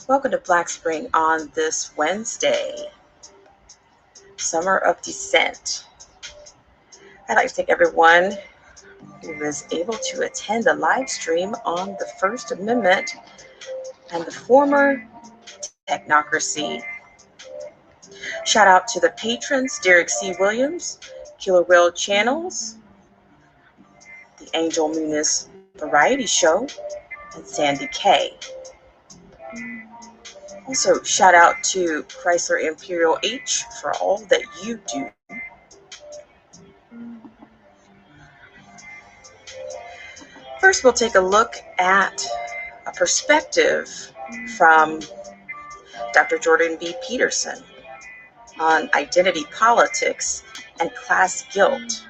Welcome to Black Spring on this Wednesday, Summer of Descent. I'd like to thank everyone who was able to attend the live stream on the First Amendment and the former technocracy. Shout out to the patrons, Derek C. Williams, Killer Whale Channels, the Angel Muniz Variety Show, and Sandy K. Also, shout out to Chrysler Imperial H for all that you do. First, we'll take a look at a perspective from Dr. Jordan B. Peterson on identity politics and class guilt.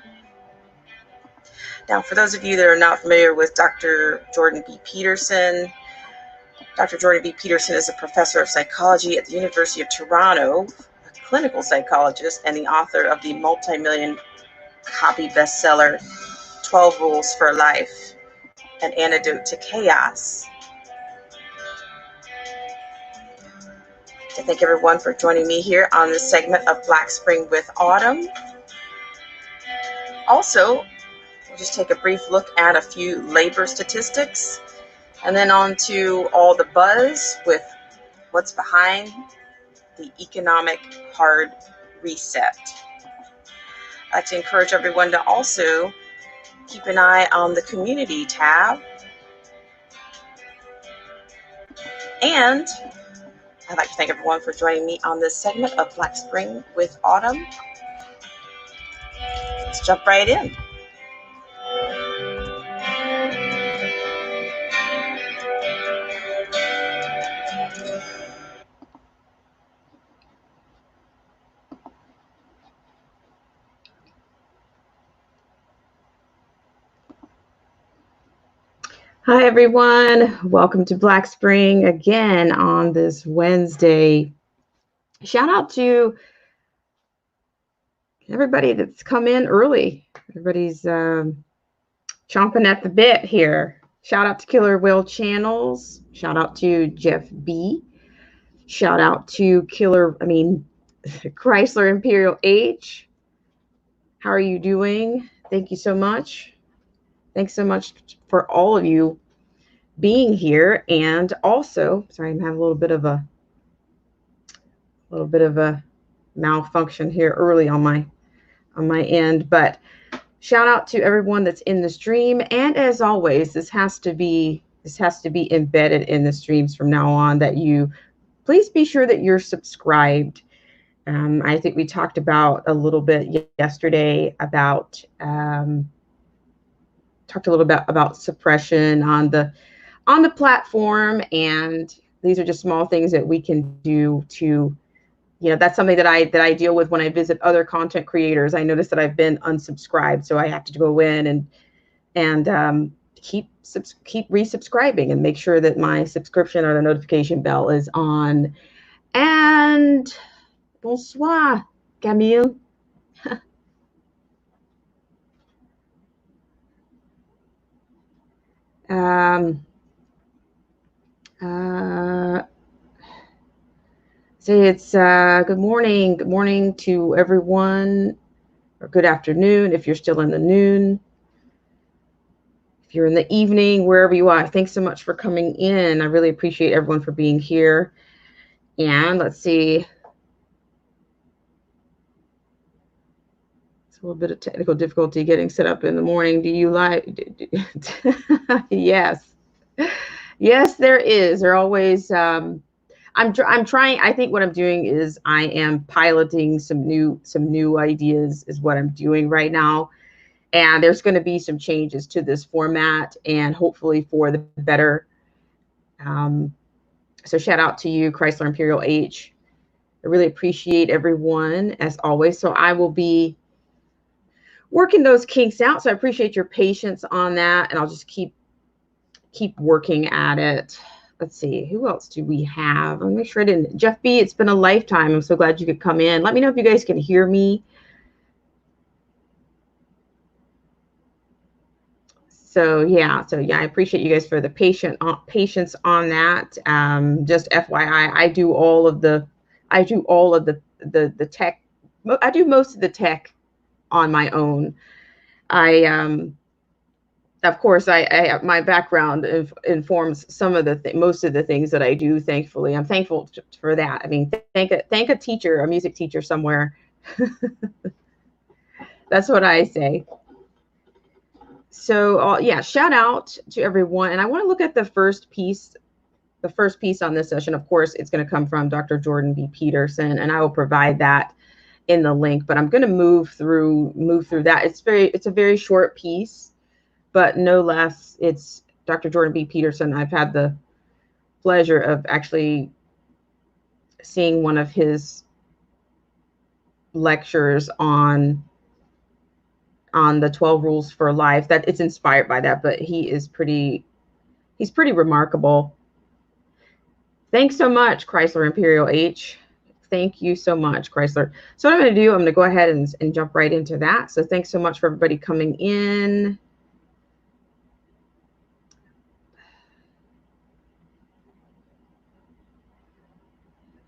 Now, for those of you that are not familiar with Dr. Jordan B. Peterson, Dr. Jordan B. Peterson is a professor of psychology at the University of Toronto, a clinical psychologist, and the author of the multi-million copy bestseller, 12 Rules for Life, An Antidote to Chaos. I thank everyone for joining me here on this segment of Black Spring with Autumn. Also, we'll just take a brief look at a few labor statistics and then on to all the buzz with what's behind the economic hard reset. I'd like to encourage everyone to also keep an eye on the community tab. And I'd like to thank everyone for joining me on this segment of Black Spring with Autumn. Let's jump right in. Hi, everyone. Welcome to Black Spring again on this Wednesday. Shout out to everybody that's come in early. Everybody's chomping at the bit here. Shout out to Killer Whale Channels. Shout out to Jeff B. Shout out to Chrysler Imperial H. How are you doing? Thank you so much. Thanks so much for all of you being here. And also, sorry, I'm having a little bit of a malfunction here early on my end, but shout out to everyone that's in the stream. And as always, this has to be embedded in the streams from now on, that you please be sure that you're subscribed. I think we talked about a little bit yesterday about suppression on the platform, and these are just small things that we can do to, that's something that I deal with when I visit other content creators. I notice that I've been unsubscribed, so I have to go in and keep resubscribing and make sure that my subscription or the notification bell is on. And bonsoir, Camille. Say it's good morning to everyone, or good afternoon if you're still in the noon. If you're in the evening, wherever you are, thanks so much for coming in. I really appreciate everyone for being here. And let's see. It's a little bit of technical difficulty getting set up in the morning. Do you like? Yes. Yes, there is. There always. I'm trying. I think what I'm doing is I am piloting some new ideas is what I'm doing right now. And there's going to be some changes to this format, and hopefully for the better. So shout out to you, Chrysler Imperial H. I really appreciate everyone as always. So I will be working those kinks out. So I appreciate your patience on that, and I'll just keep working at it. Let's see, who else do we have? I'll make sure I didn't. Jeff B, it's been a lifetime. I'm so glad you could come in. Let me know if you guys can hear me. So yeah, I appreciate you guys for the patience on that. Just FYI, I do all of the tech. I do most of the tech on my own. I of course I my background informs some of the most of the things that I do. Thankfully, I'm thankful for that. I mean, thank a teacher, a music teacher somewhere. That's what I say. So yeah, shout out to everyone. And I want to look at the first piece on this session. Of course, it's going to come from Dr. Jordan B. Peterson, and I will provide that in the link, but I'm going to move through that. It's a very short piece, but no less, it's Dr. Jordan B. Peterson. I've had the pleasure of actually seeing one of his lectures on the 12 rules for life. That it's inspired by that, but he's pretty remarkable. Thanks so much, Chrysler Imperial H. Thank you so much, Chrysler. So what I'm going to do, I'm going to go ahead and jump right into that. So thanks so much for everybody coming in.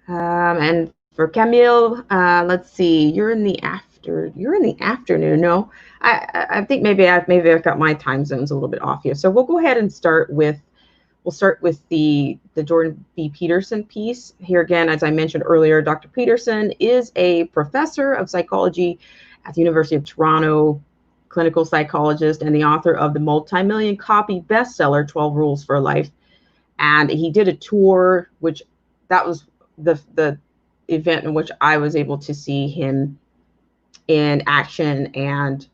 And for Camille, let's see, you're in the afternoon. No, I think maybe I've got my time zones a little bit off here. So we'll go ahead and start with the Jordan B. Peterson piece. Here again, as I mentioned earlier, Dr. Peterson is a professor of psychology at the University of Toronto, clinical psychologist, and the author of the multi-million copy bestseller 12 Rules for Life. And he did a tour, which that was the event in which I was able to see him in action and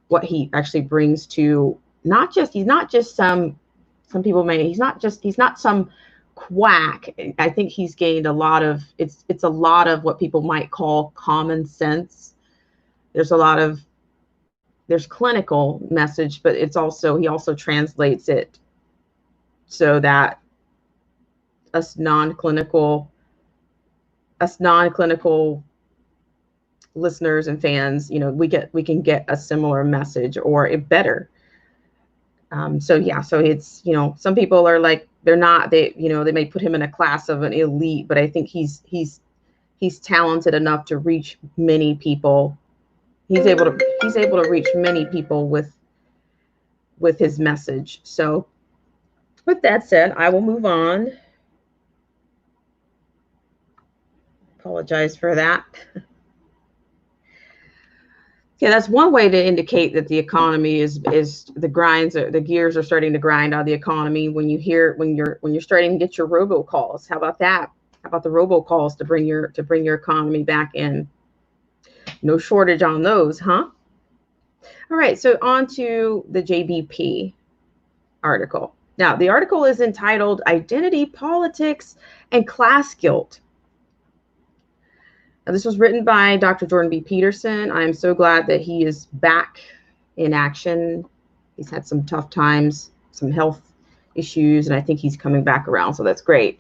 what he actually brings to he's not just some people may, he's not some quack. I think he's gained a lot of, it's a lot of what people might call common sense. There's clinical message, but he also translates it so that us non-clinical listeners and fans, we can get a similar message or a better. So it's, some people are like, they may put him in a class of an elite, but I think he's talented enough to reach many people. He's able to reach many people with his message. So with that said, I will move on. Apologize for that. Yeah, that's one way to indicate that the economy is the gears are starting to grind on the economy. When you're starting to get your robocalls. How about that? How about the robocalls to bring your economy back in? No shortage on those, huh? All right, so on to the JBP article. Now, the article is entitled Identity Politics and Class Guilt. Now, this was written by Dr. Jordan B. Peterson. I'm so glad that he is back in action. He's had some tough times, some health issues, and I think he's coming back around, so that's great.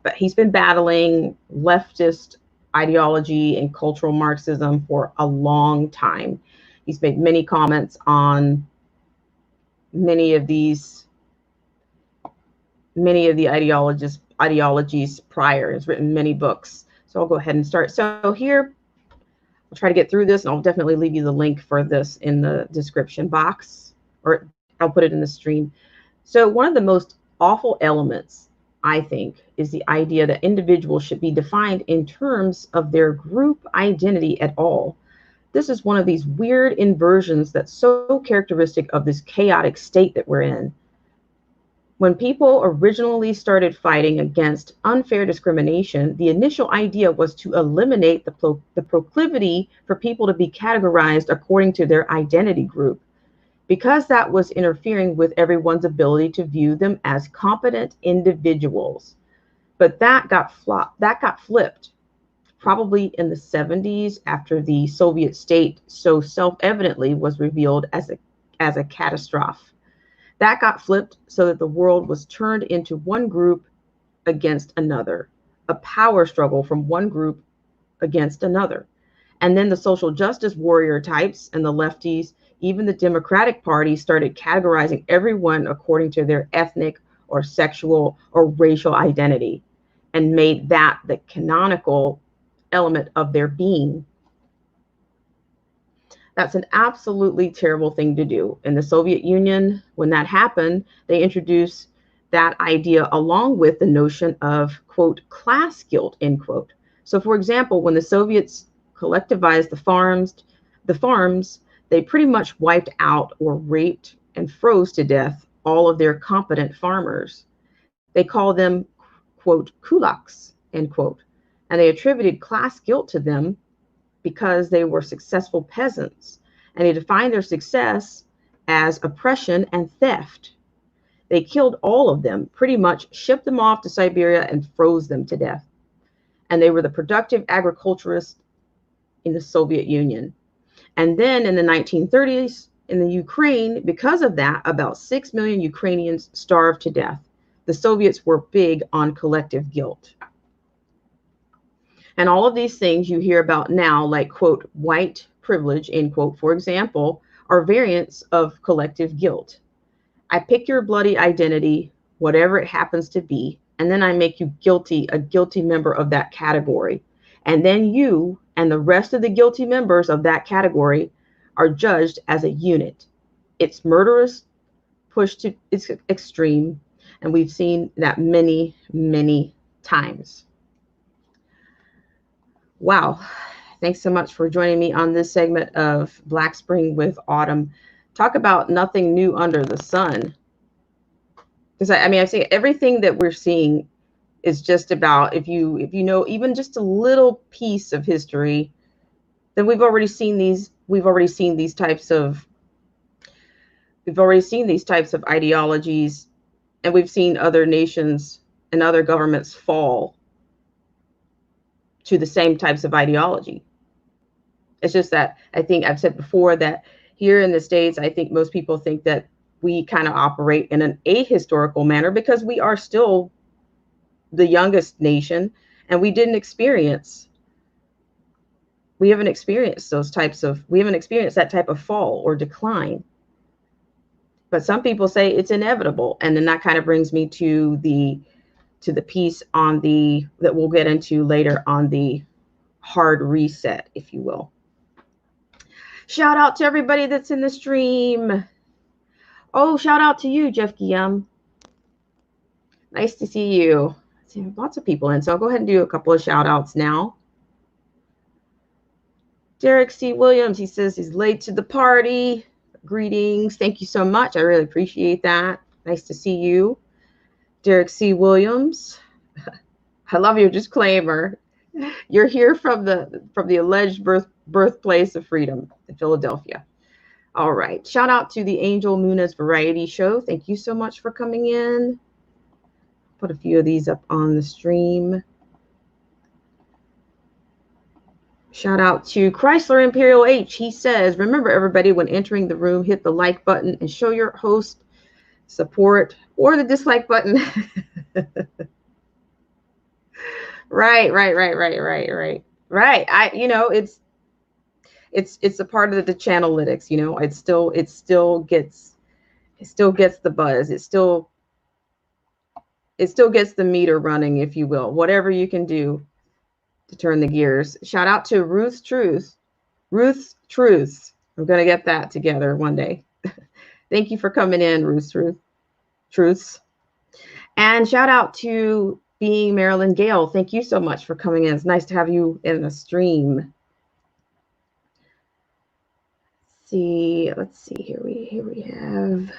But he's been battling leftist ideology and cultural Marxism for a long time. He's made many comments on many of the ideologies prior. He's written many books. So I'll go ahead and start. So here, I'll try to get through this, and I'll definitely leave you the link for this in the description box, or I'll put it in the stream. So one of the most awful elements, I think, is the idea that individuals should be defined in terms of their group identity at all. This is one of these weird inversions that's so characteristic of this chaotic state that we're in. When people originally started fighting against unfair discrimination, the initial idea was to eliminate the proclivity for people to be categorized according to their identity group, because that was interfering with everyone's ability to view them as competent individuals. But that got flipped, probably in the 70s, after the Soviet state so self-evidently was revealed as a catastrophe. That got flipped so that the world was turned into one group against another, a power struggle from one group against another. And then the social justice warrior types and the lefties Even the Democratic Party started categorizing everyone according to their ethnic or sexual or racial identity and made that the canonical element of their being. That's an absolutely terrible thing to do. In the Soviet Union, when that happened, they introduced that idea along with the notion of, quote, class guilt, end quote. So, for example, when the Soviets collectivized the farms, they pretty much wiped out or raped and froze to death all of their competent farmers. They called them, quote, kulaks, end quote. And they attributed class guilt to them because they were successful peasants, and they defined their success as oppression and theft. They killed all of them, pretty much shipped them off to Siberia and froze them to death. And they were the productive agriculturists in the Soviet Union. And then in the 1930s, in the Ukraine, because of that, about 6 million Ukrainians starved to death. The Soviets were big on collective guilt. And all of these things you hear about now, like, quote, white privilege, end quote, for example, are variants of collective guilt. I pick your bloody identity, whatever it happens to be, and then I make you guilty, a guilty member of that category. And then you and the rest of the guilty members of that category are judged as a unit. It's murderous, pushed to its extreme, and we've seen that many, many times. Wow. Thanks so much for joining me on this segment of Black Spring with Autumn. Talk about nothing new under the sun. Because I see everything that we're seeing is just about, if you know even just a little piece of history, then we've already seen these types of ideologies, and we've seen other nations and other governments fall to the same types of ideology. It's just that I think I've said before that here in the States, I think most people think that we kind of operate in an ahistorical manner because we are still the youngest nation, and we haven't experienced that type of fall or decline. But some people say it's inevitable. And then that kind of brings me to the piece on that we'll get into later on the hard reset, if you will. Shout out to everybody that's in the stream. Oh, shout out to you, Jeff Guillaume. Nice to see you. I see lots of people in, so I'll go ahead and do a couple of shout outs now. Derek C. Williams, he says he's late to the party. Greetings. Thank you so much. I really appreciate that. Nice to see you. Derek C. Williams. I love your disclaimer. You're here from the alleged birthplace of freedom in Philadelphia. All right. Shout out to the Angel Muniz Variety Show. Thank you so much for coming in. Put a few of these up on the stream. Shout out to Chrysler Imperial H. He says, remember everybody, when entering the room, hit the like button and show your host support, or the dislike button. Right. It's a part of the channelytics, it still gets the buzz. It still gets the meter running, if you will, whatever you can do to turn the gears. Shout out to Ruth's Truth. I'm going to get that together one day. Thank you for coming in, Ruth's Truths. And shout out to Being Marilyn Gale. Thank you so much for coming in. It's nice to have you in the stream. Let's see. Here we have.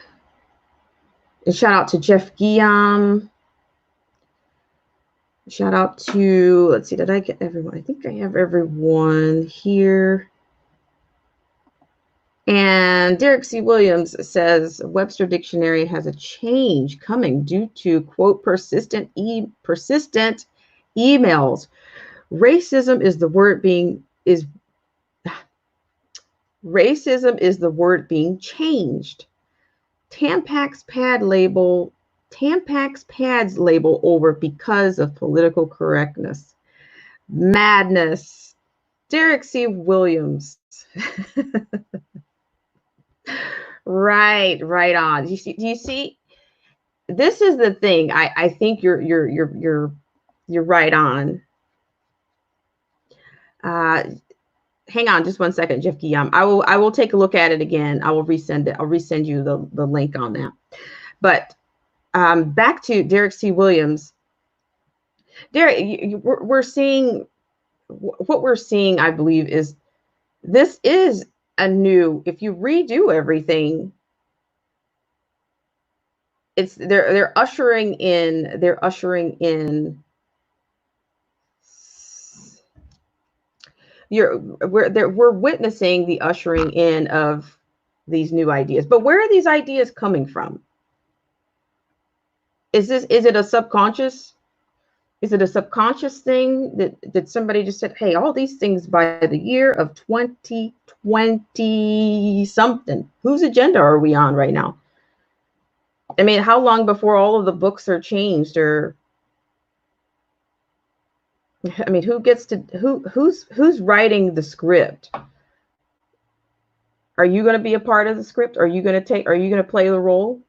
And shout out to Jeff Guillaume. Shout out to, let's see, did I get everyone? I think I have everyone here. And Derek C. Williams says Webster Dictionary has a change coming due to, quote, persistent emails. Racism is the word being changed. Tampax pads label over because of political correctness. Madness. Derek C. Williams. Right, right on. Do you see? This is the thing. I think you're right on. Hang on just one second, Jeff Guillaume. I will take a look at it again. I will resend it. I'll resend you the link on that. But back to Derek C. Williams. Derek, we're seeing what we're seeing, I believe, is this is a new, if you redo everything, it's they're ushering in we're witnessing the ushering in of these new ideas. But where are these ideas coming from? Is it a subconscious? Is it a subconscious thing that somebody just said, hey, all these things by the year of 2020 something? Whose agenda are we on right now? I mean, how long before all of the books are changed? Or I mean, who's writing the script? Are you going to be a part of the script? Are you going to play the role?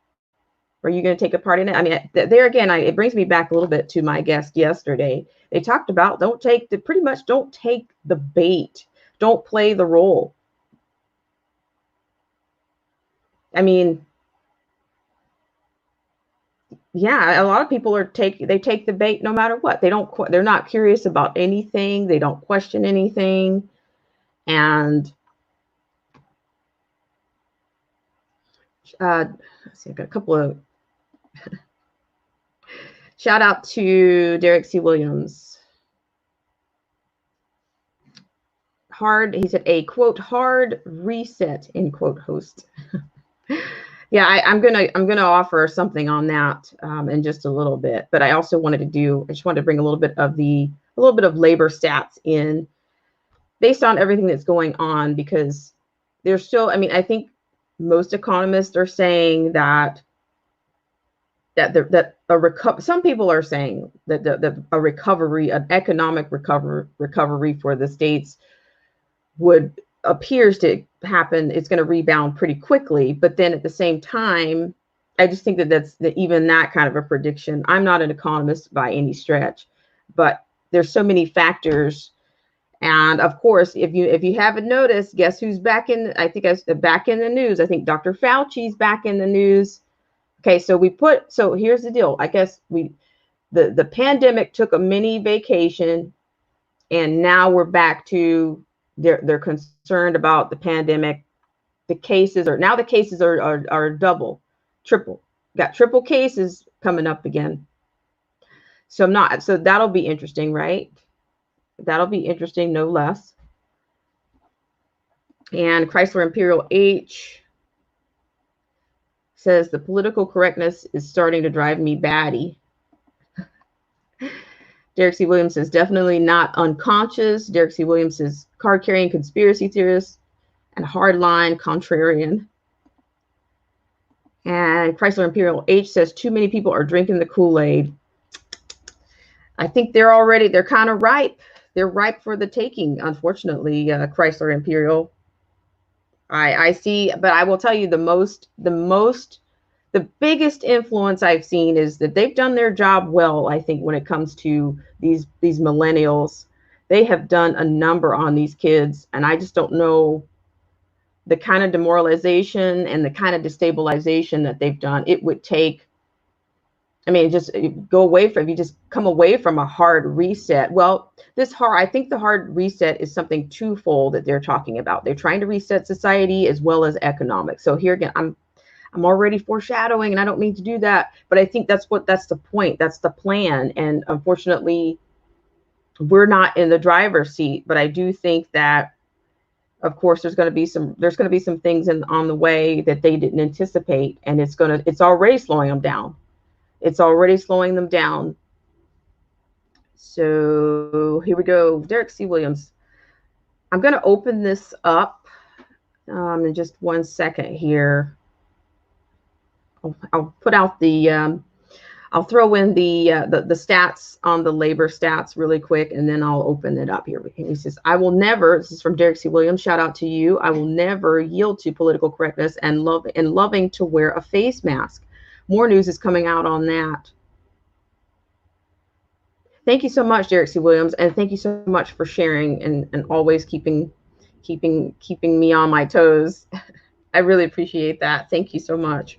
Are you going to take a part in it? I mean, there again, it brings me back a little bit to my guest yesterday. They talked about pretty much don't take the bait. Don't play the role. I mean, yeah, a lot of people they take the bait no matter what. They're not curious about anything. They don't question anything. And let's see, I've got a couple of shout out to Derek C. Williams. He said a quote hard reset end quote host. Yeah, I'm gonna offer something on that in just a little bit. But I just wanted to bring a little bit of labor stats in based on everything that's going on, because there's still, I mean, I think most economists are saying that some people are saying that an economic recovery for the states appears to happen. It's going to rebound pretty quickly, but then at the same time, I just think even that kind of a prediction. I'm not an economist by any stretch, but there's so many factors. And of course, if you haven't noticed, guess who's back in? Back in the news. I think Dr. Fauci's back in the news. Okay, so here's the deal. I guess the pandemic took a mini vacation, and now we're back to they're concerned about the pandemic. The cases are double, triple. Got triple cases coming up again. So that'll be interesting, right? That'll be interesting, no less. And Chrysler Imperial H says the political correctness is starting to drive me batty. Derek C. Williams says definitely not unconscious. Derek C. Williams is card-carrying conspiracy theorist and hardline contrarian. And Chrysler Imperial H says too many people are drinking the Kool-Aid. I think they're kind of ripe. They're ripe for the taking, unfortunately, Chrysler Imperial. I see, but I will tell you the biggest influence I've seen is that they've done their job well. I think when it comes to these millennials, they have done a number on these kids, and I just don't know the kind of demoralization and the kind of destabilization that they've done. It would take, I mean, just if you just come away from a hard reset. Well, I think the hard reset is something twofold that they're talking about. They're trying to reset society as well as economics. So here again, I'm already foreshadowing, and I don't mean to do that, but I think that's the point. That's the plan. And unfortunately, we're not in the driver's seat, but I do think that, of course, there's going to be some things on the way that they didn't anticipate, and it's already slowing them down. It's already slowing them down. So here we go. Derek C. Williams. I'm going to open this up in just 1 second here. I'll put out the I'll throw in the stats on the labor stats really quick, and then I'll open it up here. He says, I will never, this is from Derek C. Williams, shout out to you, I will never yield to political correctness and loving to wear a face mask. More news is coming out on that. Thank you so much, Derek C. Williams, and thank you so much for sharing and always keeping me on my toes. I really appreciate that. Thank you so much.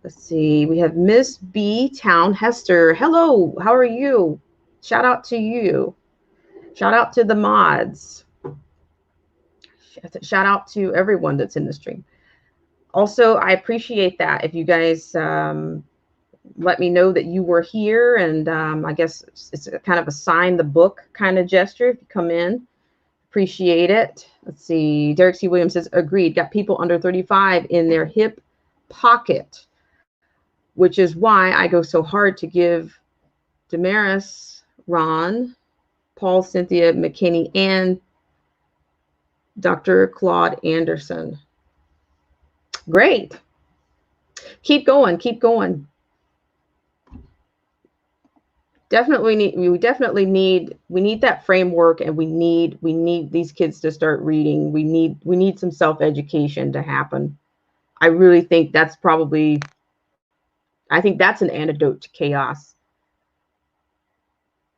Let's see. We have Miss B. Town Hester. Hello. How are you? Shout out to you. Shout out to the mods. Shout out to everyone that's in the stream. Also, I appreciate that if you guys let me know that you were here, and I guess it's kind of a sign the book kind of gesture if you come in. Appreciate it. Let's see. Derek C. Williams says, agreed. Got people under 35 in their hip pocket, which is why I go so hard to give Damaris, Ron, Paul, Cynthia, McKinney, and Dr. Claude Anderson. Great. Keep going. Keep going. We need that framework, and we need these kids to start reading. We need some self-education to happen. I really think that's probably, I think that's an antidote to chaos,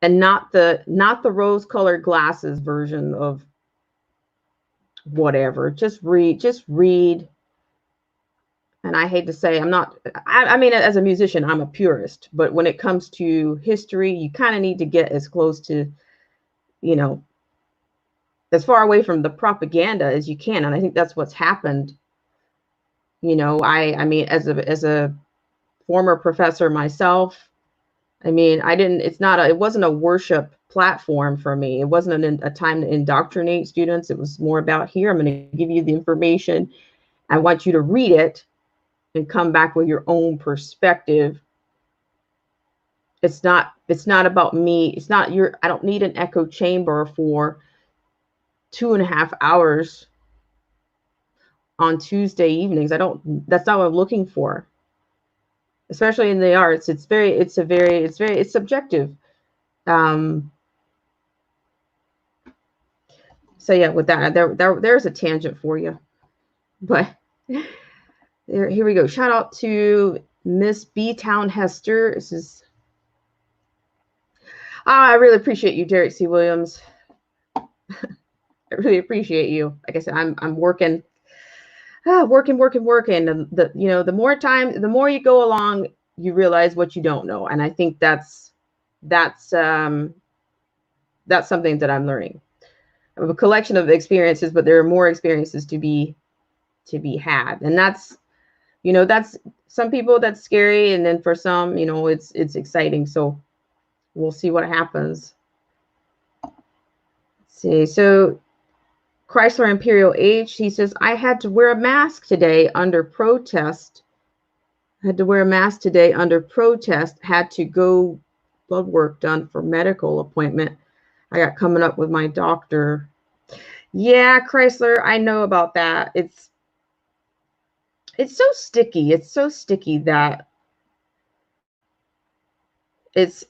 and not the rose-colored glasses version of whatever. Just read. And I hate to say, I mean, as a musician, I'm a purist, but when it comes to history, you kind of need to get as close to, you know, as far away from the propaganda as you can. And I think that's what's happened. You know, I mean, as a former professor myself, I mean, it wasn't a worship platform for me. It wasn't a time to indoctrinate students. It was more about, here, I'm going to give you the information. I want you to read it and come back with your own perspective. It's not about me. It's not I don't need an echo chamber for 2.5 hours on Tuesday evenings. That's not what I'm looking for. Especially in the arts. It's subjective. So yeah, with that, there's a tangent for you. But here we go. Shout out to Miss B Town Hester. This is, I really appreciate you, Derek C. Williams. I really appreciate you. Like I said, I'm working. Working. And the more time, the more you go along, you realize what you don't know. And I think that's something that I'm learning. I have a collection of experiences, but there are more experiences to be had. And that's some people that's scary. And then for some, it's exciting. So we'll see what happens. Let's see. So Chrysler Imperial H, he says, I had to wear a mask today under protest. Had to go blood work done for medical appointment I got coming up with my doctor. Yeah, Chrysler, I know about that. It's so sticky. It's so sticky that it's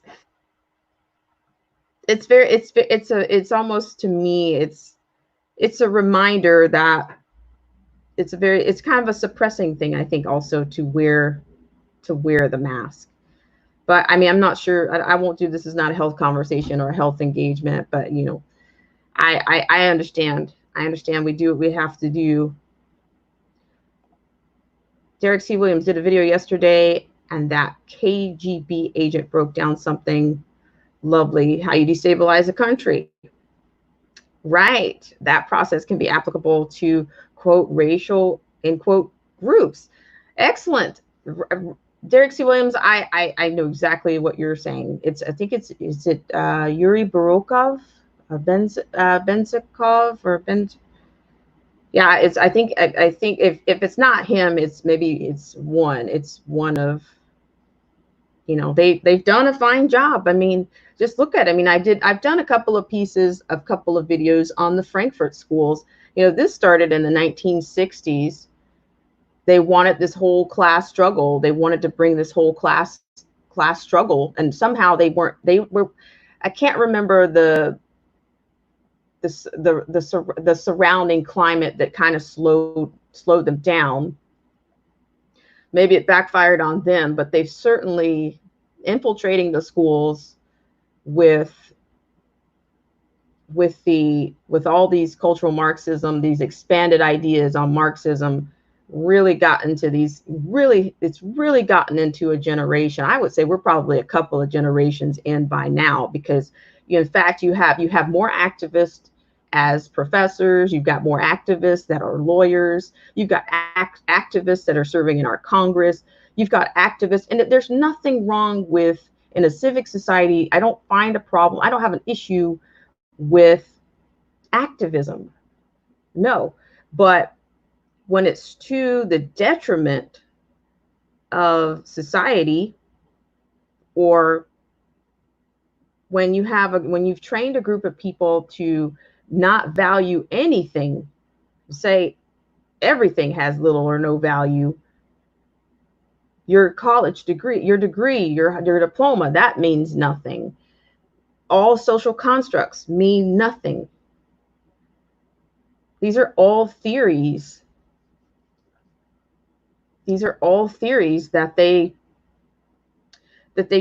almost, to me, it's a reminder that it's kind of a suppressing thing, I think, also to wear the mask. But I mean, I'm not sure. I won't do this. Is not a health conversation or a health engagement, but I understand. We do what we have to do. Derek C. Williams did a video yesterday, and that KGB agent broke down something lovely, how you destabilize a country. Right. That process can be applicable to, quote, racial, end quote, groups. Excellent. Derek C. Williams, I know exactly what you're saying. Is it Yuri Borokov, Benzikov, or yeah, I think if it's not him, it's one of, they've done a fine job. I mean, just look at it. I mean, I've done a couple of videos on the Frankfurt schools. This started in the 1960s. They wanted this whole class struggle. They wanted to bring this whole class struggle, and somehow they were, I can't remember the surrounding climate that kind of slowed them down. Maybe it backfired on them, but they've certainly infiltrating the schools with all these cultural Marxism, these expanded ideas on Marxism, really got into it's really gotten into a generation. I would say we're probably a couple of generations in by now, because in fact you have more activists as professors, you've got more activists that are lawyers, you've got activists that are serving in our Congress, you've got activists, and there's nothing wrong with, in a civic society, I don't find a problem, I don't have an issue with activism, no, but when it's to the detriment of society, or when you've trained a group of people to not value anything, say everything has little or no value, your college degree, your diploma, that means nothing. All social constructs mean nothing. These are all theories. These are all theories that they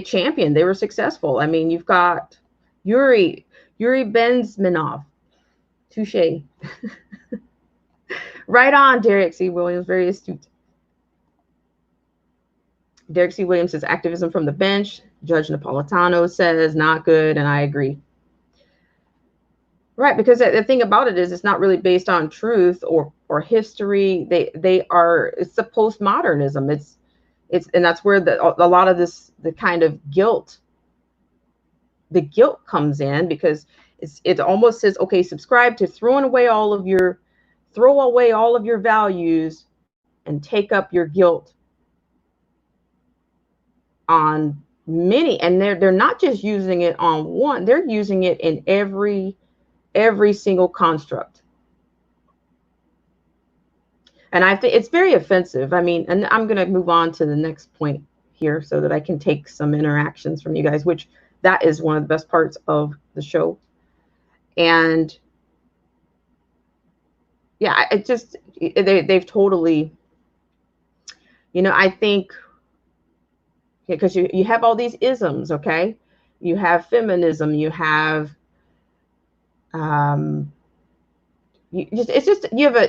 championed. They were successful. I mean, you've got Yuri Bezmenov. Touche. Right on, Derek C. Williams, very astute. Derek C. Williams says activism from the bench. Judge Napolitano says not good, and I agree. Right, because the thing about it is it's not really based on truth or history. It's the postmodernism. It's and that's where a lot of the kind of guilt comes in, because it almost says, okay, subscribe to throw away all of your values and take up your guilt on many, and they're not just using it on one, they're using it in every single construct. And I think it's very offensive. I mean, and I'm going to move on to the next point here so that I can take some interactions from you guys, which that is one of the best parts of the show. And yeah, it just, they've totally, I think, because you have all these isms, okay? You have feminism, you have, you have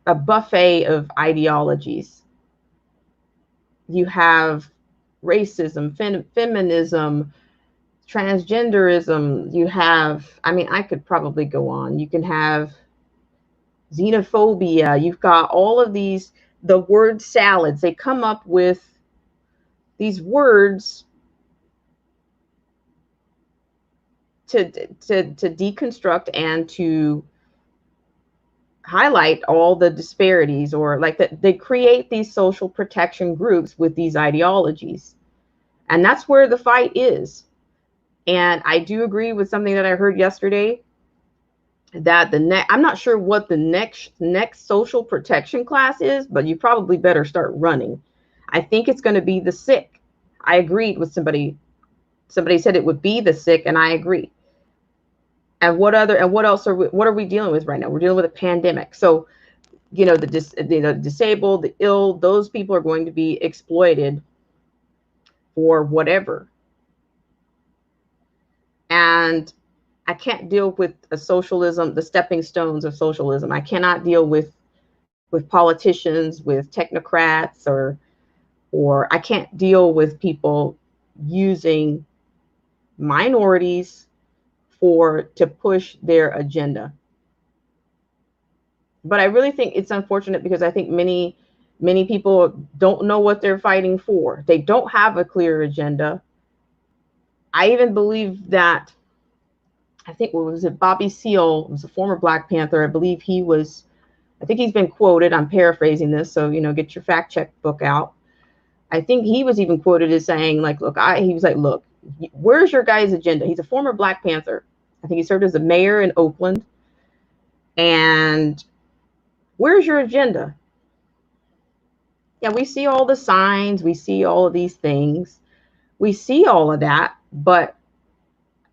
a buffet of ideologies. You have racism, feminism, transgenderism. You have, I mean, I could probably go on. You can have xenophobia. You've got all of these, the word salads. They come up with these words to deconstruct and to highlight all the disparities, or like that they create these social protection groups with these ideologies. And that's where the fight is. And I do agree with something that I heard yesterday, that I'm not sure what the next social protection class is, but you probably better start running. I think it's going to be the sick. I agreed with somebody said it would be the sick, and I agree. And what else what are we dealing with right now? We're dealing with a pandemic. So, the disabled, the ill, those people are going to be exploited for whatever. And I can't deal with a socialism, the stepping stones of socialism. I cannot deal with politicians, with technocrats, or I can't deal with people using minorities to push their agenda. But I really think it's unfortunate, because I think many people don't know what they're fighting for. They don't have a clear agenda. I even believe that, I think, what was it, Bobby Seale was a former Black Panther. I believe I think he's been quoted, I'm paraphrasing this, so, get your fact check book out. I think he was even quoted as saying, like, look, where's your guy's agenda? He's a former Black Panther. I think he served as a mayor in Oakland. And where's your agenda? Yeah, we see all the signs, we see all of these things, we see all of that, but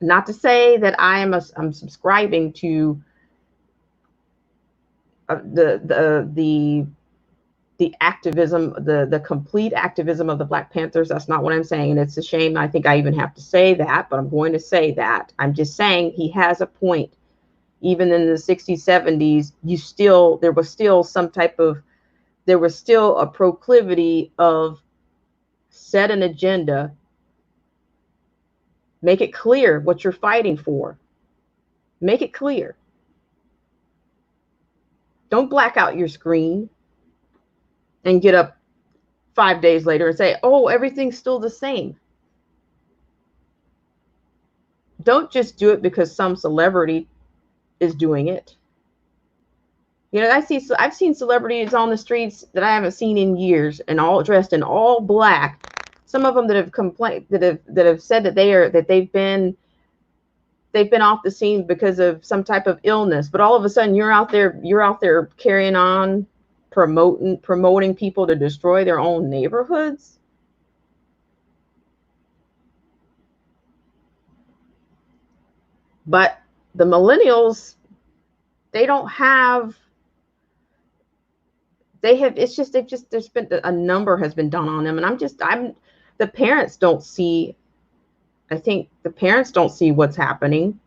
not to say that I'm subscribing to the activism, the complete activism of the Black Panthers. That's not what I'm saying, and it's a shame. I think I even have to say that, but I'm going to say that. I'm just saying he has a point. Even in the 60s, 70s, there was still a proclivity of set an agenda, make it clear what you're fighting for. Make it clear. Don't black out your screen and get up 5 days later and say, oh, everything's still the same. Don't just do it because some celebrity is doing it. You know, I've seen celebrities on the streets that I haven't seen in years, and all dressed in all black. Some of them that have complained, that have said that they've been off the scene because of some type of illness, but all of a sudden you're out there carrying on, promoting people to destroy their own neighborhoods. But the millennials, they don't have, there's been a number has been done on them, and the parents don't see, I think the parents don't see what's happening.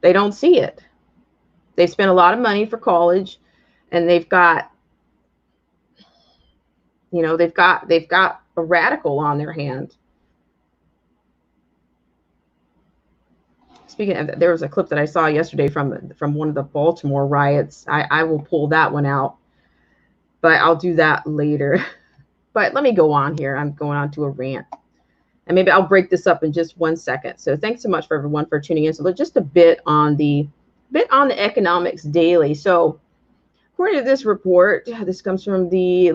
They don't see it. They spent a lot of money for college, and they've got a radical on their hand. Speaking of, there was a clip that I saw yesterday from one of the Baltimore riots. I will pull that one out, but I'll do that later. But let me go on here. I'm going on to a rant, and maybe I'll break this up in just 1 second. So thanks so much for everyone for tuning in. So just a bit on the Economics Daily. So according to this report, this comes from the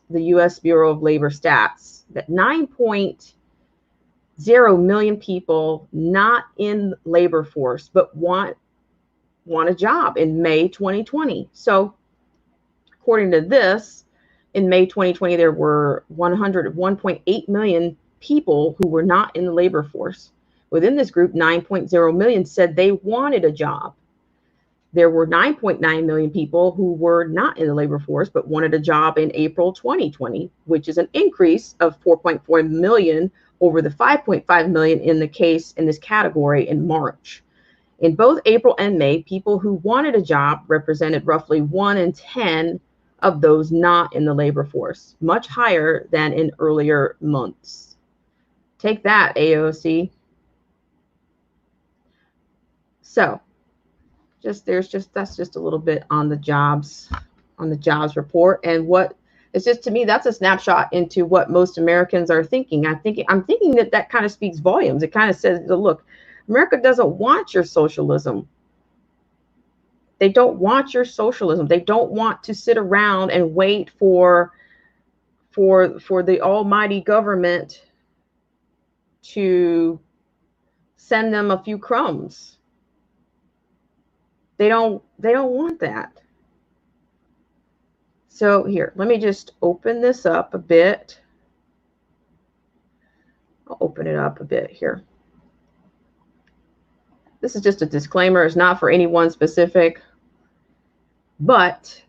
U.S. Bureau of Labor Stats, that 9.0 million people not in labor force but want a job in May 2020. So according to this, in May 2020, there were 101.8 million people who were not in the labor force. Within this group, 9.0 million said they wanted a job. There were 9.9 million people who were not in the labor force but wanted a job in April 2020, which is an increase of 4.4 million over the 5.5 million in this category in March. In both April and May, people who wanted a job represented roughly 1 in 10 of those not in the labor force, much higher than in earlier months. Take that, AOC. So that's just a little bit on the jobs report, and what it's just, to me, that's a snapshot into what most Americans are thinking. I'm thinking that kind of speaks volumes. It kind of says, look, America doesn't want your socialism. They don't want your socialism. They don't want to sit around and wait for the almighty government to send them a few crumbs. They don't want that. So here, let me just open this up a bit. I'll open it up a bit here. This is just a disclaimer. It's not for anyone specific, but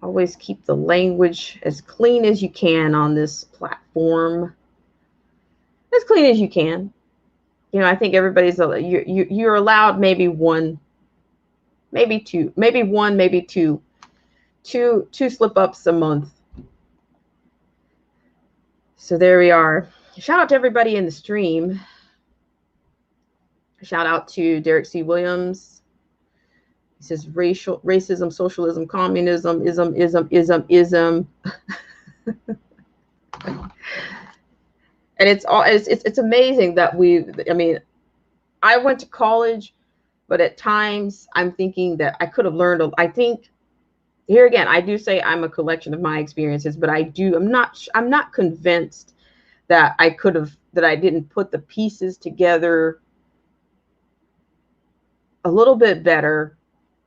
always keep the language as clean as you can on this platform. As clean as you can. You know, I think everybody's, you're allowed maybe one, maybe two, two slip ups a month. So there we are. Shout out to everybody in the stream. Shout out to Derek C. Williams. He says racism, socialism, communism, ism. And it's amazing that I went to college, but at times I'm thinking that I could have learned. I think here again, I do say I'm a collection of my experiences, but I'm not convinced that I didn't put the pieces together a little bit better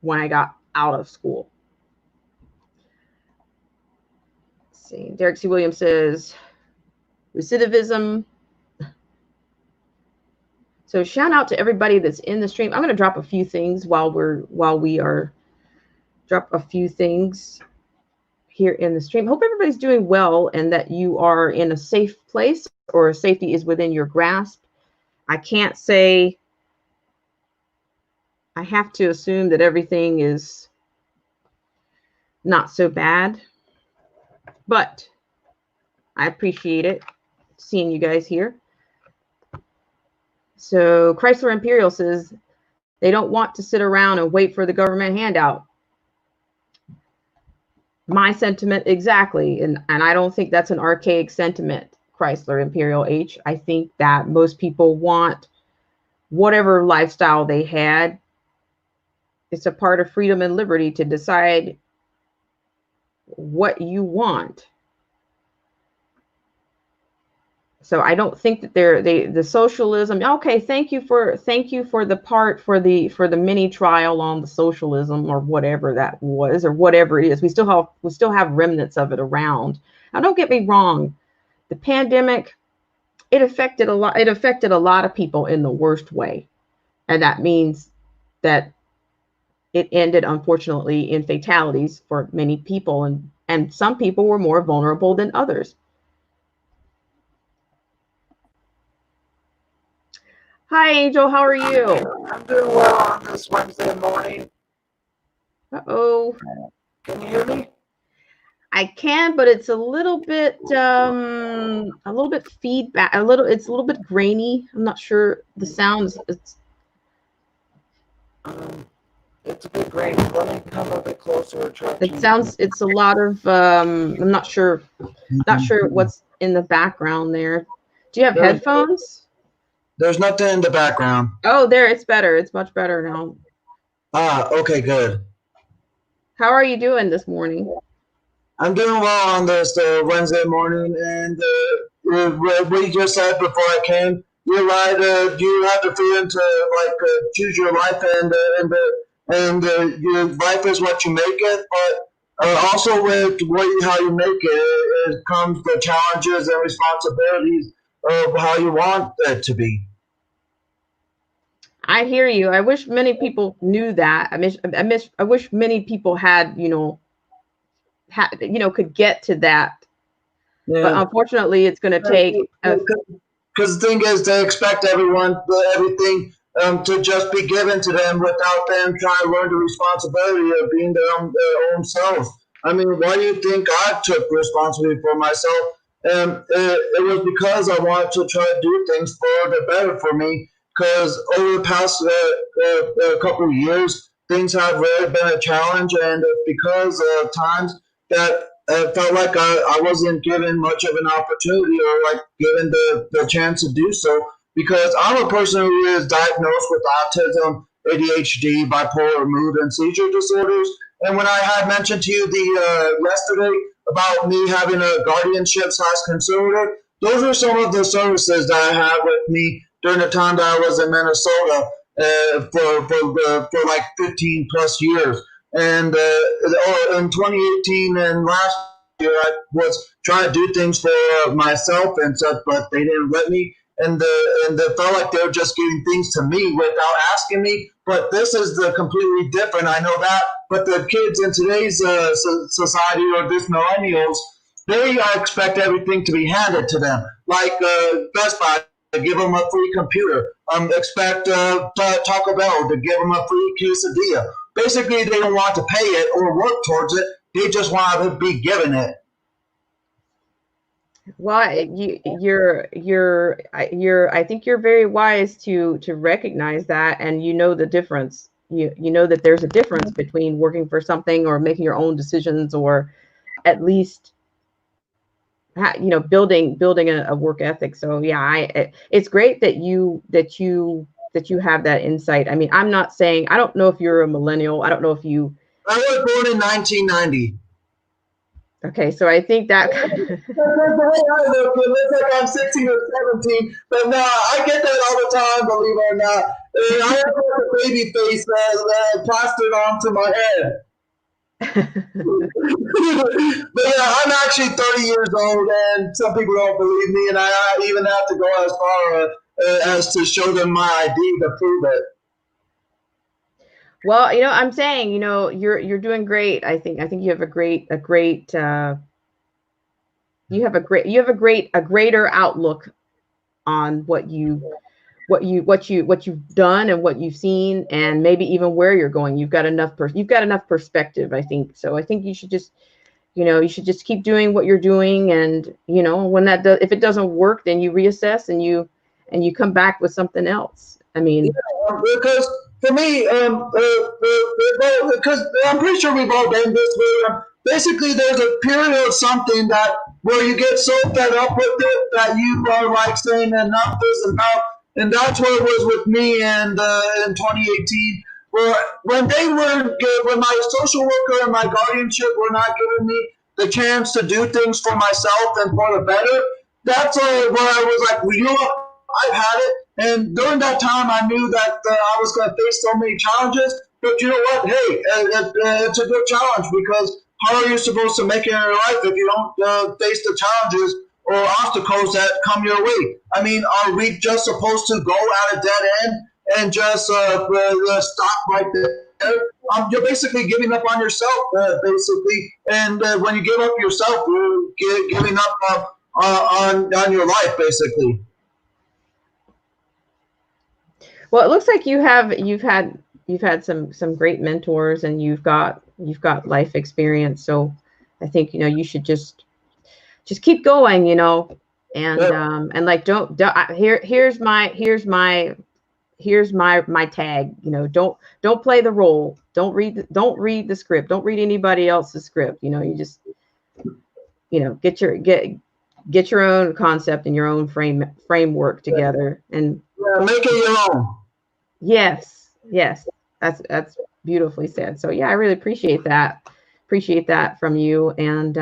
when I got out of school. Let's see, Derek C. Williams says recidivism. So shout out to everybody that's in the stream. I'm going to drop a few things while we are drop a few things here in the stream. Hope everybody's doing well and that you are in a safe place or safety is within your grasp. I can't say, I have to assume that everything is not so bad, but I appreciate it seeing you guys here. So Chrysler Imperial says they don't want to sit around and wait for the government handout. My sentiment exactly, and I don't think that's an archaic sentiment, Chrysler Imperial H. I think that most people want whatever lifestyle they had. It's a part of freedom and liberty to decide what you want. So I don't think that the socialism. Okay, thank you for the part for the mini trial on the socialism or whatever that was or whatever it is. We still have remnants of it around. Now don't get me wrong, the pandemic, it affected a lot of people in the worst way, and that means that it ended unfortunately in fatalities for many people, and some people were more vulnerable than others. Hi, Angel. How are you? I'm doing well on this Wednesday morning. Uh-oh. Can you hear me? I can, but it's a little bit feedback. It's a little bit grainy. I'm not sure the sounds. It's a bit grainy. Let me come a bit closer. It's a lot of. I'm not sure what's in the background there. Do you have headphones? There's nothing in the background. Oh, there, it's better. It's much better now. Okay, good. How are you doing this morning? I'm doing well on this Wednesday morning, and what you just said before I came, you're right. You have the freedom to choose your life, and your life is what you make it. But also with how you make it comes the challenges and responsibilities of how you want it to be. I hear you. I wish many people knew that. I wish many people had, could get to that. Yeah. But unfortunately, it's going to take. Because the thing is, they expect everything to just be given to them without them trying to learn the responsibility of being their own self. I mean, why do you think I took responsibility for myself? It was because I wanted to try to do things for the better for me. Because over the past couple of years, things have really been a challenge, and because of times that it felt like I wasn't given much of an opportunity or given the chance to do so, because I'm a person who is diagnosed with autism, ADHD, bipolar mood, and seizure disorders. And when I had mentioned to you yesterday about me having a guardianship / conservator, those are some of the services that I had with me during the time that I was in Minnesota for 15 plus years. And in 2018 and last year, I was trying to do things for myself and stuff, but they didn't let me. And it felt like they were just giving things to me without asking me. But this is completely different. I know that. But the kids in today's society, or this millennials, they expect everything to be handed to them. Like Best Buy, give them a free computer. Expect Taco Bell to give them a free quesadilla. Basically, they don't want to pay it or work towards it. They just want to be given it. Well, I think you're very wise to recognize that, and you know the difference. You know that there's a difference between working for something or making your own decisions, or at least building a work ethic. So yeah, it's great that you have that insight. I mean, I'm not saying, I don't know if you're a millennial. I don't know if you. I was born in 1990. Okay, so I think that That's the way I look. It looks like I'm 16 or 17, but no, I get that all the time, believe it or not. And I have like a baby face plastered onto my head. But yeah, I'm actually 30 years old, and some people don't believe me, and I even have to go as far as to show them my ID to prove it. well, I'm saying, you're doing great. I think you have a greater outlook on what you've done and what you've seen, and maybe even where you're going. You've got enough perspective, I think. So I think you should just keep doing what you're doing, and when if it doesn't work, then you reassess and you come back with something else. I mean, yeah, because for me, because I'm pretty sure we've all been this way. Basically, there's a period of something where you get so fed up with it that you are like saying enough is enough, and that's what it was with me in 2018. Where when when my social worker and my guardianship were not giving me the chance to do things for myself and for the better, that's where I was like, well, you know what? I've had it. And during that time, I knew that I was going to face so many challenges. But you know what? Hey, it's a good challenge, because how are you supposed to make it in your life if you don't face the challenges or obstacles that come your way? I mean, are we just supposed to go at a dead end and just stop right there? You're basically giving up on yourself, basically. And when you give up yourself, you're giving up on your life, basically. well, it looks like you've had some great mentors, and you've got life experience. So I think you should just keep going, and Yeah. and like don't here's my tag. Don't play the role. Don't read the script. Don't read anybody else's script. You just get your own concept and your own framework together. And Yeah, make it your own. yes, that's beautifully said. So yeah, I really appreciate that from you. And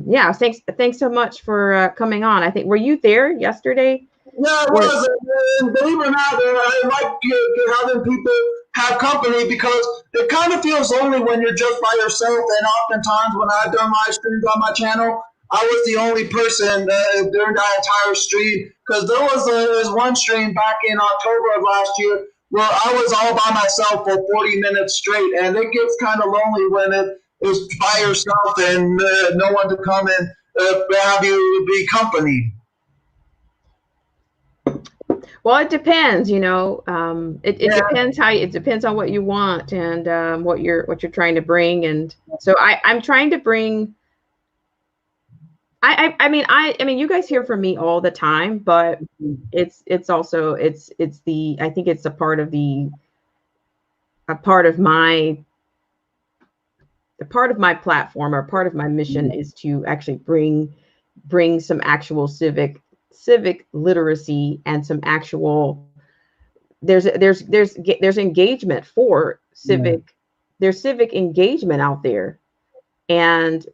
yeah, thanks so much for coming on. I think, were you there yesterday? Yeah, it Or was. And believe it or not, I like having people have company, because it kind of feels lonely when you're just by yourself. And oftentimes, when I've done live streams on my channel, I was the only person during that entire stream. Because there was one stream back in October of last year where I was all by myself for 40 minutes straight. And it gets kind of lonely when it is by yourself and no one to come and have you be company. well, it depends. It Yeah. depends it depends on what you want, and what you're trying to bring. And so I'm trying to bring. I mean, you guys hear from me all the time, but it's also I think it's a part of my platform, or part of my mission, is to actually bring some actual civic literacy, and some actual there's engagement for civic. There's civic engagement out there, and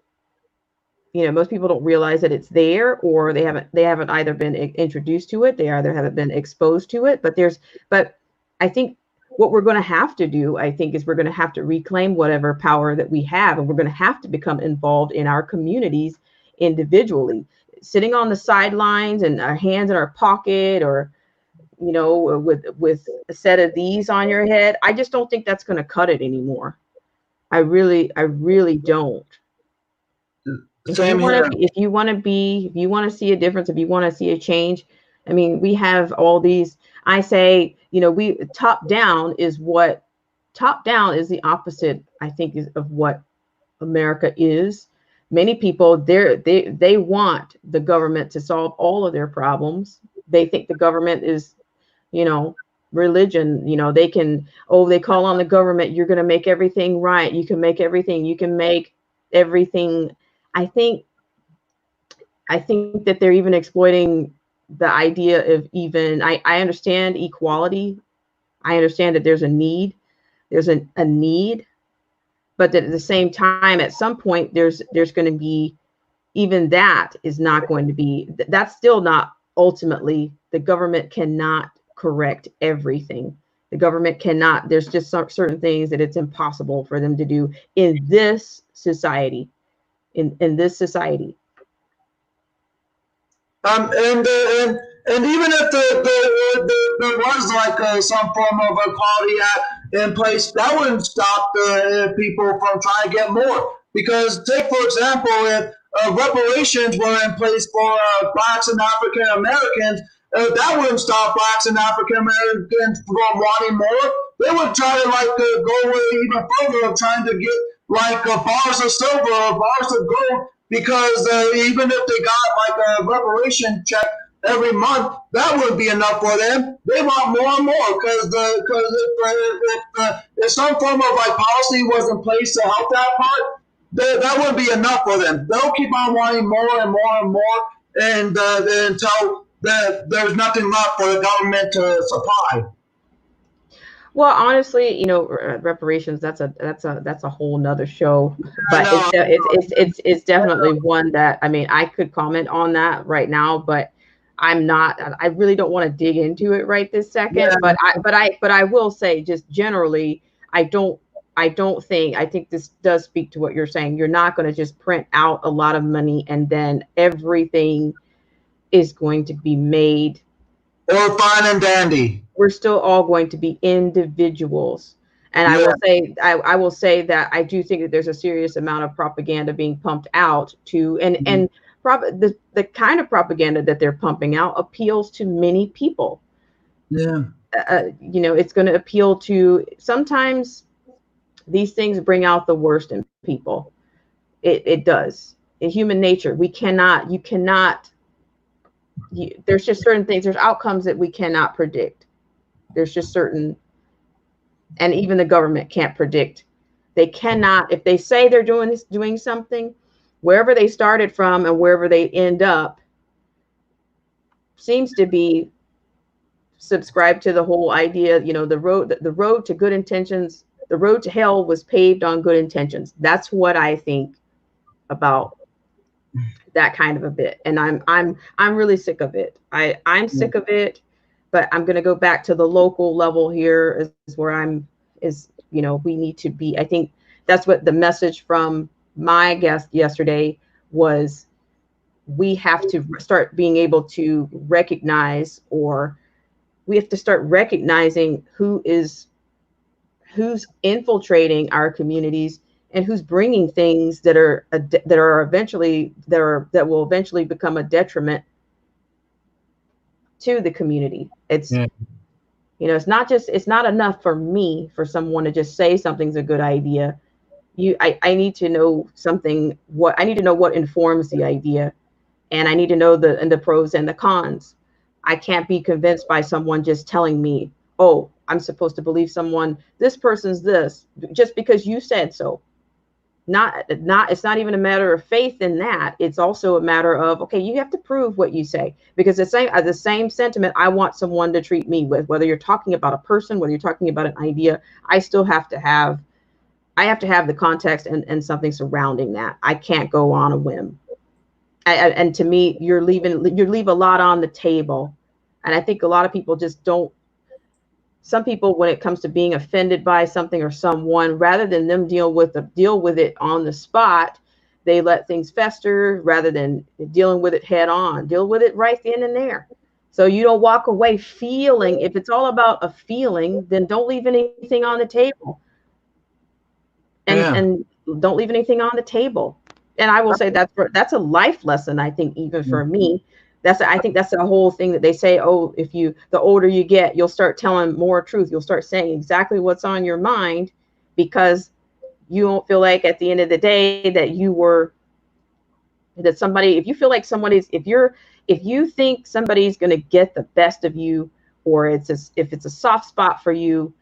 most people don't realize that it's there, or they haven't either been introduced to it, they either haven't been exposed to it. But I think what we're going to have to do, I think, is we're going to have to reclaim whatever power that we have, and we're going to have to become involved in our communities individually. Sitting on the sidelines and our hands in our pocket, or with a set of these on your head, I just don't think that's going to cut it anymore. I really don't. Same here. If you want to see a difference, if you want to see a change, I mean, we have all these. I say, top down is the opposite, I think, of what America is. Many people they want the government to solve all of their problems. They think the government is, religion. They call on the government. You're going to make everything right. You can make everything. I think that they're even exploiting the idea of I understand equality. I understand that there's a need. There's a need, but that at the same time, at some point, there's going to be even that is not going to be, that's still not ultimately, the government cannot correct everything. The government cannot, there's just certain things that it's impossible for them to do in this society, in this society. And even if there was like some form of equality act in place, that wouldn't stop the people from trying to get more. Because take for example, if reparations were in place for blacks and African Americans, that wouldn't stop blacks and African Americans from wanting more. They would try to like go even further of trying to get like bars of silver or bars of gold, because even if they got like a reparation check every month, that wouldn't be enough for them. They want more and more, because if some form of like policy was in place to help that part, that wouldn't be enough for them. They'll keep on wanting more and more and more, and until there's nothing left for the government to supply. Well, honestly, you know, reparations, that's a whole nother show, but it's definitely one that, I mean, I could comment on that right now, but I really don't want to dig into it right this second. Yeah. But I will say, just generally, I think this does speak to what you're saying. You're not going to just print out a lot of money and then everything is going to be made or fine and dandy. We're still all going to be individuals. And yeah. I will say that I do think that there's a serious amount of propaganda being pumped out to, and the kind of propaganda that they're pumping out appeals to many people. Yeah. You know, it's going to appeal to, sometimes these things bring out the worst in people. It does. In human nature, there's just certain things, there's outcomes that we cannot predict. There's just certain, and even the government can't predict. They cannot, if they say they're doing something, wherever they started from and wherever they end up seems to be subscribed to the whole idea, you know, the road to good intentions, the road to hell was paved on good intentions. That's what I think about that kind of a bit. And I'm really sick of it. I'm sick of it, but I'm going to go back to the local level here is where you know, we need to be. I think that's what the message from my guest yesterday was. We have to start being able to recognize, or we have to start recognizing who's infiltrating our communities and who's bringing things that will eventually become a detriment to the community. It's, you know, it's not enough for someone to just say something's a good idea. I need to know I need to know what informs the idea, and I need to know the pros and the cons. I can't be convinced by someone just telling me, oh, I'm supposed to believe this person's this, just because you said so. It's not even a matter of faith in that. It's also a matter of, okay, you have to prove what you say, because the same sentiment I want someone to treat me with, whether you're talking about a person, whether you're talking about an idea, I still have to have the context and something surrounding that. I can't go on a whim. And to me, you leave a lot on the table. And I think a lot of people just don't. Some people, when it comes to being offended by something or someone, rather than them deal with it on the spot, they let things fester rather than dealing with it head on. Deal with it right then and there. So you don't walk away feeling. If it's all about a feeling, then don't leave anything on the table. And don't leave anything on the table. And I will say that's a life lesson, I think, even for me. I think that's the whole thing that they say, oh, the older you get, you'll start telling more truth. You'll start saying exactly what's on your mind, because you won't feel like at the end of the day that if you feel like if you think somebody's going to get the best of you, or if it's a soft spot for you,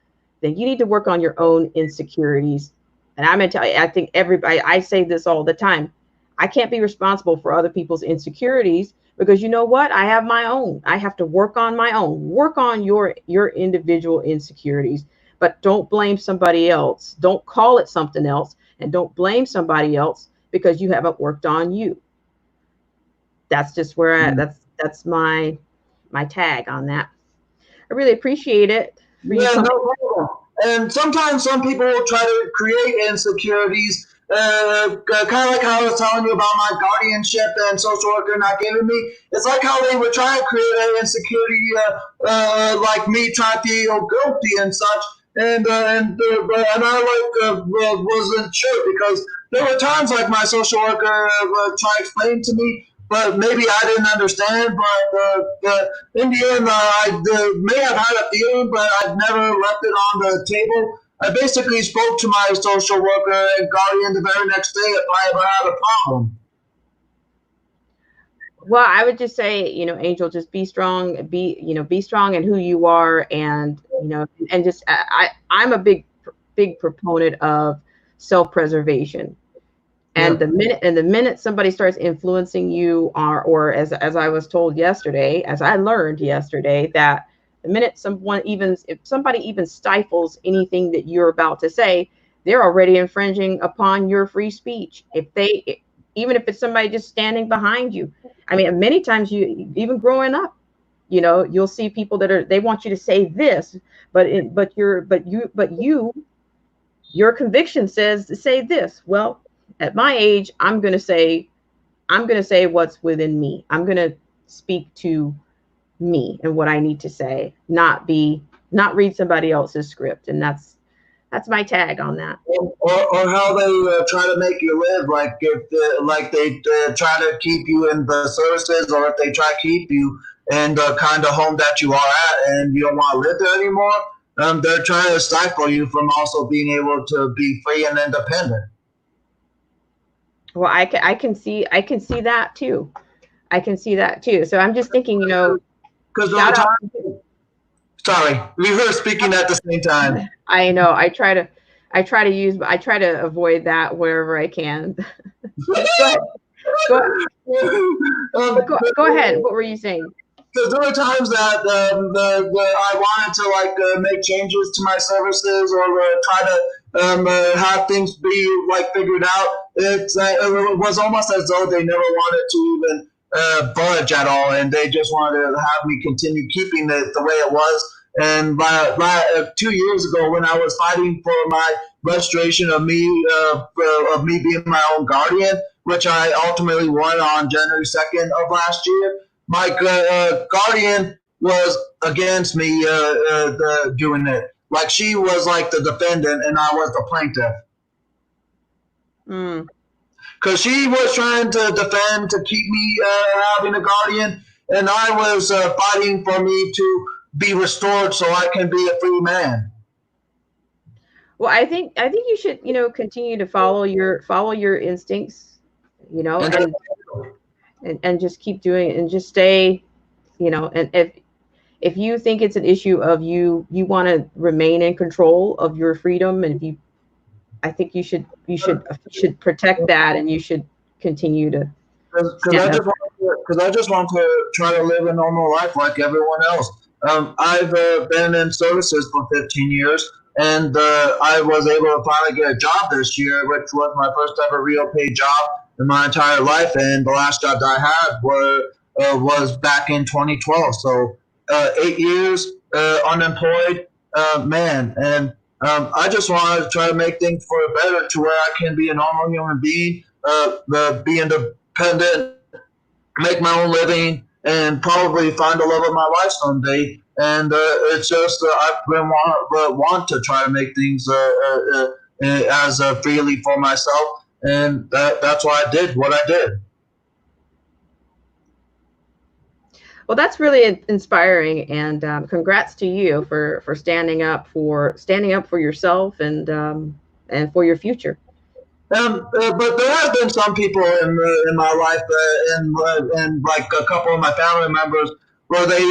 then you need to work on your own insecurities. And I'm going to tell you, I think I say this all the time. I can't be responsible for other people's insecurities, because you know what? I have my own. I have to work on my own. Work on your individual insecurities, but don't blame somebody else. Don't call it something else, and don't blame somebody else because you haven't worked on you. that's just where that's my tag on that. I really appreciate it for you Yeah, coming. no problem. And sometimes some people will try to create insecurities, kind of like how I was telling you about my guardianship and social worker not giving me. It's like how they would try to create an insecurity, like me trying to feel guilty and such. And I wasn't sure because there were times like my social worker tried to explain to me, but maybe I didn't understand. But in the end, I may have had a feeling, but I've never left it on the table. I basically spoke to my social worker and guardian the very next day if I ever had a problem. Well, I would just say, Angel, just be strong, be strong in who you are. And, and just, I'm a big proponent of self-preservation. And Yeah. the minute somebody starts influencing you, or as I was told yesterday, as I learned yesterday, that the minute if somebody even stifles anything that you're about to say, they're already infringing upon your free speech. Even if it's somebody just standing behind you. I mean, many times even growing up, you'll see people they want you to say this, but your conviction says to say this. Well, at my age, I'm going to say what's within me. I'm going to speak to me and what I need to say, not read somebody else's script. And that's my tag on that. Or how they try to make you live, like if they try to keep you in the services, or if they try to keep you in the kind of home that you are at, and you don't want to live there anymore. They're trying to stifle you from also being able to be free and independent. Well, I can see that too. I can see that too. So I'm just thinking, because sorry, we were speaking at the same time. I know. I try to avoid that wherever I can. Go ahead. What were you saying? Because there were times that I wanted to make changes to my services, or try to have things be figured out. It was almost as though they never wanted to even budge at all, and they just wanted to have me continue keeping it the way it was. And by 2 years ago, when I was fighting for my restoration of me being my own guardian, which I ultimately won on January 2nd of last year, my guardian was against me doing it. Like, she was like the defendant and I was the plaintiff. Because she was trying to defend to keep me having a guardian, and I was fighting for me to be restored so I can be a free man. Well, I think you should, continue to follow your instincts, and just keep doing it, and just stay, and if you think it's an issue of you want to remain in control of your freedom, and I think you should protect that, and you should continue to. Because I just want to try to live a normal life like everyone else. I've been in services for 15 years, and I was able to finally get a job this year, which was my first ever real paid job in my entire life. And the last job that I had was back in 2012. So 8 years unemployed, man. And I just want to try to make things for the better, to where I can be a normal human being, be independent, make my own living, and probably find the love of my life someday. And it's just I've been want to try to make things as freely for myself, and that's why I did what I did. Well, that's really inspiring, and congrats to you for standing up for yourself and for your future. But there have been some people in my life, and like a couple of my family members, where they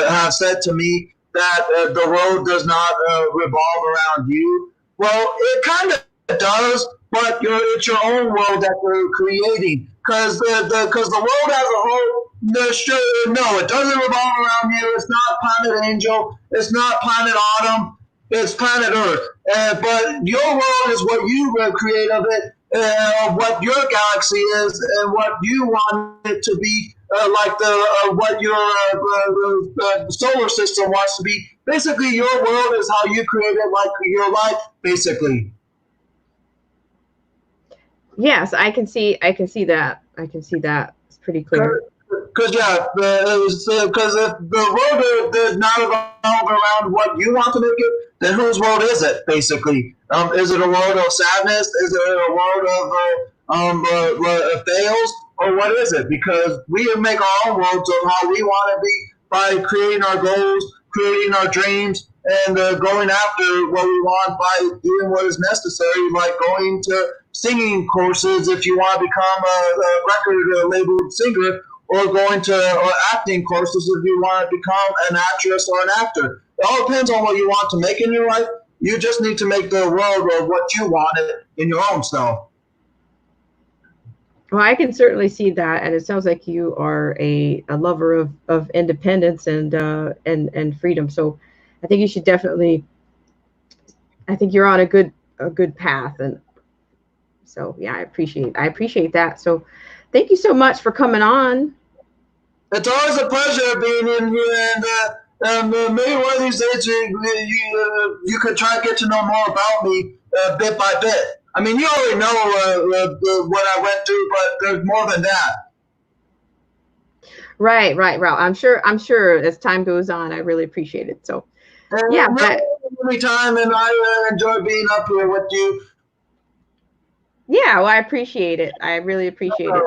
have said to me that the world does not revolve around you. Well, it kind of does, but it's your own world that you're creating. Because the world as a whole, no, it doesn't revolve around you. It's not Planet Angel. It's not Planet Autumn. It's planet Earth. But your world is what you create of it, what your galaxy is, and what you want it to be like the what your solar system wants to be. Basically, your world is how you create it, like your life, basically. Yes, I can see that. I can see that. It's pretty clear. Because because if the world does not revolve around what you want to make it, then whose world is it? Basically, is it a world of sadness? Is it a world of fails, or what is it? Because we make our own worlds of how we want to be by creating our goals, creating our dreams, and going after what we want by doing what is necessary, like going to singing courses if you want to become a record labeled singer, or going to acting courses if you want to become an actress or an actor. It all depends on what you want to make in your life. You just need to make the world of what you want it in your own self. Well, I can certainly see that, and it sounds like you are a lover of independence and freedom. So, I think you should definitely. I think you're on a good path, and so yeah, I appreciate that. So, thank you so much for coming on. It's always a pleasure being in here, and maybe one of these days you could try to get to know more about me bit by bit. I mean, you already know what I went through, but there's more than that. Right. I'm sure as time goes on, I really appreciate it. So, yeah, every time, and I enjoy being up here with you. Yeah, well, I appreciate it. I really appreciate it.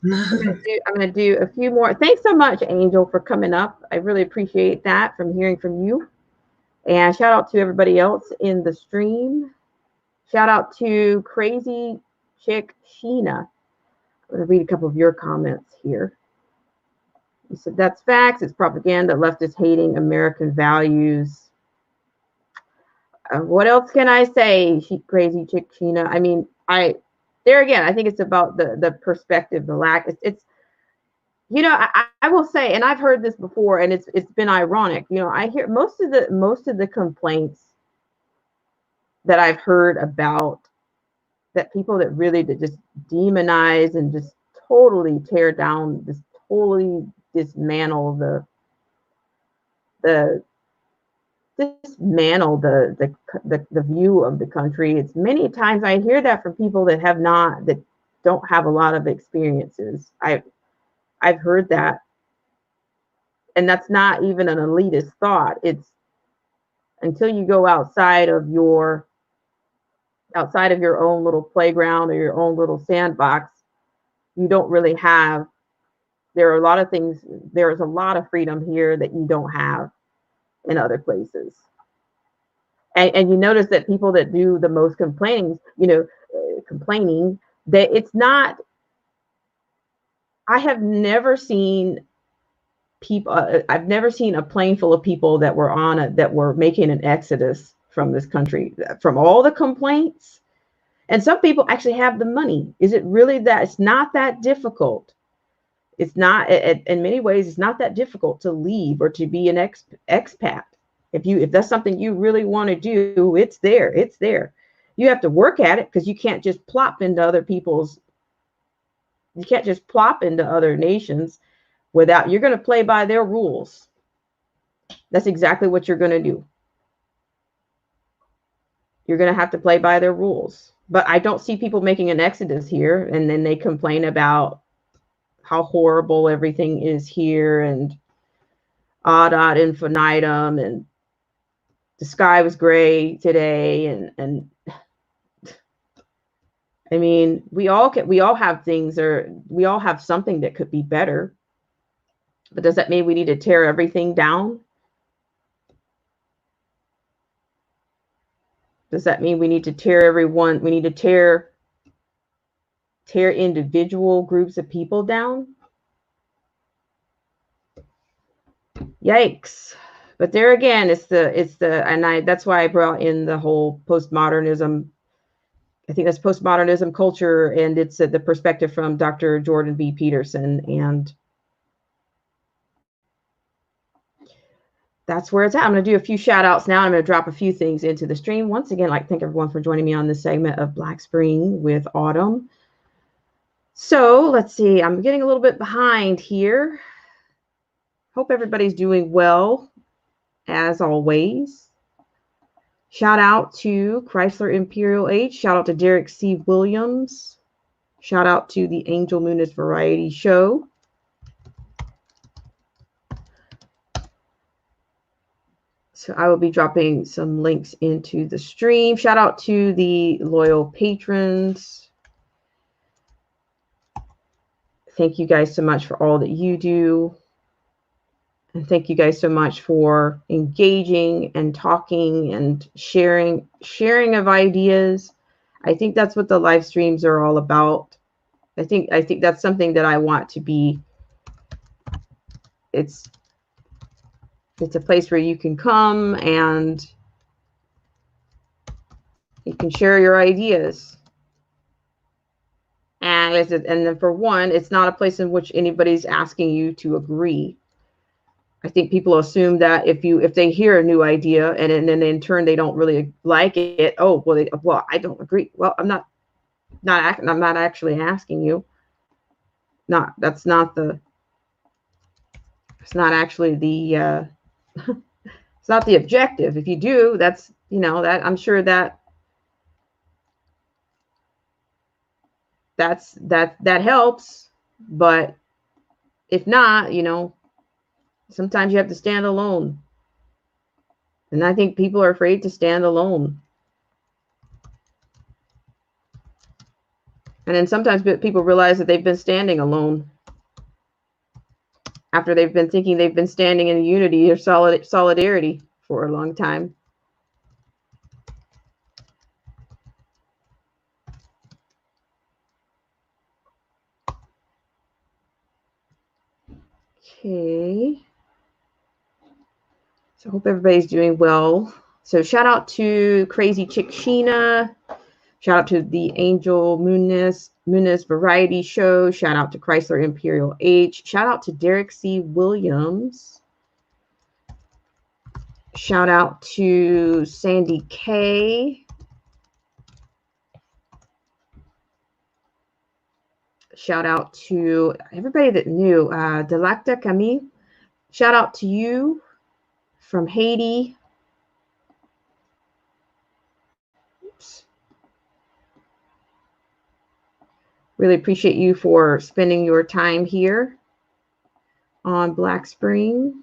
I'm going to do a few more. Thanks so much, Angel, for coming up. I really appreciate that from hearing from you. And shout out to everybody else in the stream. Shout out to Crazy Chick Sheena. I'm going to read a couple of your comments here. You said, that's facts. It's propaganda. Leftists hating American values. What else can I say, Crazy Chick Sheena? I mean, there again, I think it's about the perspective, the lack. It's you know, I will say, and I've heard this before, and it's been ironic. You know, I hear most of the complaints that I've heard about that people that really that just demonize and just totally tear down, just totally dismantle the view of the country. It's many times I hear that from people that don't have a lot of experiences. I've heard that, and that's not even an elitist thought. It's until you go outside of your own little playground or your own little sandbox, you don't really have. There are a lot of things. There is a lot of freedom here that you don't have in other places. And you notice that people that do the most complaining, that it's not. I have never seen people. I've never seen a plane full of people that were making an exodus from this country, from all the complaints. And some people actually have the money. Is it really that? It's not that difficult. It's not. In many ways, it's not that difficult to leave or to be an expat. If that's something you really want to do, it's there. It's there. You have to work at it, because you can't just plop into other people's. You can't just plop into other nations without. You're going to play by their rules. That's exactly what you're going to do. You're going to have to play by their rules. But I don't see people making an exodus here, and then they complain about how horrible everything is here, and ad infinitum, and the sky was gray today, and I mean, we all have things, or we all have something that could be better. But does that mean we need to tear everything down? Does that mean we need to tear everyone? We need to tear individual groups of people down? Yikes. But there again, that's why I brought in the whole postmodernism. I think that's postmodernism culture, and it's the perspective from Dr. Jordan B. Peterson, and that's where it's at. I'm going to do a few shout outs now. I'm going to drop a few things into the stream. Once again, I'd like to thank everyone for joining me on this segment of Black Spring with Autumn. So let's see, I'm getting a little bit behind here. Hope everybody's doing well, as always. Shout out to Chrysler Imperial H. Shout out to Derek C. Williams. Shout out to the Angel Moonist Variety Show. So I will be dropping some links into the stream. Shout out to the loyal patrons. Thank you guys so much for all that you do. And thank you guys so much for engaging and talking and sharing of ideas. I think that's what the live streams are all about. I think that's something that I want to be. It's a place where you can come and you can share your ideas. And then for one, it's not a place in which anybody's asking you to agree. I think people assume that if they hear a new idea and then in turn they don't really like it, oh well, I don't agree. Well, I'm not actually asking you. It's not actually the it's not the objective. If you do, that's that I'm sure that helps. But if not, sometimes you have to stand alone. And I think people are afraid to stand alone. And then sometimes people realize that they've been standing alone after they've been thinking they've been standing in unity or solidarity for a long time. Okay. So I hope everybody's doing well. So shout out to Crazy Chick Sheena. Shout out to the Angel Moonist Variety Show. Shout out to Chrysler Imperial H. Shout out to Derek C. Williams. Shout out to Sandy K. Shout out to everybody that knew. Delacta Camille. Shout out to you from Haiti. Oops. Really appreciate you for spending your time here on Black Spring.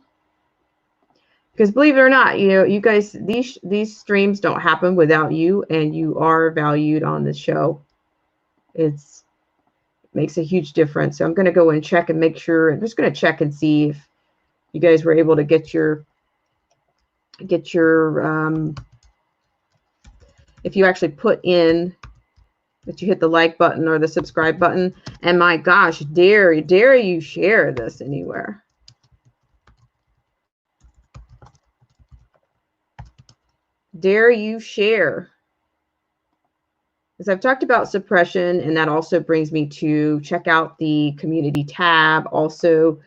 Because believe it or not, you guys, these streams don't happen without you, and you are valued on the show. It makes a huge difference. So I'm going to go and check and make sure. I'm just going to check and see if you guys were able to get your if you actually put in that you hit the like button or the subscribe button. And my gosh, dare you share this anywhere? Dare you share? As I've talked about suppression, and that also brings me to check out the community tab. Also,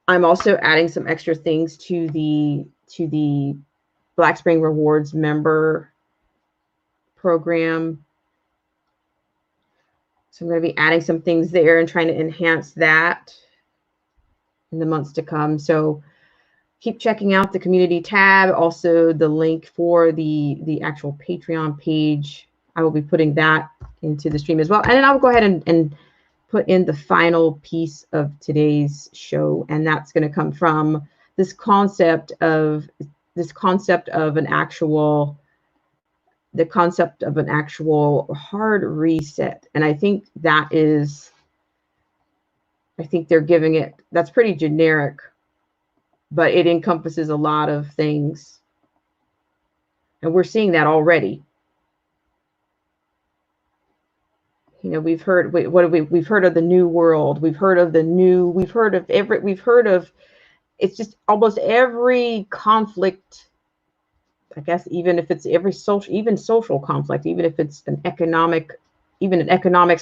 I'm also adding some extra things to the Black Spring Rewards member program. So I'm going to be adding some things there and trying to enhance that in the months to come. So keep checking out the community tab. Also, the link for the actual Patreon page, I will be putting that into the stream as well. And then I'll go ahead and put in the final piece of today's show. And that's going to come from this concept of an actual hard reset. And I think they're giving it, that's pretty generic, but it encompasses a lot of things. And we're seeing that already. We've heard of the new world. We've heard of it's just almost every conflict, I guess, even if it's social conflict, even if it's an economic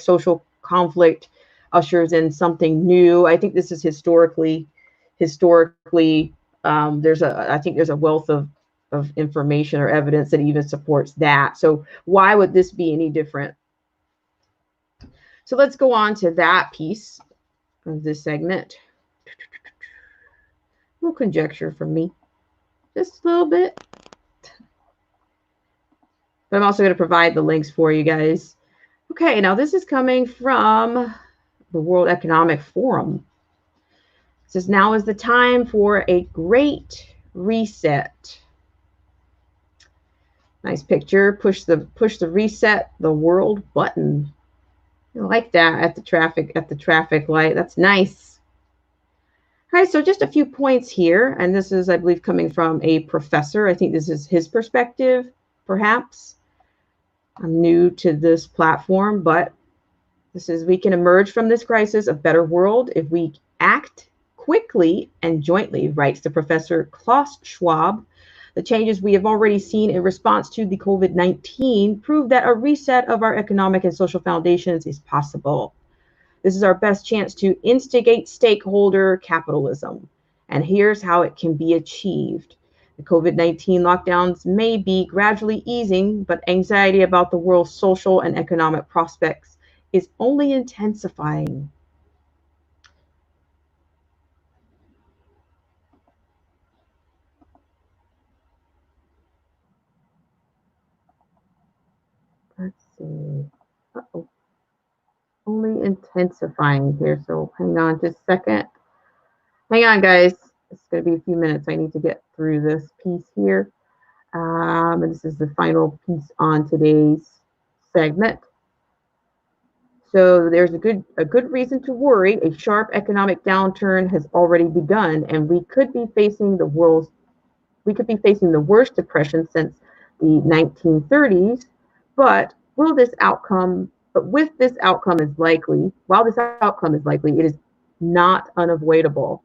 social conflict ushers in something new. I think this is historically, there's a wealth of information or evidence that even supports that. So why would this be any different? So let's go on to that piece of this segment. A little conjecture from me, just a little bit. But I'm also going to provide the links for you guys. Okay, now this is coming from the World Economic Forum. It says, now is the time for a great reset. Nice picture. Push the reset the world button. I like that at the traffic light. That's nice. All right, so just a few points here, and this is, I believe, coming from a professor. I think this is his perspective, perhaps. I'm new to this platform, but this is, we can emerge from this crisis a better world if we act quickly and jointly, writes the Professor Klaus Schwab. The changes we have already seen in response to the COVID-19 prove that a reset of our economic and social foundations is possible. This is our best chance to instigate stakeholder capitalism. And here's how it can be achieved. The COVID-19 lockdowns may be gradually easing, but anxiety about the world's social and economic prospects is only intensifying. Let's see. Uh-oh. Only intensifying here. So hang on just a second. Hang on, guys. It's going to be a few minutes. I need to get through this piece here. And this is the final piece on today's segment. So there's a good reason to worry. A sharp economic downturn has already begun, and we could be facing the worst depression since the 1930s. But while this outcome is likely, it is not unavoidable.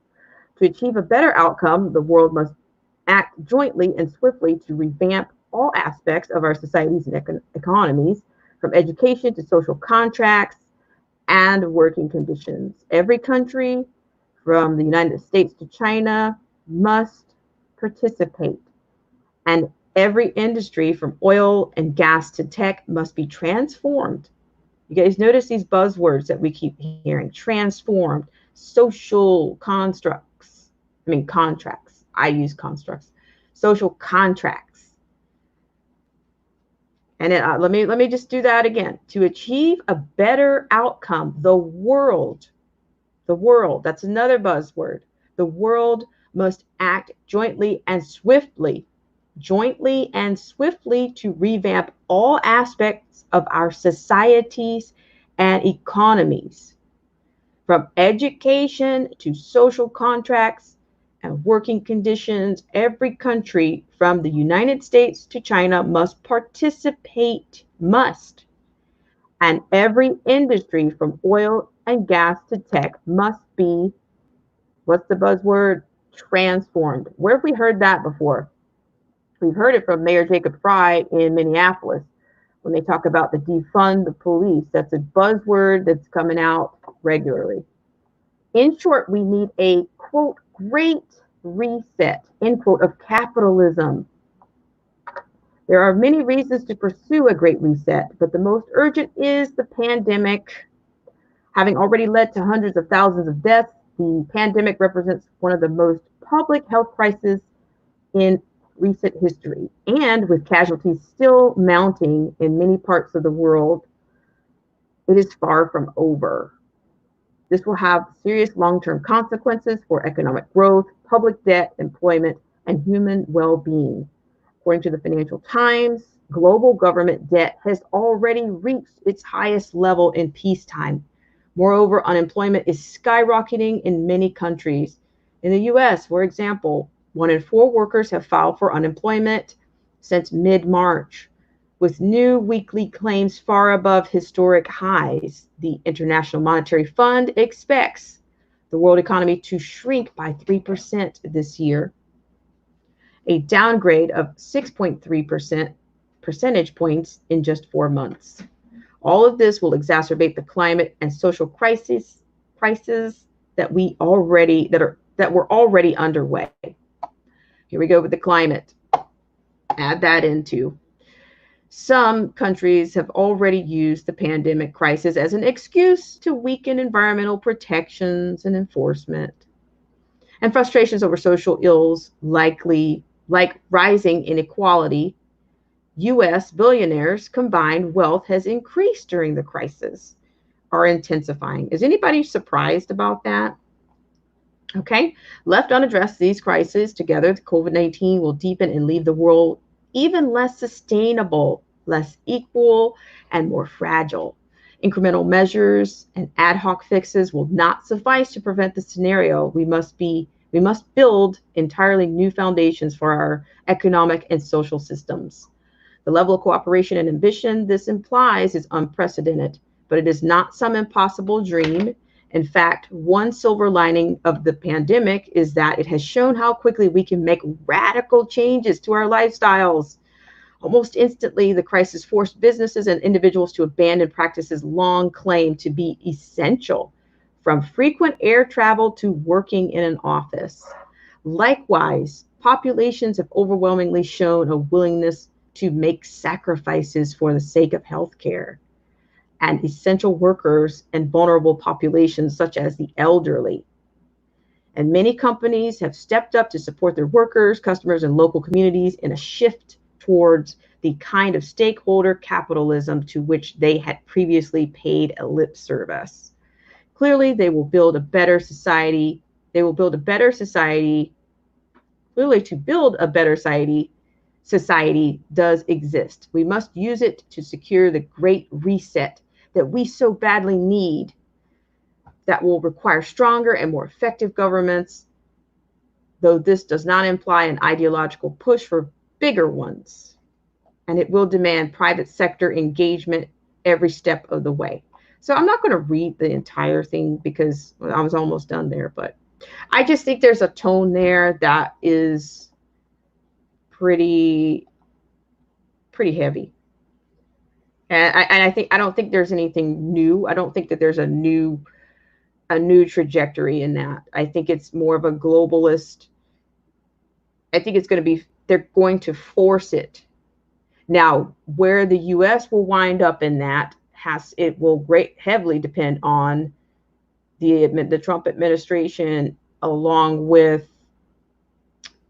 To achieve a better outcome, the world must act jointly and swiftly to revamp all aspects of our societies and economies, from education to social contracts and working conditions. Every country, from the United States to China, must participate. And every industry, from oil and gas to tech, must be transformed. You guys notice these buzzwords that we keep hearing: transformed, social contracts. I use constructs. Social contracts. And let me just do that again. To achieve a better outcome, the world, that's another buzzword. The world must act jointly and swiftly to revamp all aspects of our societies and economies, from education to social contracts and working conditions. Every country, from the United States to China, must participate, and every industry, from oil and gas to tech, must be, what's the buzzword? Transformed. Where have we heard that before? We've heard it from Mayor Jacob Frey in Minneapolis when they talk about the defund the police. That's a buzzword that's coming out regularly. In short, we need a, quote, great reset, end quote, of capitalism. There are many reasons to pursue a great reset, but the most urgent is the pandemic. Having already led to hundreds of thousands of deaths, the pandemic represents one of the most public health crises in recent history. And with casualties still mounting in many parts of the world, it is far from over. This will have serious long-term consequences for economic growth, public debt, employment, and human well-being. According to the Financial Times, global government debt has already reached its highest level in peacetime. Moreover, unemployment is skyrocketing in many countries. In the US, for example, 1 in 4 workers have filed for unemployment since mid-March, with new weekly claims far above historic highs. The International Monetary Fund expects the world economy to shrink by 3% this year, a downgrade of 6.3 percentage points in just 4 months. All of this will exacerbate the climate and social crises that were already underway. Here we go with the climate. Add that into. Some countries have already used the pandemic crisis as an excuse to weaken environmental protections and enforcement. And frustrations over social ills, likely like rising inequality. US billionaires' combined wealth has increased during the crisis, are intensifying. Is anybody surprised about that? Okay, left unaddressed, these crises together, the COVID-19 will deepen and leave the world even less sustainable, less equal, and more fragile. Incremental measures and ad hoc fixes will not suffice to prevent the scenario. We must build entirely new foundations for our economic and social systems. The level of cooperation and ambition this implies is unprecedented, but it is not some impossible dream. In fact, one silver lining of the pandemic is that it has shown how quickly we can make radical changes to our lifestyles. Almost instantly, the crisis forced businesses and individuals to abandon practices long claimed to be essential, from frequent air travel to working in an office. Likewise, populations have overwhelmingly shown a willingness to make sacrifices for the sake of healthcare. And essential workers and vulnerable populations such as the elderly. And many companies have stepped up to support their workers, customers, and local communities in a shift towards the kind of stakeholder capitalism to which they had previously paid a lip service. Clearly, they will build a better society. They will build a better society. Clearly, to build a better society does exist. We must use it to secure the great reset that we so badly need, that will require stronger and more effective governments, though this does not imply an ideological push for bigger ones. And it will demand private sector engagement every step of the way. So I'm not going to read the entire thing because I was almost done there, but I just think there's a tone there that is pretty heavy. And I don't think there's anything new. I don't think that there's a new trajectory in that. I think it's more of a globalist. I think it's going to be, they're going to force it. Now, where the US will wind up in that it will heavily depend on the Trump administration, along with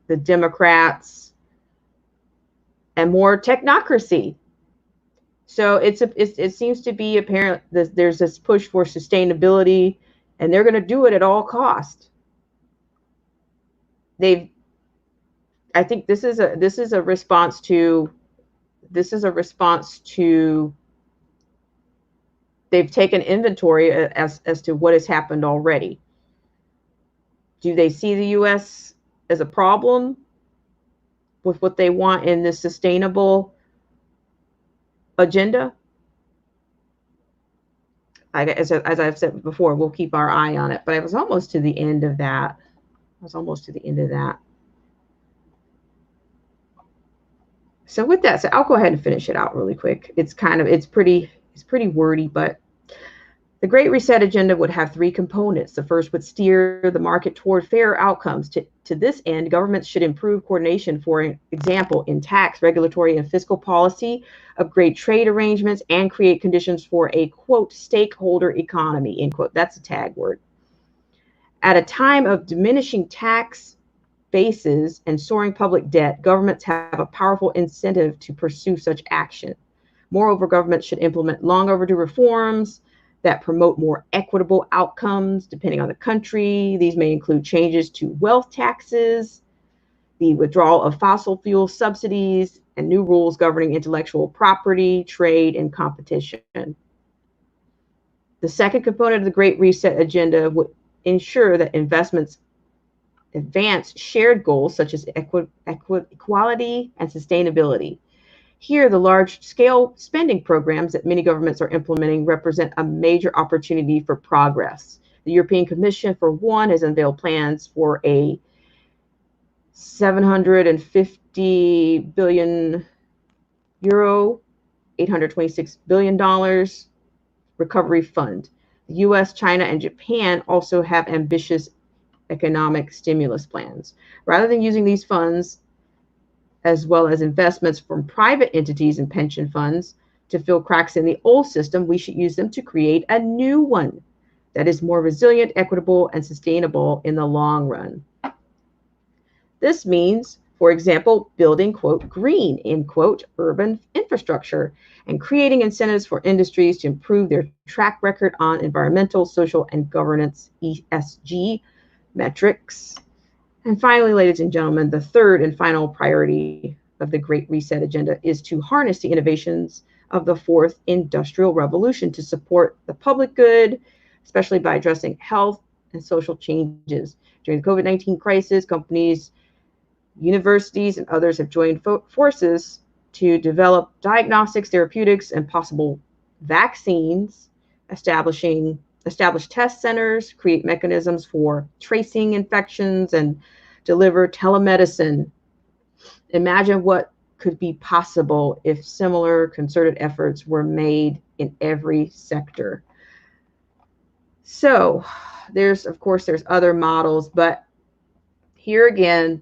the Democrats, and more technocracy. So it seems to be apparent that there's this push for sustainability, and they're going to do it at all costs. I think this is a response to they've taken inventory as to what has happened already. Do they see the US as a problem with what they want in this sustainable agenda? As I've said before, we'll keep our eye on it. But I was almost to the end of that. So with that said, I'll go ahead and finish it out really quick. It's pretty wordy, but the Great Reset agenda would have three components. The first would steer the market toward fair outcomes. To this end, governments should improve coordination, for example, in tax, regulatory, and fiscal policy, upgrade trade arrangements, and create conditions for a, quote, stakeholder economy, end quote. That's a tag word. At a time of diminishing tax bases and soaring public debt, governments have a powerful incentive to pursue such action. Moreover, governments should implement long overdue reforms that promote more equitable outcomes depending on the country. These may include changes to wealth taxes, the withdrawal of fossil fuel subsidies, and new rules governing intellectual property, trade, and competition. The second component of the Great Reset agenda would ensure that investments advance shared goals such as equality and sustainability. Here, the large-scale spending programs that many governments are implementing represent a major opportunity for progress. The European Commission, for one, has unveiled plans for a 750 billion euro, $826 billion recovery fund. The US, China, and Japan also have ambitious economic stimulus plans. Rather than using these funds as well as investments from private entities and pension funds to fill cracks in the old system, we should use them to create a new one that is more resilient, equitable, and sustainable in the long run. This means, for example, building, quote, green, end quote, urban infrastructure and creating incentives for industries to improve their track record on environmental, social, and governance ESG metrics. And finally, ladies and gentlemen, the third and final priority of the Great Reset agenda is to harness the innovations of the fourth industrial revolution to support the public good, especially by addressing health and social changes. During the COVID-19 crisis, companies, universities, and others have joined forces to develop diagnostics, therapeutics, and possible vaccines, establish test centers, create mechanisms for tracing infections, and deliver telemedicine. Imagine what could be possible if similar concerted efforts were made in every sector. So there's other models, but here again,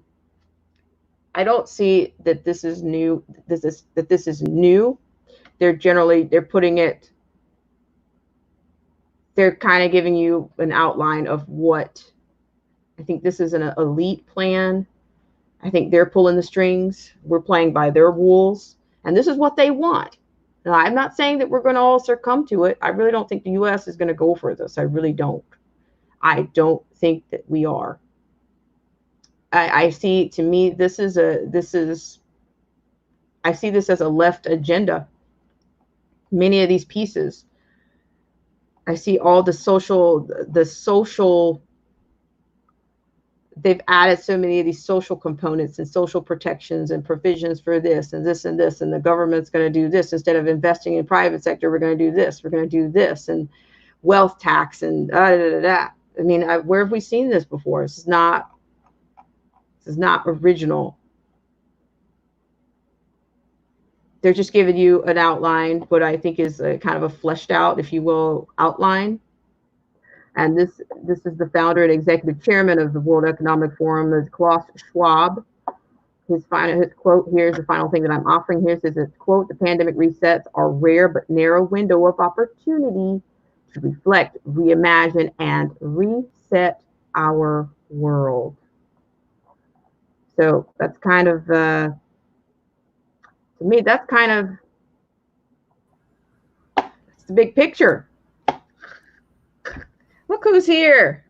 I don't see that this is new. This is new. They're putting it. They're kind of giving you an outline of what. I think this is an elite plan. I think they're pulling the strings. We're playing by their rules, and this is what they want. Now, I'm not saying that we're going to all succumb to it. I really don't think the U.S. is going to go for this. I really don't. I don't think that we are. I see, to me, I see this as a left agenda. Many of these pieces, I see all the social, they've added so many of these social components and social protections and provisions for this and this and this, and the government's going to do this. Instead of investing in private sector, we're going to do this, we're going to do this, and wealth tax and I mean, where have we seen this before? This is not original. They're just giving you an outline, what I think is a kind of a fleshed out, if you will, outline. And this is the founder and executive chairman of the World Economic Forum, is Klaus Schwab. His quote, here's the final thing that I'm offering here, says, it's, quote, the pandemic resets are rare but narrow window of opportunity to reflect, reimagine, and reset our world. So that's kind of, to me, that's the big picture. Look who's here.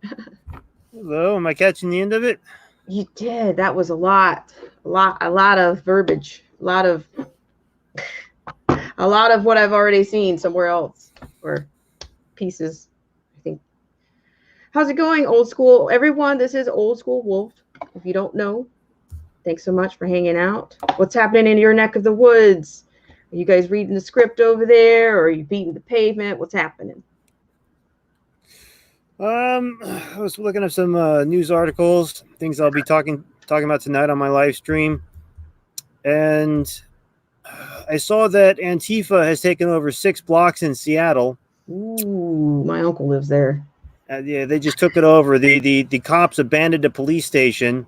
Hello, am I catching the end of it? You did. That was a lot of verbiage, a lot of what I've already seen somewhere else, or pieces, I think. How's it going, old school? Everyone, this is Old School Wolf. If you don't know, thanks so much for hanging out. What's happening in your neck of the woods? Are you guys reading the script over there, or are you beating the pavement? What's happening? I was looking at some news articles, things I'll be talking about tonight on my live stream, and I saw that Antifa has taken over 6 blocks in Seattle. Ooh, my uncle lives there. Yeah, they just took it over. The cops abandoned a police station.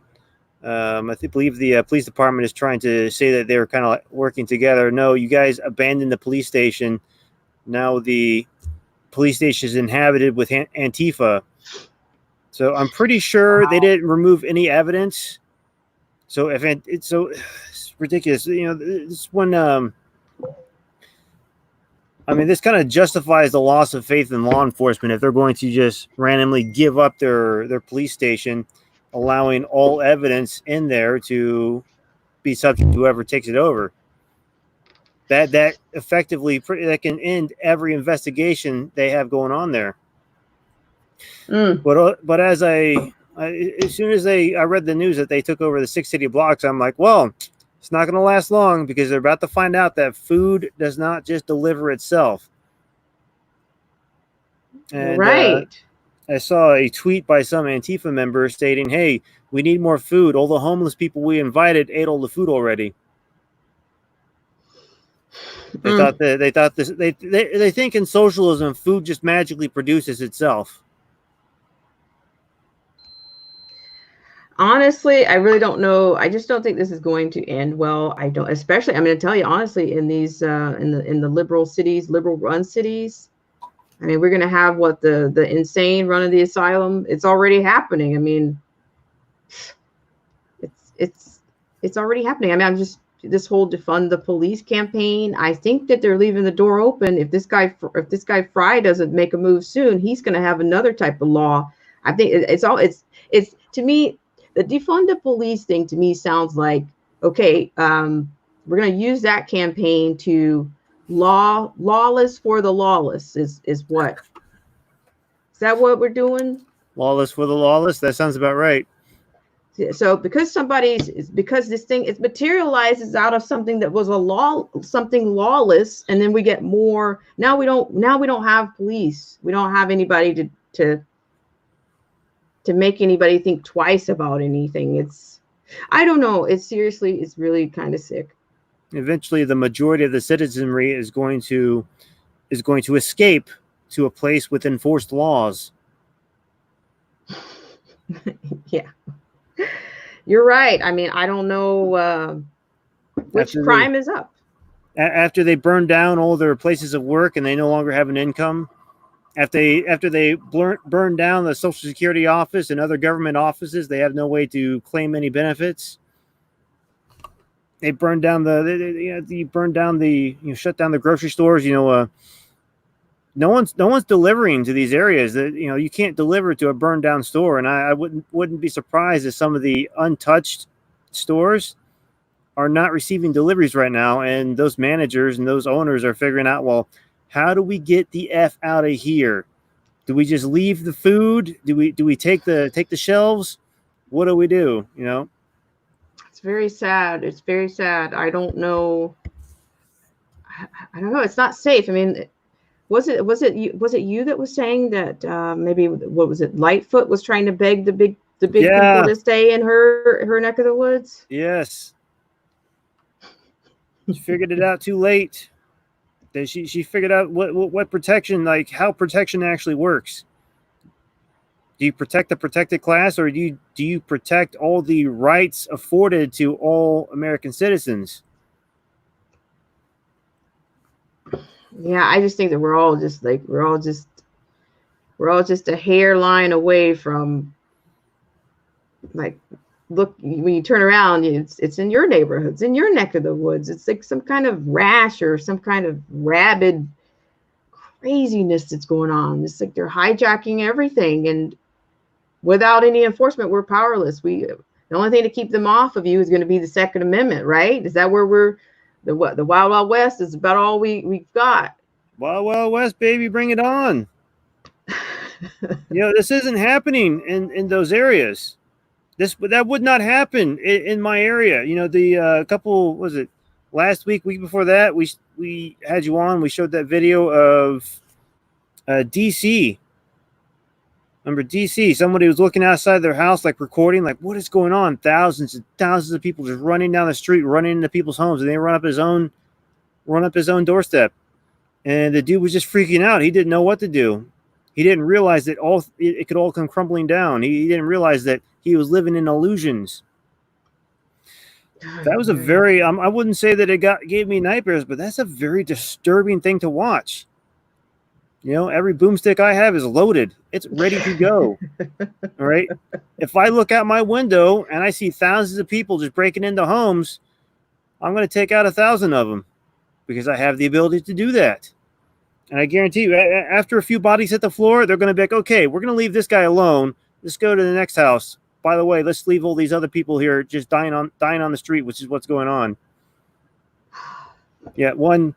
I believe the police department is trying to say that they're kind of like working together. No, you guys abandoned the police station. Now the police station is inhabited with Antifa. So I'm pretty sure they didn't remove any evidence. So it's ridiculous. You know, this one, I mean, this kind of justifies the loss of faith in law enforcement if they're going to just randomly give up their police station, allowing all evidence in there to be subject to whoever takes it over. That effectively that can end every investigation they have going on there. But as soon as I read the news that they took over the 6 city blocks, I'm like, well, it's not going to last long, because they're about to find out that food does not just deliver itself. And, right. I saw a tweet by some Antifa member stating, "Hey, we need more food. All the homeless people we invited ate all the food already." They think in socialism food just magically produces itself. Honestly, I really don't know. I just don't think this is going to end well. I don't, especially, I'm going to tell you honestly, in these in the liberal cities, liberal run cities. I mean, we're going to have what the insane run of the asylum. It's already happening. I mean, it's already happening. I mean, I'm just this whole defund the police campaign. I think that they're leaving the door open. If this guy Fry doesn't make a move soon, he's going to have another type of law. I think it's to me, the defund the police thing to me sounds like, okay, we're going to use that campaign to lawless for the lawless is what? Is that what we're doing? Lawless for the lawless. That sounds about right. So because this thing, it materializes out of something that was something lawless, and then we get more. Now we don't have police. We don't have anybody to make anybody think twice about anything. I don't know. It's really kind of sick. Eventually, the majority of the citizenry is going to escape to a place with enforced laws. Yeah. You're right. I mean, I don't know which crime is up. After they burn down all their places of work and they no longer have an income, after they burn down the Social Security office and other government offices, they have no way to claim any benefits. They burn down shut down the grocery stores. No one's delivering to these areas. That you can't deliver to a burned down store, and I wouldn't be surprised if some of the untouched stores are not receiving deliveries right now, and those managers and those owners are figuring out, well, how do we get the F out of here? Do we just leave the food? Do we take the shelves? What do we do? It's very sad. It's very sad. I don't know. I don't know. It's not safe. I mean, was it you that was saying that maybe what was it? Lightfoot was trying to beg the big people to stay in her neck of the woods. Yes, she figured it out too late. That she figured out what protection, like how protection actually works. Do you protect the protected class, or do you protect all the rights afforded to all American citizens? Yeah, I just think that we're all just a hairline away from, like, look, when you turn around, it's in your neighborhood, it's in your neck of the woods. It's like some kind of rash or some kind of rabid craziness that's going on. It's like they're hijacking everything, and without any enforcement, we're powerless. The only thing to keep them off of you is going to be the Second Amendment, right? Is that where the Wild Wild West is about all we've got? Wild Wild West, baby, bring it on. This isn't happening in those areas. That would not happen in my area. The couple, was it last week before that, we had you on. We showed that video of DC. Remember DC? Somebody was looking outside their house, like recording, like, what is going on? Thousands and thousands of people just running down the street, running into people's homes, and they run up his own doorstep. And the dude was just freaking out. He didn't know what to do. He didn't realize that it could all come crumbling down. He didn't realize that he was living in illusions. That was a very, I wouldn't say that it gave me nightmares, but that's a very disturbing thing to watch. Every boomstick I have is loaded. It's ready to go. All right. If I look out my window and I see thousands of people just breaking into homes, I'm going to take out 1,000 of them because I have the ability to do that. And I guarantee you, after a few bodies hit the floor, they're going to be like, okay, we're going to leave this guy alone. Let's go to the next house. By the way, let's leave all these other people here just dying on the street, which is what's going on. Yeah, one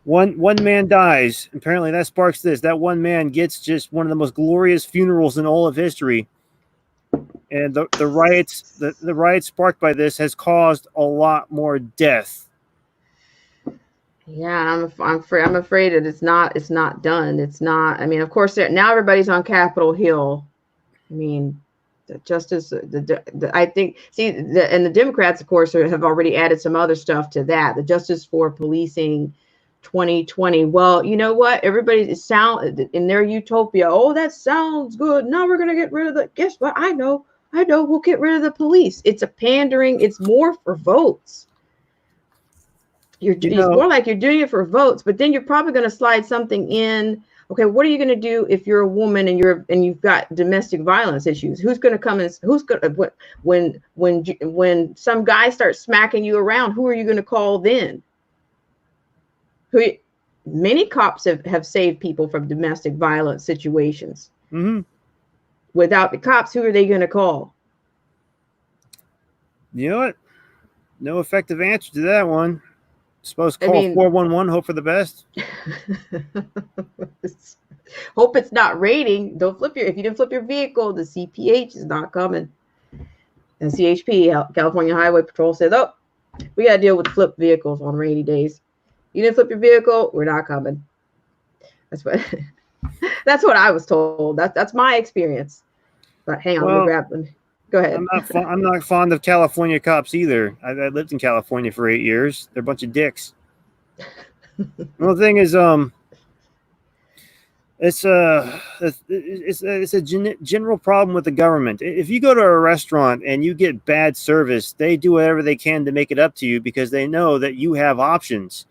man dies. Apparently that sparks this. That one man gets just one of the most glorious funerals in all of history. And the riots sparked by this has caused a lot more death. Yeah, I'm afraid that it's not done. It's not. I mean, of course, now everybody's on Capitol Hill. I mean, the justice. I think. And the Democrats, of course, have already added some other stuff to that. The Justice for Policing 2020. Well, you know what? Everybody in their utopia. Oh, that sounds good. Now we're gonna get rid of the. Guess what? I know. I know, we'll get rid of the police. It's a pandering. It's more for votes. It's more like you're doing it for votes, but then you're probably going to slide something in. Okay, what are you going to do if you're a woman and you've got domestic violence issues? Who's going to come and who's going to when some guy starts smacking you around? Who are you going to call then? Many cops have saved people from domestic violence situations. Mm-hmm. Without the cops, who are they going to call? You know what? No effective answer to that one. Supposed to call 411, hope for the best. Hope it's not raining. If you didn't flip your vehicle, the CPH is not coming. And CHP, California Highway Patrol, says, oh, we got to deal with flipped vehicles on rainy days. You didn't flip your vehicle, we're not coming. That's what I was told. That's my experience. But hang on, let me grab them. Go ahead. I'm not fond of California cops either. I lived in California for 8 years. They're a bunch of dicks. Well, the thing is, it's a general problem with the government. If you go to a restaurant and you get bad service, they do whatever they can to make it up to you because they know that you have options.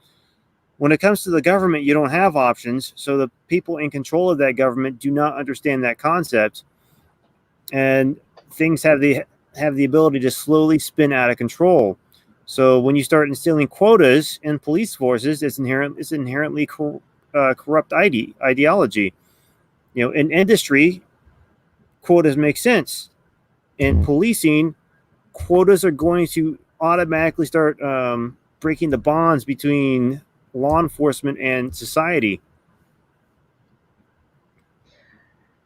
When it comes to the government, you don't have options. So the people in control of that government do not understand that concept. And things have the ability to slowly spin out of control. So when you start instilling quotas in police forces, it's inherently corrupt ideology. You know, in industry, quotas make sense. In policing, quotas are going to automatically start breaking the bonds between law enforcement and society.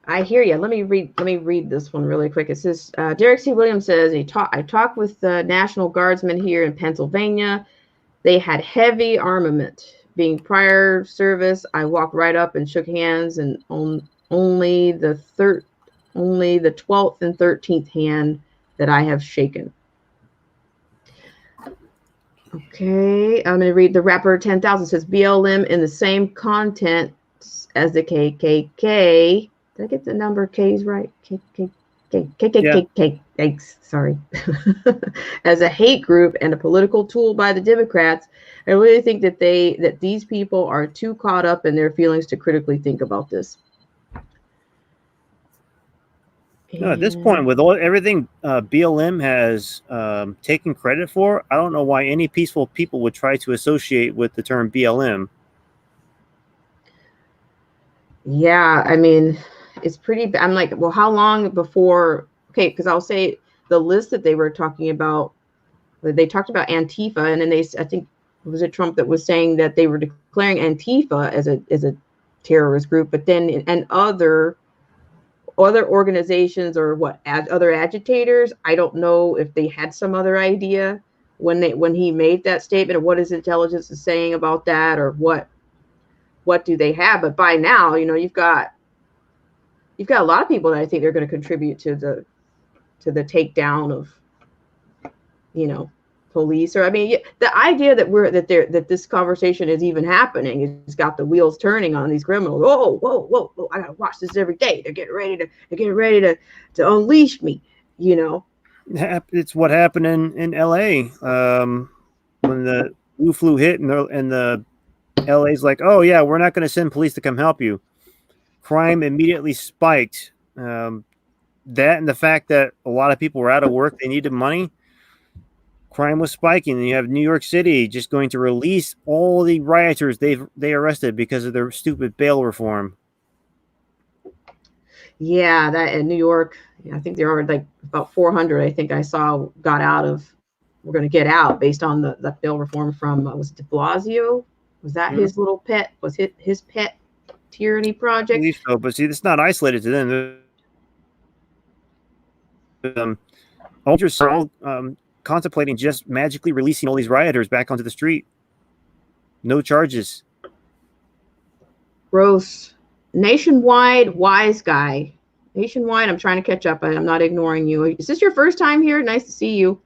I hear you. Let me read this one really quick. It says, Derek C. Williams says, I talked with the National Guardsmen here in Pennsylvania. They had heavy armament. Being prior service, I walked right up and shook hands, and only the 12th and 13th hand that I have shaken. Okay, I'm going to read the Rapper 10,000 says BLM in the same content as the KKK. Did I get the number K's right? KKK. Thanks. Sorry. As a hate group and a political tool by the Democrats, I really think that these people are too caught up in their feelings to critically think about this. No, at this point, with everything BLM has taken credit for, I don't know why any peaceful people would try to associate with the term BLM. Yeah, I mean, it's pretty. I'm like, well, how long before? Okay, because I'll say the list that they were talking about. They talked about Antifa, and then I think was it Trump that was saying that they were declaring Antifa as a terrorist group, but then and other organizations or other agitators. I don't know if they had some other idea when he made that statement, or what his intelligence is saying about that, or what do they have. But by now, you know, you've got a lot of people that I think they're going to contribute to the takedown of, you know, police. Or I mean, the idea that this conversation is even happening has got the wheels turning on these criminals. Whoa! I gotta watch this every day. They're getting ready to unleash me. You know, it's what happened in L.A. When the Wu flu hit and the LA's like, oh yeah, we're not going to send police to come help you. Crime immediately spiked. That and the fact that a lot of people were out of work, they needed money. Crime was spiking, and you have New York City just going to release all the rioters they arrested because of their stupid bail reform. Yeah, that in New York, I think there are like about 400. I think I saw got out of. We're going to get out based on the bail reform from was it De Blasio? Was that his little pet? Was it his pet tyranny project? I believe so, but see, it's not isolated to them. Ultras are all contemplating just magically releasing all these rioters back onto the street. No charges. Gross. Nationwide wise guy. Nationwide, I'm trying to catch up. I'm not ignoring you. Is this your first time here? Nice to see you.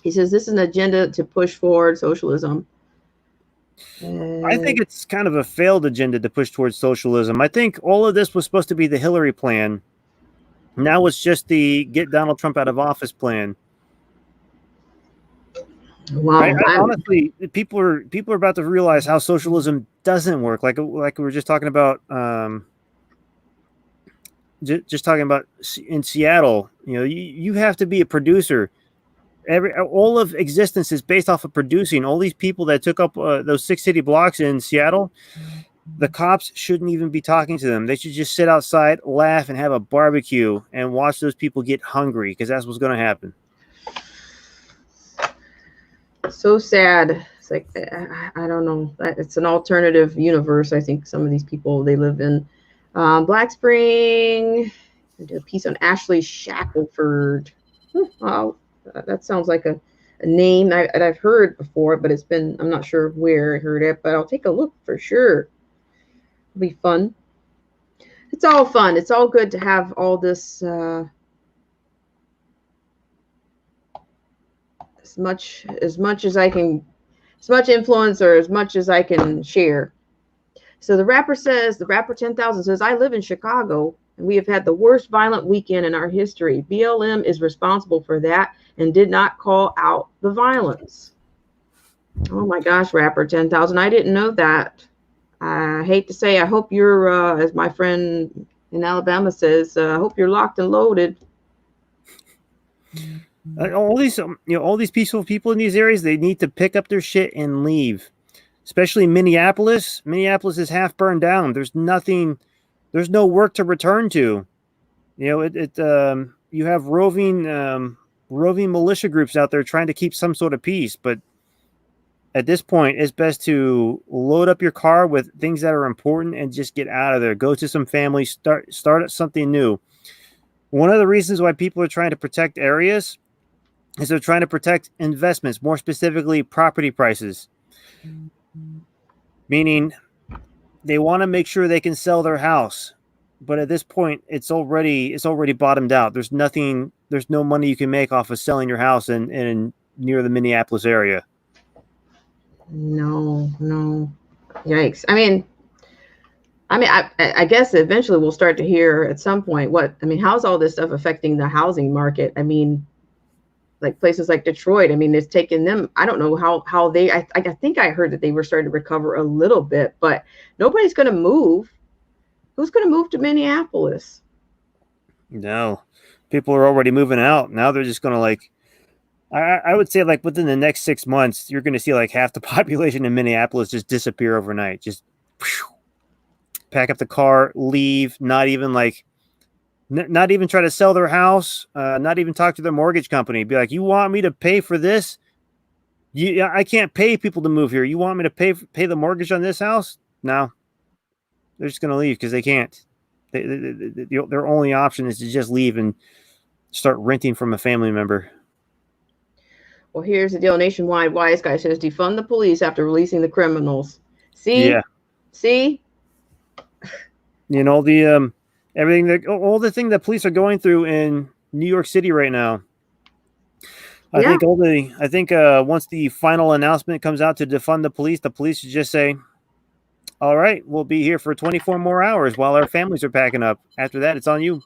He says this is an agenda to push forward socialism. I think it's kind of a failed agenda to push towards socialism. I think all of this was supposed to be the Hillary plan. Now it's just the get Donald Trump out of office plan. Wow. I honestly, people are about to realize how socialism doesn't work. Like we were just talking about, just talking about in Seattle. You know, you have to be a producer. All of existence is based off of producing. All these people that took up those 6 city blocks in Seattle, the cops shouldn't even be talking to them. They should just sit outside, laugh, and have a barbecue and watch those people get hungry, because that's what's going to happen. So sad. It's like, I don't know. It's an alternative universe. I think some of these people, they live in Black Spring. I did a piece on Ashley Shackelford. Wow, that sounds like a name that I've heard before, but I'm not sure where I heard it, but I'll take a look for sure. It'll be fun. It's all fun. It's all good to have all this as much as I can, as much influence or as much as I can share. So the rapper 10,000 says, I live in Chicago and we have had the worst violent weekend in our history. BLM is responsible for that and did not call out the violence. Oh my gosh, rapper 10,000. I didn't know that. I hate to say, I hope you're, as my friend in Alabama says, I hope you're locked and loaded. All these peaceful people in these areas, they need to pick up their shit and leave. Especially Minneapolis. Minneapolis is half burned down. There's no work to return to. You know, you have roving militia groups out there trying to keep some sort of peace, but at this point, it's best to load up your car with things that are important and just get out of there. Go to some family, start something new. One of the reasons why people are trying to protect areas is they're trying to protect investments, more specifically property prices. Meaning they want to make sure they can sell their house. But at this point, it's already bottomed out. There's no money you can make off of selling your house in near the Minneapolis area. No. Yikes. I guess eventually we'll start to hear at some point how's all this stuff affecting the housing market? Like places like Detroit, it's taken them, I don't know how they, I think I heard that they were starting to recover a little bit, but nobody's going to move. Who's going to move to Minneapolis? No, people are already moving out. Now they're just going to I would say within the next 6 months, you're going to see half the population in Minneapolis just disappear overnight. Just pack up the car, leave, not even try to sell their house, not even talk to their mortgage company. Be like, you want me to pay for this? I can't pay people to move here. You want me to pay the mortgage on this house? No. They're just going to leave because they can't. Their only option is to just leave and start renting from a family member. Well, here's the deal. Nationwide Wise Guy says, defund the police after releasing the criminals. See? Yeah. See? The all the thing that police are going through in New York City right now. I think once the final announcement comes out to defund the police should just say, all right, we'll be here for 24 more hours while our families are packing up. After that, it's on you.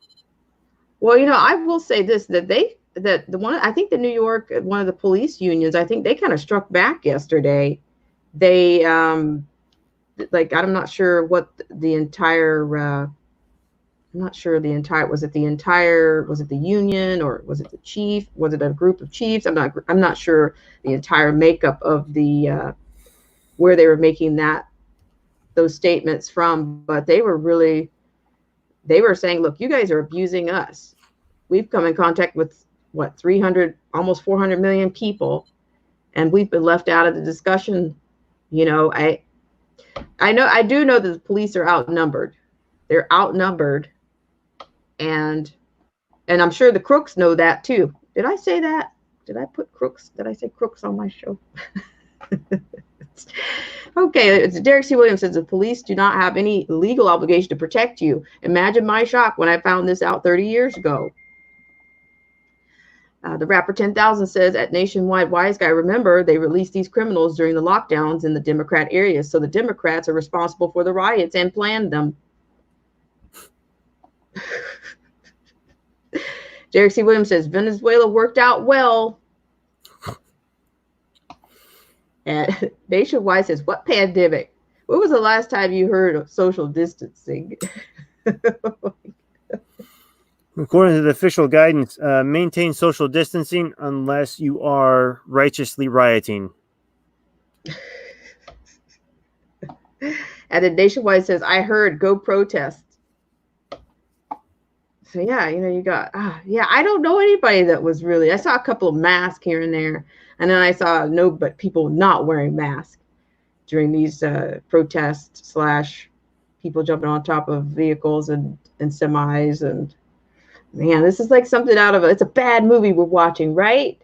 Well, I will say this, I think the New York, one of the police unions, I think they kind of struck back yesterday. They, I'm not sure what the entire, was it the union or was it the chief? Was it a group of chiefs? I'm not sure the entire makeup of the, where they were making those statements from, but they were saying, look, you guys are abusing us. We've come in contact with 300, almost 400 million people, and we've been left out of the discussion. I do know that the police are outnumbered. They're outnumbered. And I'm sure the crooks know that too. Did I say that? Did I say crooks on my show? Okay, Derek C. Williams says the police do not have any legal obligation to protect you. Imagine my shock when I found this out 30 years ago. The rapper 10,000 says at Nationwide Wise Guy, remember, they released these criminals during the lockdowns in the Democrat areas. So the Democrats are responsible for the riots and planned them. Derek C. Williams says Venezuela worked out well. And Nationwide says, what pandemic? When was the last time you heard of social distancing? According to the official guidance, maintain social distancing unless you are righteously rioting. And then Nationwide says, I heard, go protest. So yeah, you got, I don't know anybody that was really, I saw a couple of masks here and there. And then I saw but people not wearing masks during these protests / people jumping on top of vehicles and semis. And man, this is like something it's a bad movie we're watching, right?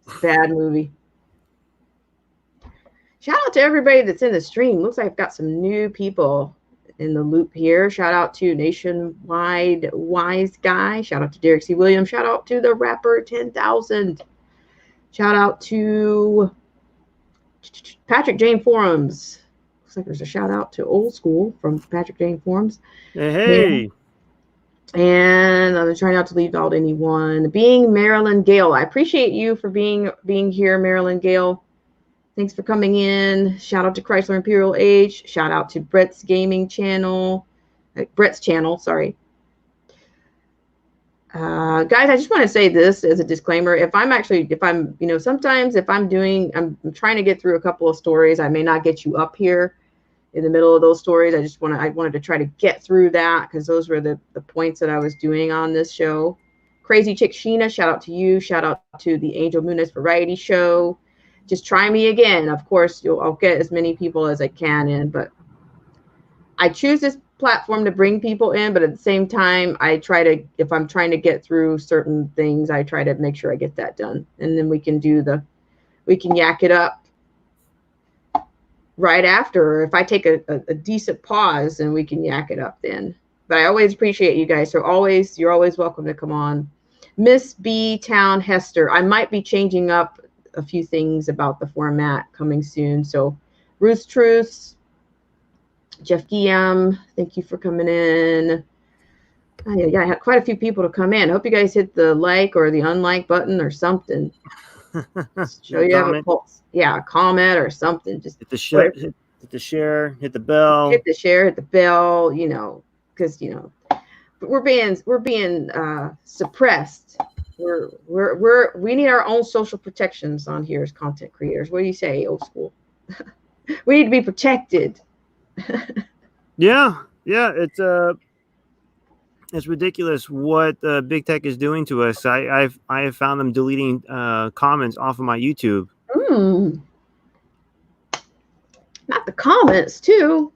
It's a bad movie. Shout out to everybody that's in the stream. Looks like I've got some new people in the loop here. Shout out to Nationwide Wise Guy. Shout out to Derek C. Williams. Shout out to the Rapper 10,000. Shout out to Patrick Jane Forums. Looks like there's a shout out to Old School from Patrick Jane Forums. Hey. And I'm trying not to leave out anyone. Being Marilyn Gale. I appreciate you for being here, Marilyn Gale. Thanks for coming in. Shout out to Chrysler Imperial Age. Shout out to Brett's Gaming Channel. Brett's channel, sorry. Guys, I just want to say this as a disclaimer. Sometimes if I'm trying to get through a couple of stories, I may not get you up here in the middle of those stories. I wanted to try to get through that because those were the points that I was doing on this show. Crazy Chick Sheena, shout out to you. Shout out to the Angel Muniz Variety Show. Just try me again. Of course, I'll get as many people as I can in, but I choose this platform to bring people in, but at the same time, if I'm trying to get through certain things, I try to make sure I get that done. And then we can yak it up right after, or if I take a decent pause, and we can yak it up then. But I always appreciate you guys. So you're always welcome to come on. Miss B Town Hester. I might be changing up a few things about the format coming soon. So Ruth Truths, Jeff Guillaume, thank you for coming in. I had quite a few people to come in. I hope you guys hit the like or the unlike button or something. Show you have a pulse. Yeah, a comment or something. Just hit the share, hit the share, hit the bell. Hit the share, hit the bell, because we're being suppressed. We need our own social protections on here as content creators. What do you say, Old School? We need to be protected. Yeah, it's ridiculous what big tech is doing to us. I have found them deleting comments off of my YouTube. Not the comments too.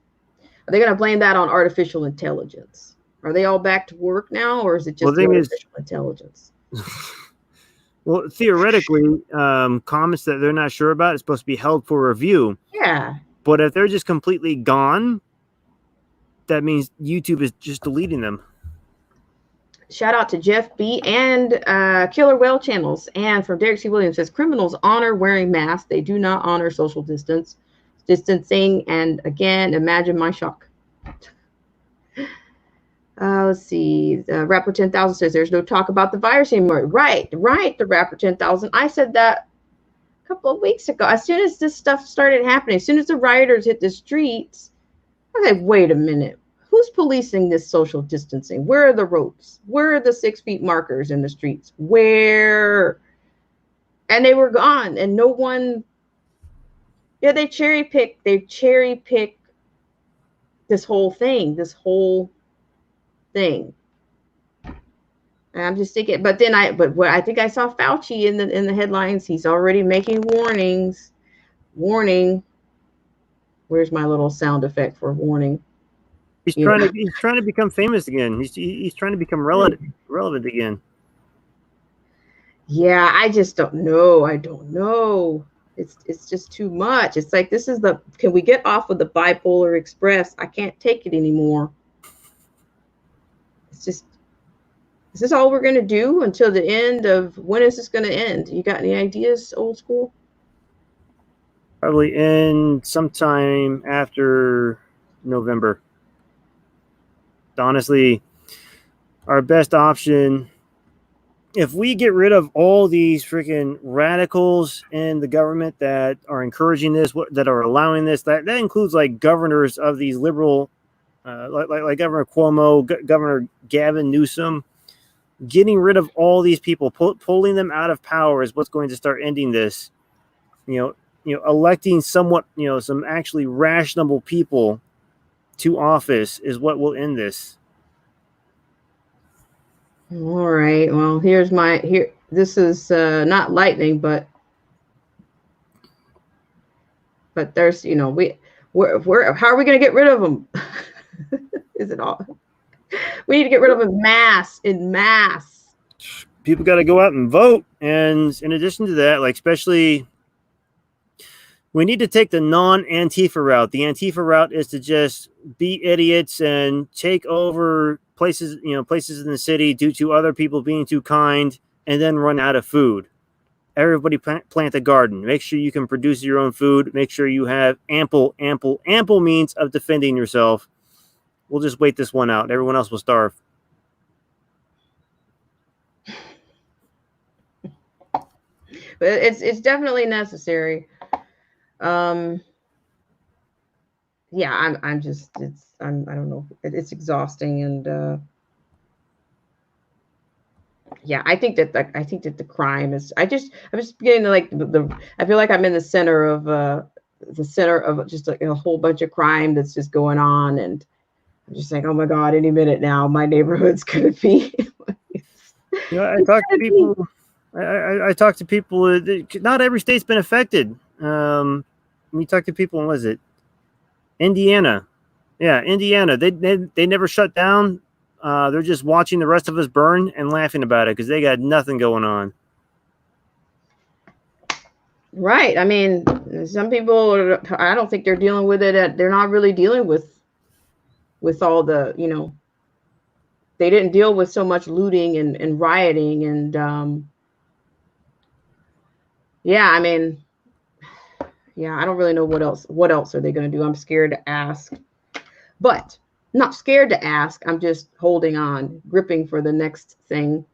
Are they going to blame that on artificial intelligence? Are they all back to work now, or is it just artificial intelligence? Well, theoretically, comments that they're not sure about is supposed to be held for review. Yeah. But if they're just completely gone, that means YouTube is just deleting them. Shout out to Jeff B and Killer Whale Channels. And from Derek C. Williams says, criminals honor wearing masks. They do not honor social distancing. And again, imagine my shock. Let's see. The Rapper 10,000 says there's no talk about the virus anymore. Right. The Rapper 10,000. I said that a couple of weeks ago. As soon as this stuff started happening, as soon as the rioters hit the streets, I was like, wait a minute. Who's policing this social distancing? Where are the ropes? Where are the 6 feet markers in the streets? Where? And they were gone, and no one. Yeah, they cherry pick this whole thing. And I'm just thinking, but I think I saw Fauci in the headlines. He's already making warnings. Warning. Where's my little sound effect for warning? He's trying to become famous again. He's trying to become relevant again. Yeah, I just don't know. I don't know. It's just too much. It's like, can we get off of the bipolar express? I can't take it anymore. It's just, is this all we're going to do until the end of, when is this going to end? You got any ideas, Old School? Probably end sometime after November. Honestly, our best option. If we get rid of all these freaking radicals in the government that are encouraging this, that are allowing this, that includes like governors of these liberal, like Governor Cuomo, Governor Gavin Newsom, getting rid of all these people, pulling them out of power is what's going to start ending this. Electing somewhat, some actually rational people to office is what will end this. All right. Well, here. This is not lightning, but there's, we're how are we going to get rid of them? Is it all? We need to get rid of them in mass. People got to go out and vote. And in addition to that, like, especially, we need to take the non-Antifa route. The Antifa route is to just be idiots and take over places in the city due to other people being too kind, and then run out of food. Everybody plant a garden. Make sure you can produce your own food. Make sure you have ample means of defending yourself. We'll just wait this one out. Everyone else will starve. But it's definitely necessary. Yeah, I don't know. It's exhausting, and yeah, I think that the crime is. I'm just beginning to like I feel like I'm in the center of just like a whole bunch of crime that's just going on, and I'm just like, oh my God, any minute now, my neighborhood's gonna be. I talk to people. I talk to people. Not every state's been affected. You talk to people, and what is it? Indiana. Yeah, Indiana. They never shut down. They're just watching the rest of us burn and laughing about it because they got nothing going on. Right. I mean, some people, I don't think they're dealing with it. They're not really dealing with all the, they didn't deal with so much looting and rioting. And yeah, I mean, yeah, I don't really know what else are they going to do. I'm scared to ask, but not scared to ask. I'm just holding on, gripping for the next thing.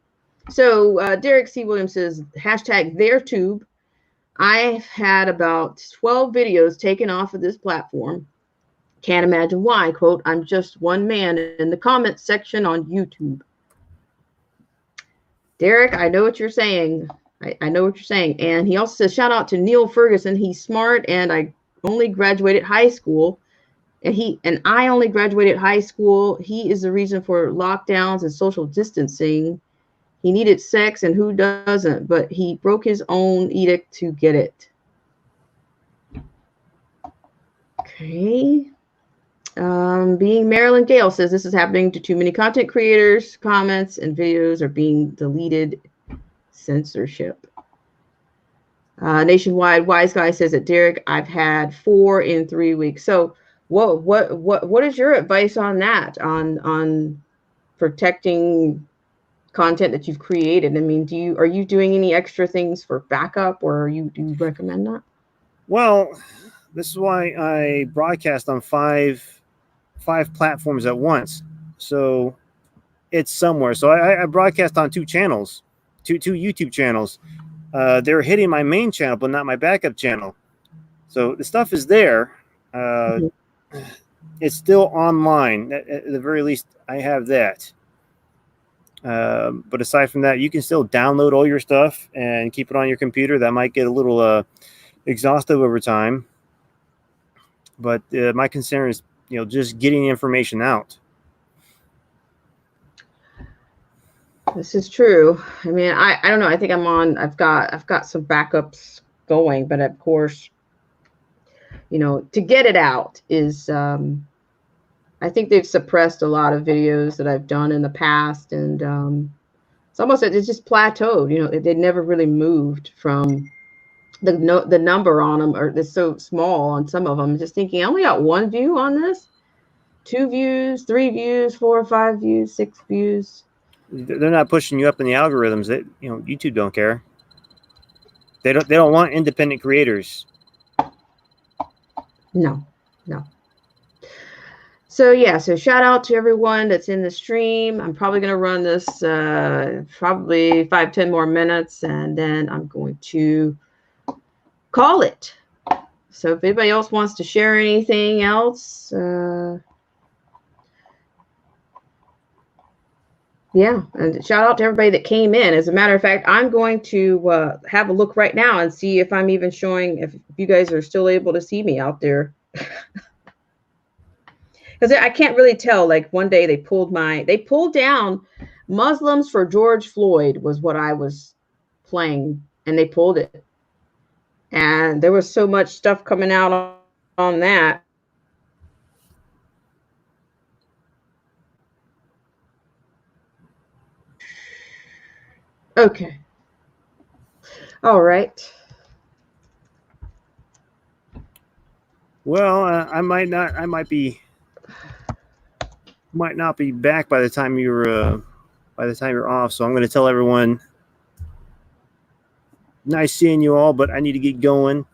So Derek C. Williams says, #TheirTube. I've had about 12 videos taken off of this platform. Can't imagine why. Quote, I'm just one man in the comments section on YouTube. Derek, I know what you're saying. I know what you're saying. And he also says, shout out to Neil Ferguson. He's smart, and I only graduated high school. And I only graduated high school. He is the reason for lockdowns and social distancing. He needed sex, and who doesn't? But he broke his own edict to get it. Okay. Being Marilyn Gale says this is happening to too many content creators. Comments and videos are being deleted. Censorship. Nationwide Wise Guy says that Derek, I've had 4 in 3 weeks. So, what is your advice on that? On protecting content that you've created? I mean, are you doing any extra things for backup, or do you recommend that? Well, this is why I broadcast on five platforms at once. So it's somewhere. So I broadcast on 2 channels, two YouTube channels. They're hitting my main channel, but not my backup channel. So the stuff is there. It's still online. At the very least, I have that. But aside from that, you can still download all your stuff and keep it on your computer. That might get a little exhaustive over time. But my concern is, just getting information out. This is true. I mean, I don't know. I think I've got some backups going, but of course, to get it out is, I think they've suppressed a lot of videos that I've done in the past, and it's just plateaued. They never really moved from the number on them, or it's so small on some of them. I'm just thinking, I only got 1 view on this, 2 views, 3 views, 4 or 5 views, 6 views. They're not pushing you up in the algorithms. YouTube don't care. They don't want independent creators. No. So yeah, so shout out to everyone that's in the stream. I'm probably going to run this probably 5-10 more minutes, and then I'm going to call it. So if anybody else wants to share anything else, yeah, and shout out to everybody that came in. As a matter of fact, I'm going to have a look right now and see if I'm even showing, if you guys are still able to see me out there. Because I can't really tell. Like one day they pulled down Muslims for George Floyd was what I was playing, and they pulled it. And there was so much stuff coming out on that. Okay. All right. Well, I might not be back by the time you're off. So I'm going to tell everyone, nice seeing you all, but I need to get going.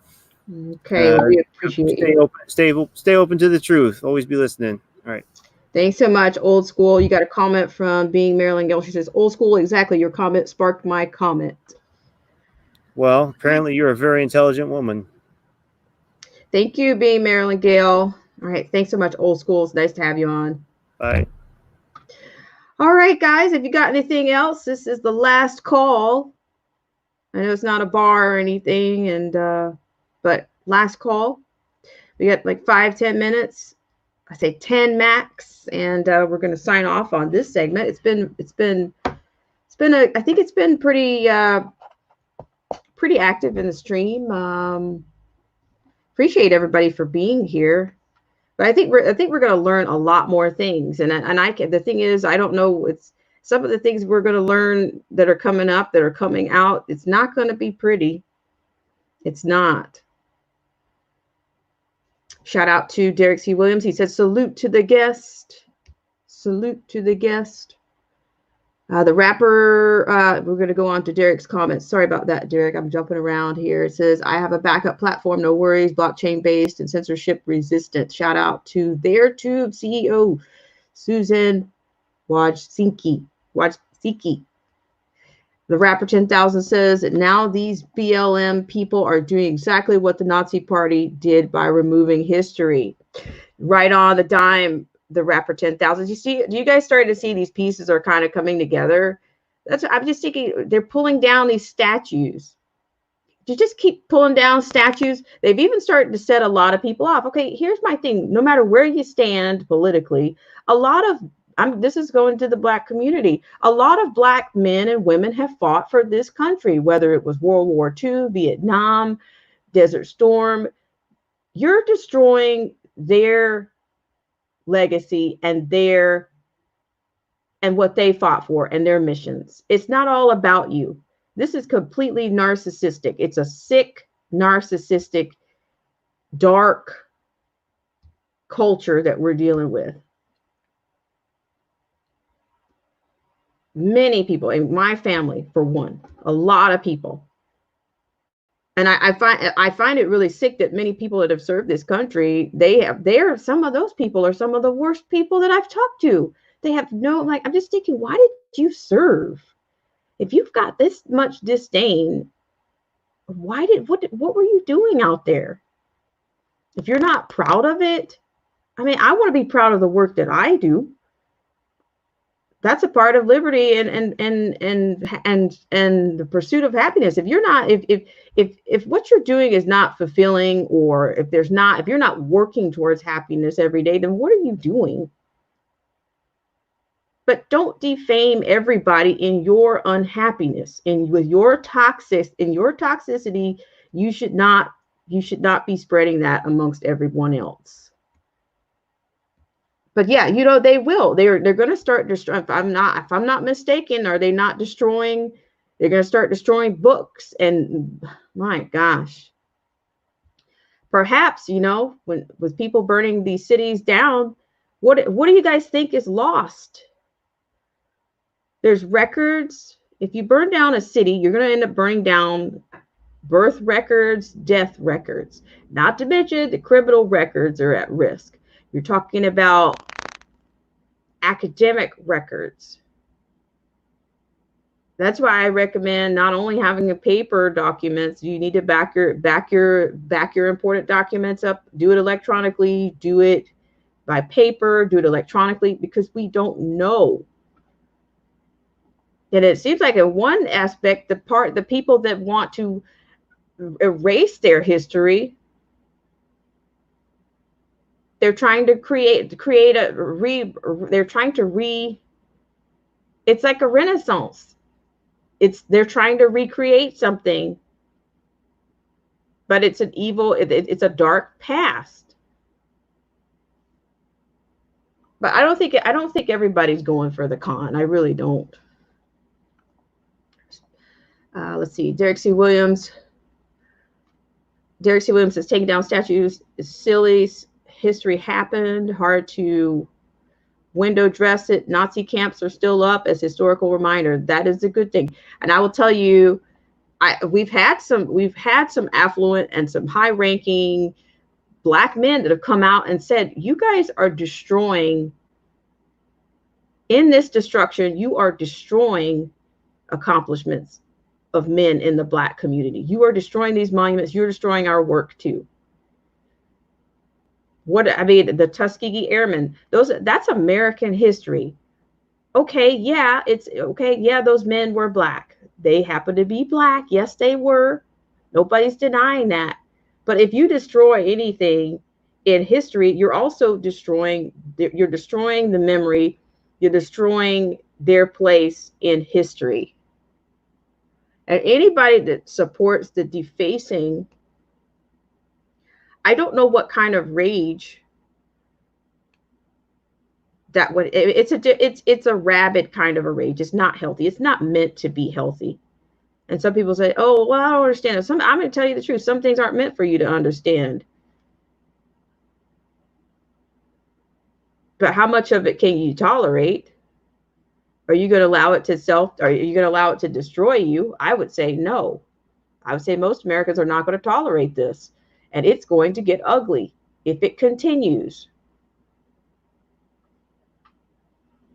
Okay, we appreciate you. Stay open to the truth. Always be listening. All right. Thanks so much, Old School. You got a comment from Being Marilyn Gill. She says, Old School, exactly. Your comment sparked my comment. Well, apparently you're a very intelligent woman. Thank you, Being Marilyn Gale. All right. Thanks so much, Old School. It's nice to have you on. Bye. All right, guys. If you got anything else, this is the last call. I know it's not a bar or anything, but last call. We got like 5-10 minutes. I say 10 max, and we're going to sign off on this segment. I think it's been pretty active in the stream. Appreciate everybody for being here, but I think we're going to learn a lot more things. And the thing is, I don't know. It's some of the things we're going to learn that are coming up, that are coming out. It's not going to be pretty. It's not. Shout out to Derek C. Williams. He said, salute to the guest. Salute to the guest. The rapper, we're going to go on to Derek's comments. Sorry about that, Derek. I'm jumping around here. It says, I have a backup platform, no worries, blockchain-based and censorship resistant. Shout out to their Tube CEO, Susan Wojcicki. The Rapper 10,000 says that now these BLM people are doing exactly what the Nazi Party did by removing history. Right on the dime, the Rapper 10,000. Do you guys start to see these pieces are kind of coming together? I'm just thinking they're pulling down these statues. You just keep pulling down statues. They've even started to set a lot of people off. Okay, here's my thing. No matter where you stand politically, this is going to the Black community. A lot of Black men and women have fought for this country, whether it was World War II, Vietnam, Desert Storm. You're destroying their legacy and what they fought for and their missions. It's not all about you. This is completely narcissistic. It's a sick, narcissistic, dark culture that we're dealing with. Many people in my family, for one, a lot of people. And I find it really sick that many people that have served this country, some of those people are some of the worst people that I've talked to. They have I'm just thinking, why did you serve? If you've got this much disdain, what were you doing out there? If you're not proud of it, I mean, I want to be proud of the work that I do. That's a part of liberty and the pursuit of happiness. If you're not, if what you're doing is not fulfilling, or if you're not working towards happiness every day, then what are you doing? But don't defame everybody in your unhappiness and with your toxicity. You should not be spreading that amongst everyone else. But yeah, they will. They're going to start destroying. If I'm not mistaken, are they not destroying? They're going to start destroying books. And my gosh, perhaps with people burning these cities down, what do you guys think is lost? There's records. If you burn down a city, you're going to end up burning down birth records, death records. Not to mention the criminal records are at risk. You're talking about academic records. That's why I recommend not only having a paper documents, you need to back your important documents up, do it electronically, do it by paper, do it electronically, because we don't know. And it seems like in one aspect, the people that want to erase their history, they're trying to it's like a renaissance. They're trying to recreate something, but it's an evil, it's a dark past. But I don't think everybody's going for the con. I really don't. Let's see. Derek C. Williams says taking down statues is silly. History happened. Hard to window dress it. Nazi camps are still up as historical reminder. That is a good thing. And I will tell you, we've had some affluent and some high-ranking Black men that have come out and said, you guys are destroying, in this destruction, you are destroying accomplishments of men in the Black community. You are destroying these monuments. You're destroying our work too. The Tuskegee Airmen, that's American history. Okay, yeah, it's okay. Yeah, those men were Black. They happen to be Black. Yes, they were. Nobody's denying that. But if you destroy anything in history, you're also destroying the memory. You're destroying their place in history. And anybody that supports the defacing, I don't know what kind of rage that would. It's a rabid kind of a rage. It's not healthy. It's not meant to be healthy. And some people say, "Oh, well, I don't understand it." I'm going to tell you the truth. Some things aren't meant for you to understand. But how much of it can you tolerate? Are you going to allow it to Are you going to allow it to destroy you? I would say no. I would say most Americans are not going to tolerate this. And it's going to get ugly if it continues.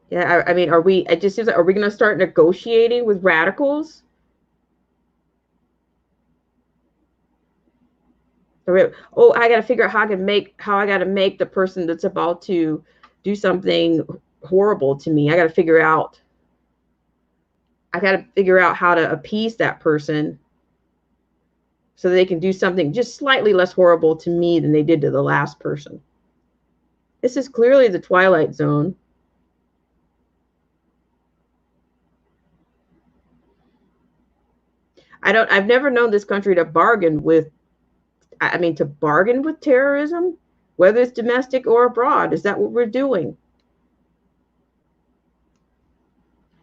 Yeah, I mean, are we going to start negotiating with radicals? Oh, I got to figure out how I got to make the person that's about to do something horrible to me. I got to figure out how to appease that person so they can do something just slightly less horrible to me than they did to the last person. This is clearly the Twilight Zone. I've never known this country to bargain with terrorism, whether it's domestic or abroad. Is that what we're doing?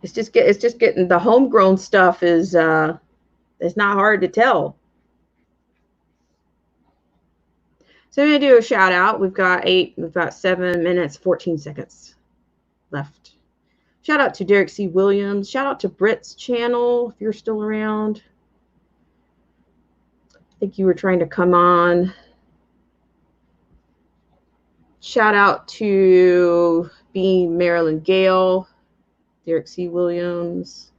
It's just getting the homegrown stuff is it's not hard to tell. So I'm going to do a shout out. We've got 7 minutes, 14 seconds left. Shout out to Derek C. Williams. Shout out to Britt's channel, if you're still around. I think you were trying to come on. Shout out to Marilyn Gale, Derek C. Williams.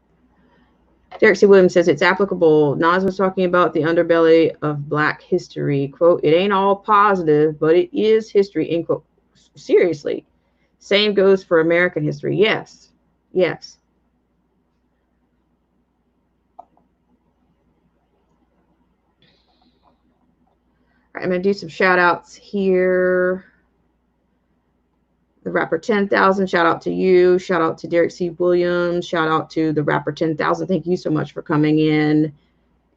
Derek C. Williams says it's applicable. Nas was talking about the underbelly of Black history. Quote, it ain't all positive, but it is history, end quote. Seriously. Same goes for American history. Yes. Yes. All right, I'm going to do some shout outs here. The Rapper 10,000, shout out to you. Shout out to Derek C. Williams. Shout out to the Rapper 10,000. Thank you so much for coming in.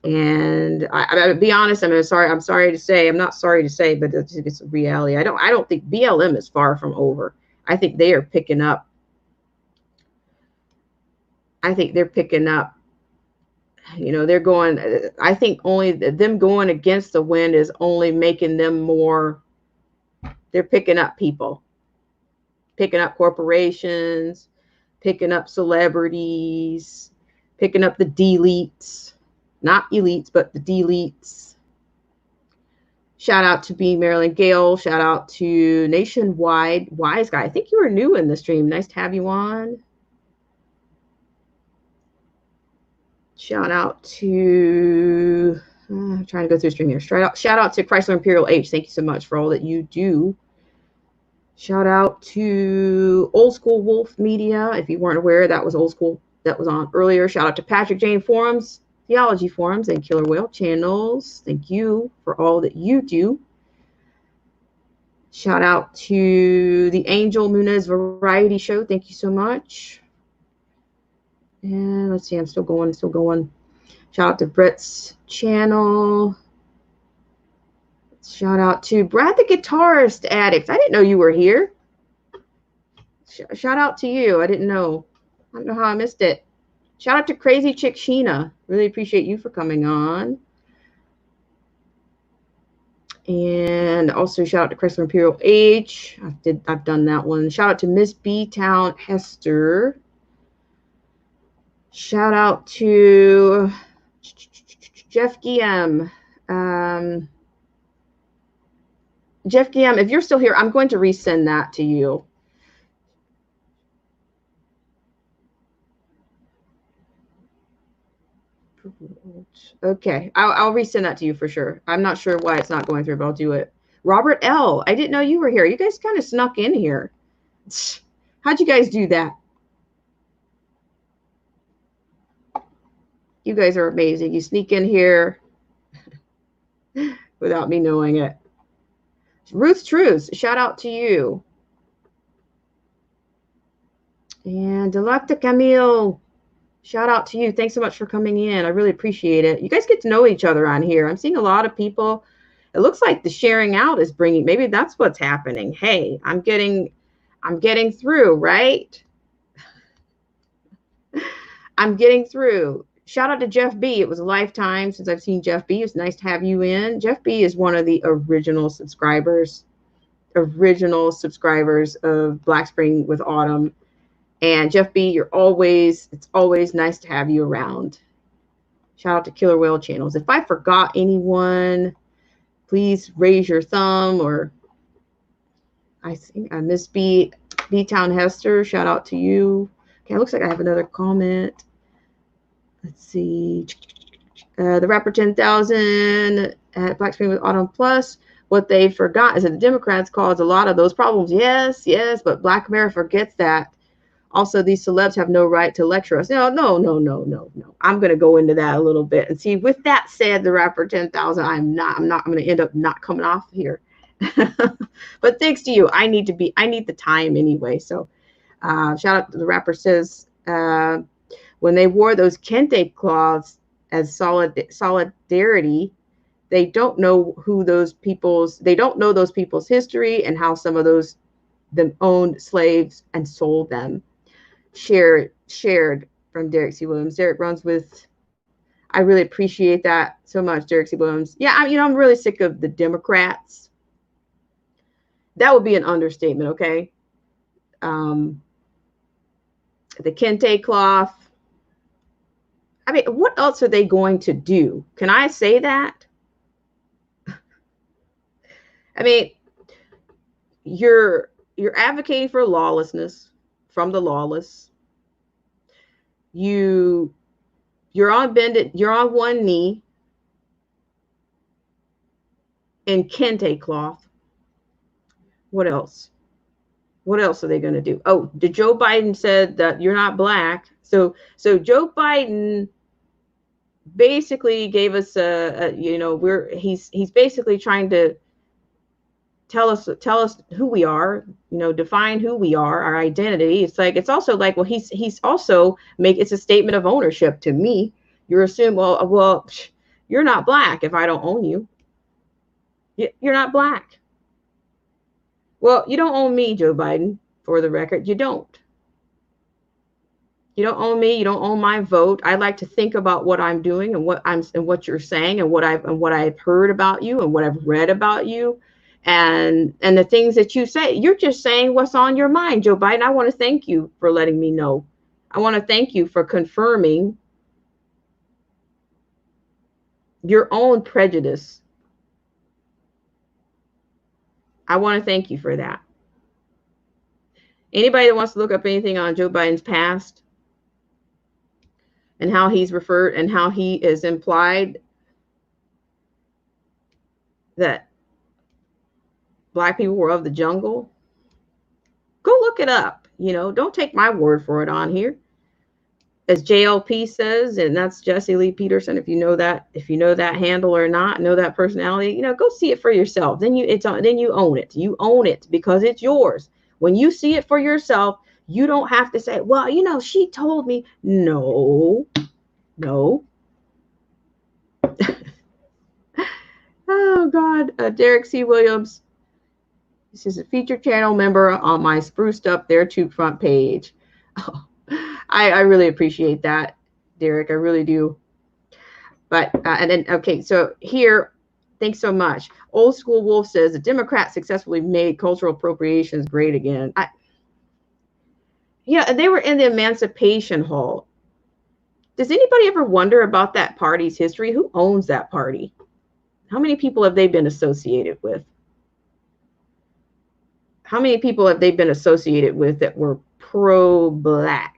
And I'll be honest, I'm sorry to say, but it's a reality. I don't think BLM is far from over. I think they are picking up. You know, they're going, I think only them going against the wind is only making them more, they're picking up people. Picking up corporations, picking up celebrities, picking up the deletes, not elites, but the deletes. Shout out to B. Marilyn Gale. Shout out to Nationwide Wise Guy. I think you were new in the stream. Nice to have you on. Shout out to, I'm trying to go through the stream here. Shout out to Chrysler Imperial H. Thank you so much for all that you do. Shout out to Old School Wolf Media. If you weren't aware, that was Old School. That was on earlier. Shout out to Patrick Jane Forums, Theology Forums, and Killer Whale Channels. Thank you for all that you do. Shout out to the Angel Munez Variety Show. Thank you so much. And let's see, I'm still going. Shout out to Brett's channel. Shout out to Brad the Guitarist Addict. I didn't know you were here. Shout out to you. I didn't know. I don't know how I missed it. Shout out to Crazy Chick Sheena. Really appreciate you for coming on. And also shout out to Chrysler Imperial H. I've done that one. Shout out to Miss B Town Hester. Shout out to Jeff Guillaume. Jeff Guillaume, if you're still here, I'm going to resend that to you. Okay, I'll resend that to you for sure. I'm not sure why it's not going through, but I'll do it. Robert L. I didn't know you were here. You guys kind of snuck in here. How'd you guys do that? You guys are amazing. You sneak in here without me knowing it. Ruth Truths, shout out to you. And Delecta Camille, shout out to you. Thanks so much for coming in. I really appreciate it. You guys get to know each other on here. I'm seeing a lot of people. It looks like the sharing out is bringing, maybe that's what's happening. Hey, I'm getting through, right? I'm getting through. Shout out to Jeff B. It was a lifetime since I've seen Jeff B. It's nice to have you in. Jeff B. is one of the original subscribers of Black Spring with Autumn. And Jeff B., it's always nice to have you around. Shout out to Killer Whale Channels. If I forgot anyone, please raise your thumb, or I think I missed B-Town Hester. Shout out to you. Okay, it looks like I have another comment. Let's see. The Rapper 10,000 at Black Spring with Autumn Plus. What they forgot is that the Democrats caused a lot of those problems. Yes, but Black America forgets that. Also, these celebs have no right to lecture us. No. I'm going to go into that a little bit. And see, with that said, the Rapper 10,000, I'm going to end up not coming off here. But thanks to you, I need the time anyway. So shout out to the Rapper says, when they wore those kente cloths as solidarity, they don't know those people's history and how some of them owned slaves and sold them. Shared from Derek C. Williams. Derek runs with, I really appreciate that so much, Derek C. Williams. Yeah, I'm really sick of the Democrats. That would be an understatement, okay? The kente cloth. I mean, what else are they going to do? Can I say that? I mean, you're advocating for lawlessness from the lawless. You're on one knee in kente cloth. What else? What else are they going to do? Oh, Joe Biden said that you're not Black. So Joe Biden basically gave us he's basically trying to tell us who we are, define who we are, our identity. It's also like, well, he's also it's a statement of ownership to me. You're assuming, well, you're not Black if I don't own you. You're not Black. Well, you don't own me, Joe Biden, for the record. You don't. You don't own me. You don't own my vote. I like to think about what I'm doing and what you're saying and what I've heard about you and what I've read about you. And the things that you say, you're just saying what's on your mind, Joe Biden. I want to thank you for letting me know. I want to thank you for confirming your own prejudice I want to thank you for that. Anybody that wants to look up anything on Joe Biden's past and how he's referred and how he is implied that Black people were of the jungle, go look it up. You know, don't take my word for it on here. As JLP says, and that's Jesse Lee Peterson. If you know that handle or not, know that personality, you know, go see it for yourself. Then you own it. You own it because it's yours. When you see it for yourself, you don't have to say, well, you know, she told me. No. Oh God, Derek C. Williams. This is a featured channel member on my spruced up their tube front page. Oh, I really appreciate that, Derek. I really do. But and then okay, so here, thanks so much. Old School Wolf says the Democrats successfully made cultural appropriations great again. Yeah, they were in the Emancipation Hall. Does anybody ever wonder about that party's history? Who owns that party? How many people have they been associated with? How many people have they been associated with that were pro-Black?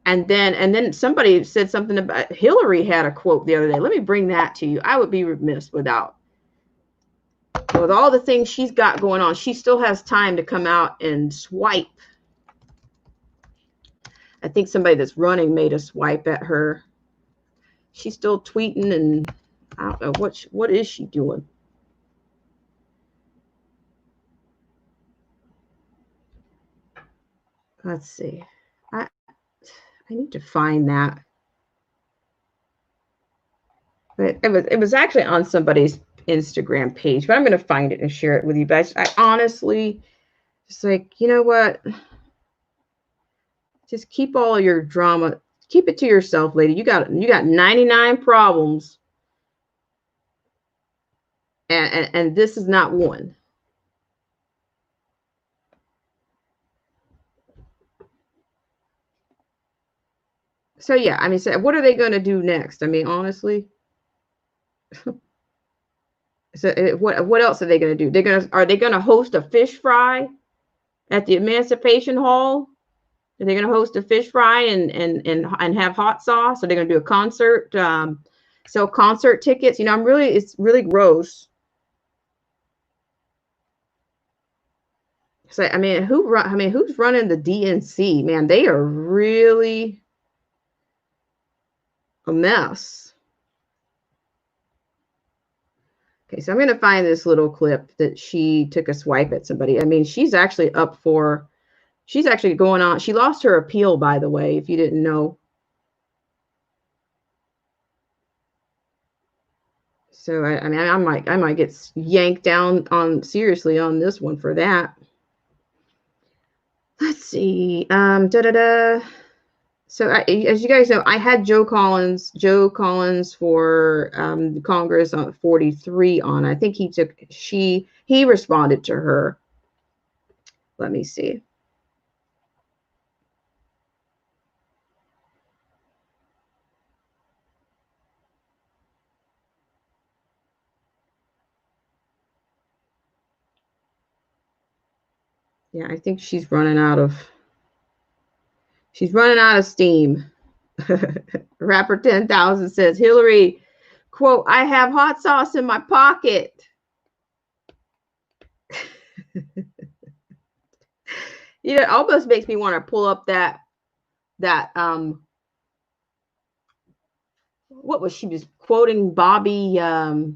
And then somebody said something about Hillary had a quote the other day. Let me bring that to you. I would be remiss with all the things she's got going on. She still has time to come out and swipe. I think somebody that's running made a swipe at her. She's still tweeting, and I don't know what is she doing. Let's see. I need to find that. But it was actually on somebody's Instagram page, but I'm going to find it and share it with you guys. I honestly just like, you know what? Just keep all your drama. Keep it to yourself, lady. You got 99 problems. And this is not one. So yeah, I mean, so what are they going to do next? I mean, honestly. So what else are they going to do? Are they going to host a fish fry at the Emancipation Hall? Are they going to host a fish fry and have hot sauce? Are they going to do a concert? Sell concert tickets? You know, it's really gross. So I mean, who's running the DNC? Man, they are really a mess. Okay, so I'm going to find this little clip that she took a swipe at somebody. I mean, she's actually going on. She lost her appeal, by the way, if you didn't know. So I mean, I might get yanked down seriously on this one for that. Let's see. So as you guys know, I had Joe Collins for Congress on 43 on. I think he responded to her. Let me see. Yeah, I think she's running out of steam. Rapper 10,000 says, Hillary, quote, I have hot sauce in my pocket. You know, it almost makes me want to pull up that what was she was quoting Bobby, the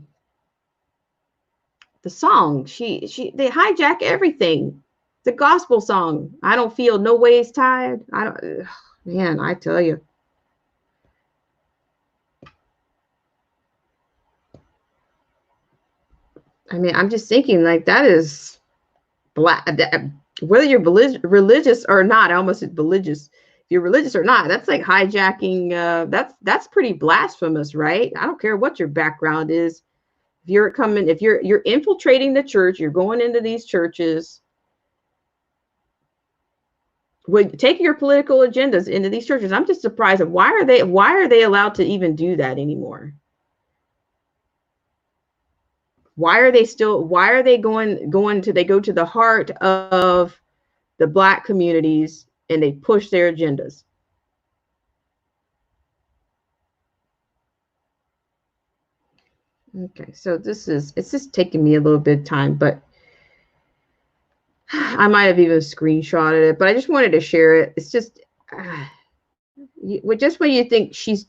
song. They hijack everything. The gospel song. I don't feel no ways tired. Man, I tell you. I mean, I'm just thinking like that is black. Whether you're religious or not, I almost said religious. If you're religious or not, that's like hijacking. That's pretty blasphemous, right? I don't care what your background is. If you're infiltrating the church, you're going into these churches. Would take your political agendas into these churches. I'm just surprised. Why are they allowed to even do that anymore? Why are they go to the heart of the Black communities and they push their agendas? Okay, so it's just taking me a little bit of time, but I might have even screenshotted it, but I just wanted to share it. It's just, just when you think she's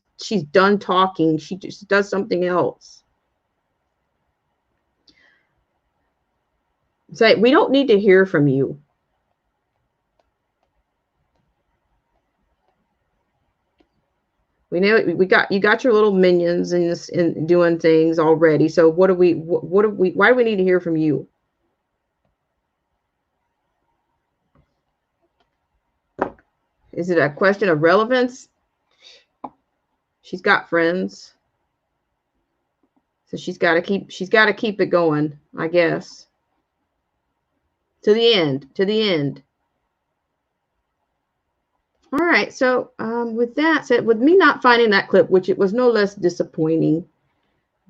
done talking, she just does something else. It's like, we don't need to hear from you. We know you got your little minions in doing things already. So why do we need to hear from you? Is it a question of relevance? She's got friends. So she's got to keep it going, I guess. To the end. All right, so with that said, with me not finding that clip, which it was no less disappointing,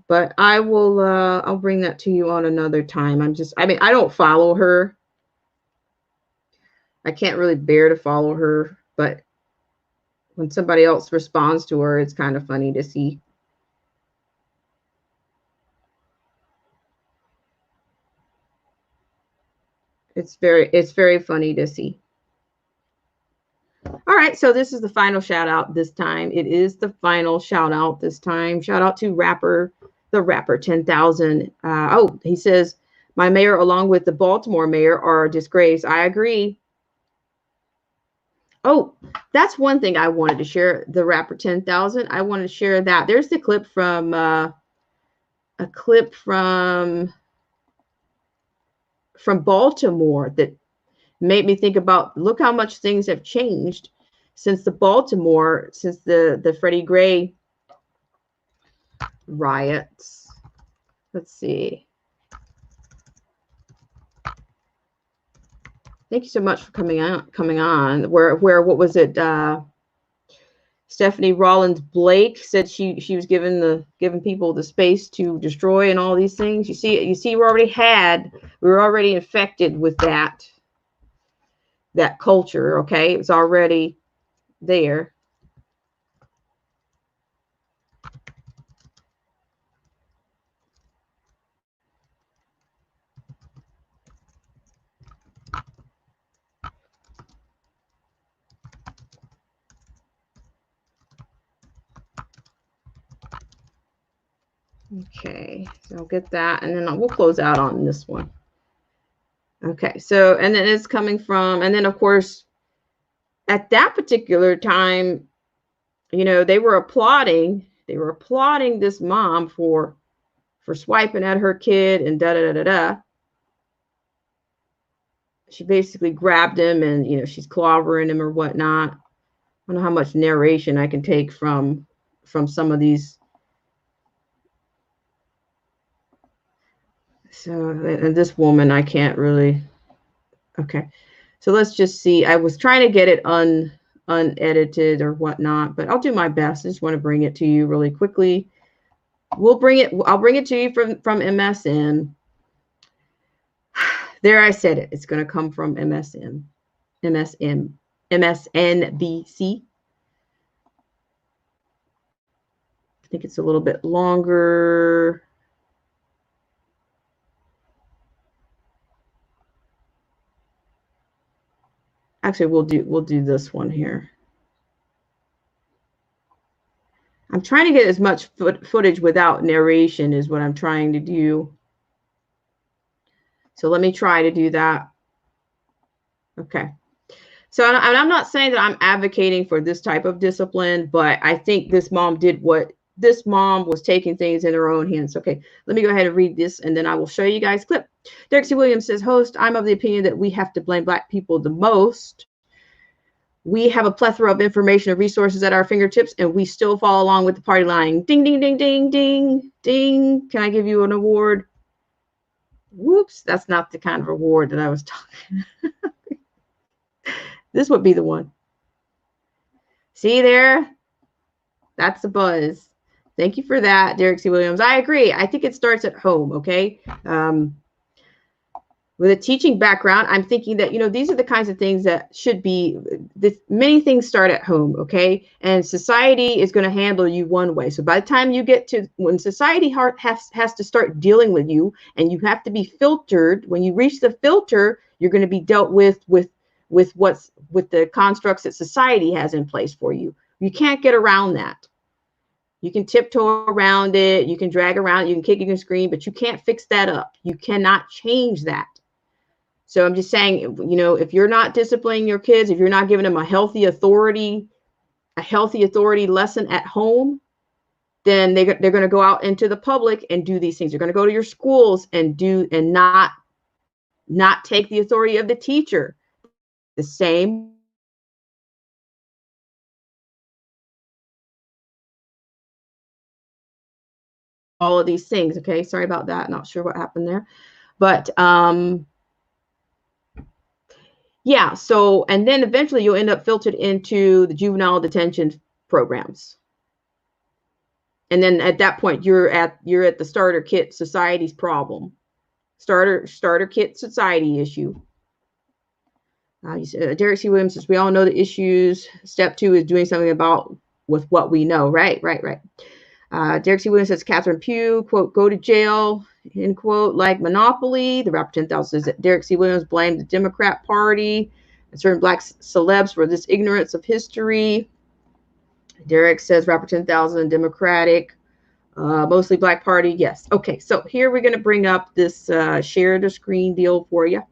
but I will I'll bring that to you on another time. I don't follow her. I can't really bear to follow her, but when somebody else responds to her, it's kind of funny to see. It's very funny to see. All right, so this is the final shout out this time. It is the final shout out this time. Shout out to the rapper 10,000. He says, my mayor along with the Baltimore mayor are a disgrace. I agree. Oh, that's one thing I wanted to share. The rapper 10,000. I wanted to share that. There's the clip from from Baltimore that made me think about, look how much things have changed since the Freddie Gray riots. Let's see. Thank you so much for coming on. Where what was it? Stephanie Rollins Blake said she was giving people the space to destroy and all these things. You see, we were already infected with that culture. Okay, it's already there. Okay, so I'll get that, and then we'll close out on this one. Okay, so, and then it's coming from, and then of course, at that particular time, they were applauding this mom for swiping at her kid and da-da-da-da-da. She basically grabbed him and, she's clobbering him or whatnot. I don't know how much narration I can take from some of these. So, and this woman, I can't really. Okay. So let's just see. I was trying to get it unedited or whatnot, but I'll do my best. I just want to bring it to you really quickly. I'll bring it to you from MSN. There, I said it. It's going to come from MSNBC. I think it's a little bit longer. Actually, we'll do this one here. I'm trying to get as much footage without narration is what I'm trying to do. So let me try to do that. Okay. So I'm not saying that I'm advocating for this type of discipline, but I think this mom was taking things in her own hands. Okay, let me go ahead and read this, and then I will show you guys clip. Derek C. Williams says, host, I'm of the opinion that we have to blame Black people the most. We have a plethora of information and resources at our fingertips, and we still follow along with the party line. Ding, ding, ding, ding, ding, ding. Can I give you an award? Whoops, that's not the kind of award that I was talking. This would be the one. See there? That's the buzz. Thank you for that, Derek C. Williams. I agree. I think it starts at home, okay? With a teaching background, I'm thinking that, these are the kinds of things that should be, many things start at home, okay? And society is going to handle you one way. So by the time you get to, when society has to start dealing with you, and you have to be filtered, when you reach the filter, you're going to be dealt with the constructs that society has in place for you. You can't get around that. You can tiptoe around it. You can drag around. You can kick, you can scream, but you can't fix that up. You cannot change that. So I'm just saying, if you're not disciplining your kids, if you're not giving them a healthy authority lesson at home, then they're going to go out into the public and do these things. They're going to go to your schools and not take the authority of the teacher. The same. All of these things. Okay. Sorry about that. Not sure what happened there, but, yeah. So, and then eventually you'll end up filtered into the juvenile detention programs. And then at that point, you're at the starter kit society's problem, starter kit society issue. Derek C. Williams says, we all know the issues. Step 2 is doing something about with what we know. Right. Derek C. Williams says, Catherine Pugh, quote, go to jail, end quote, like Monopoly. The rapper 10,000 says that Derek C. Williams blamed the Democrat Party and certain black celebs for this ignorance of history. Derek says, rapper 10,000, Democratic, mostly black party. Yes. Okay. So here we're going to bring up this share the screen deal for you.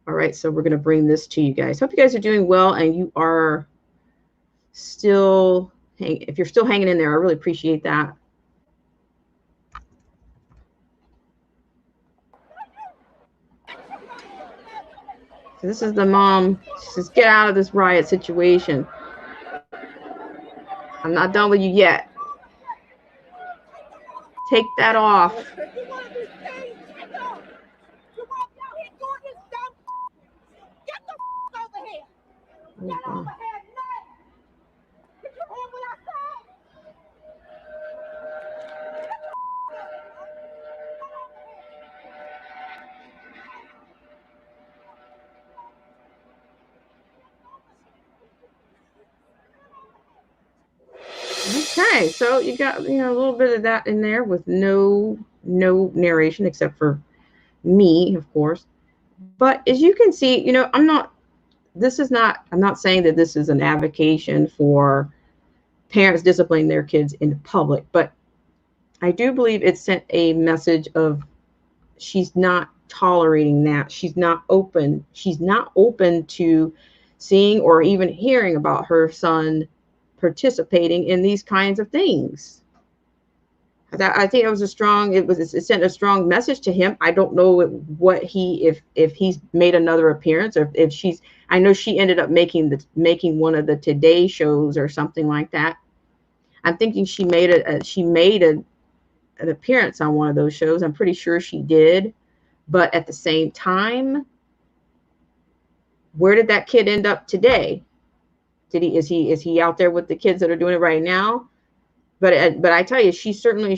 All right. So we're going to bring this to you guys. Hope you guys are doing well and you are still, if you're still hanging in there, I really appreciate that. So this is the mom. She says, get out of this riot situation. I'm not done with you yet. Take that off. Oh, okay, so you got a little bit of that in there with no narration except for me, of course. But as you can see, I'm not saying that this is an advocation for parents disciplining their kids in public, but I do believe it sent a message of she's not tolerating that. She's not open to seeing or even hearing about her son participating in these kinds of things. I think it sent a strong message to him. I don't know if he's made another appearance or if I know she ended up making one of the Today shows or something like that. I'm thinking she made an appearance on one of those shows. I'm pretty sure she did. But at the same time, where did that kid end up today? Is he out there with the kids that are doing it right now? But I tell you, she certainly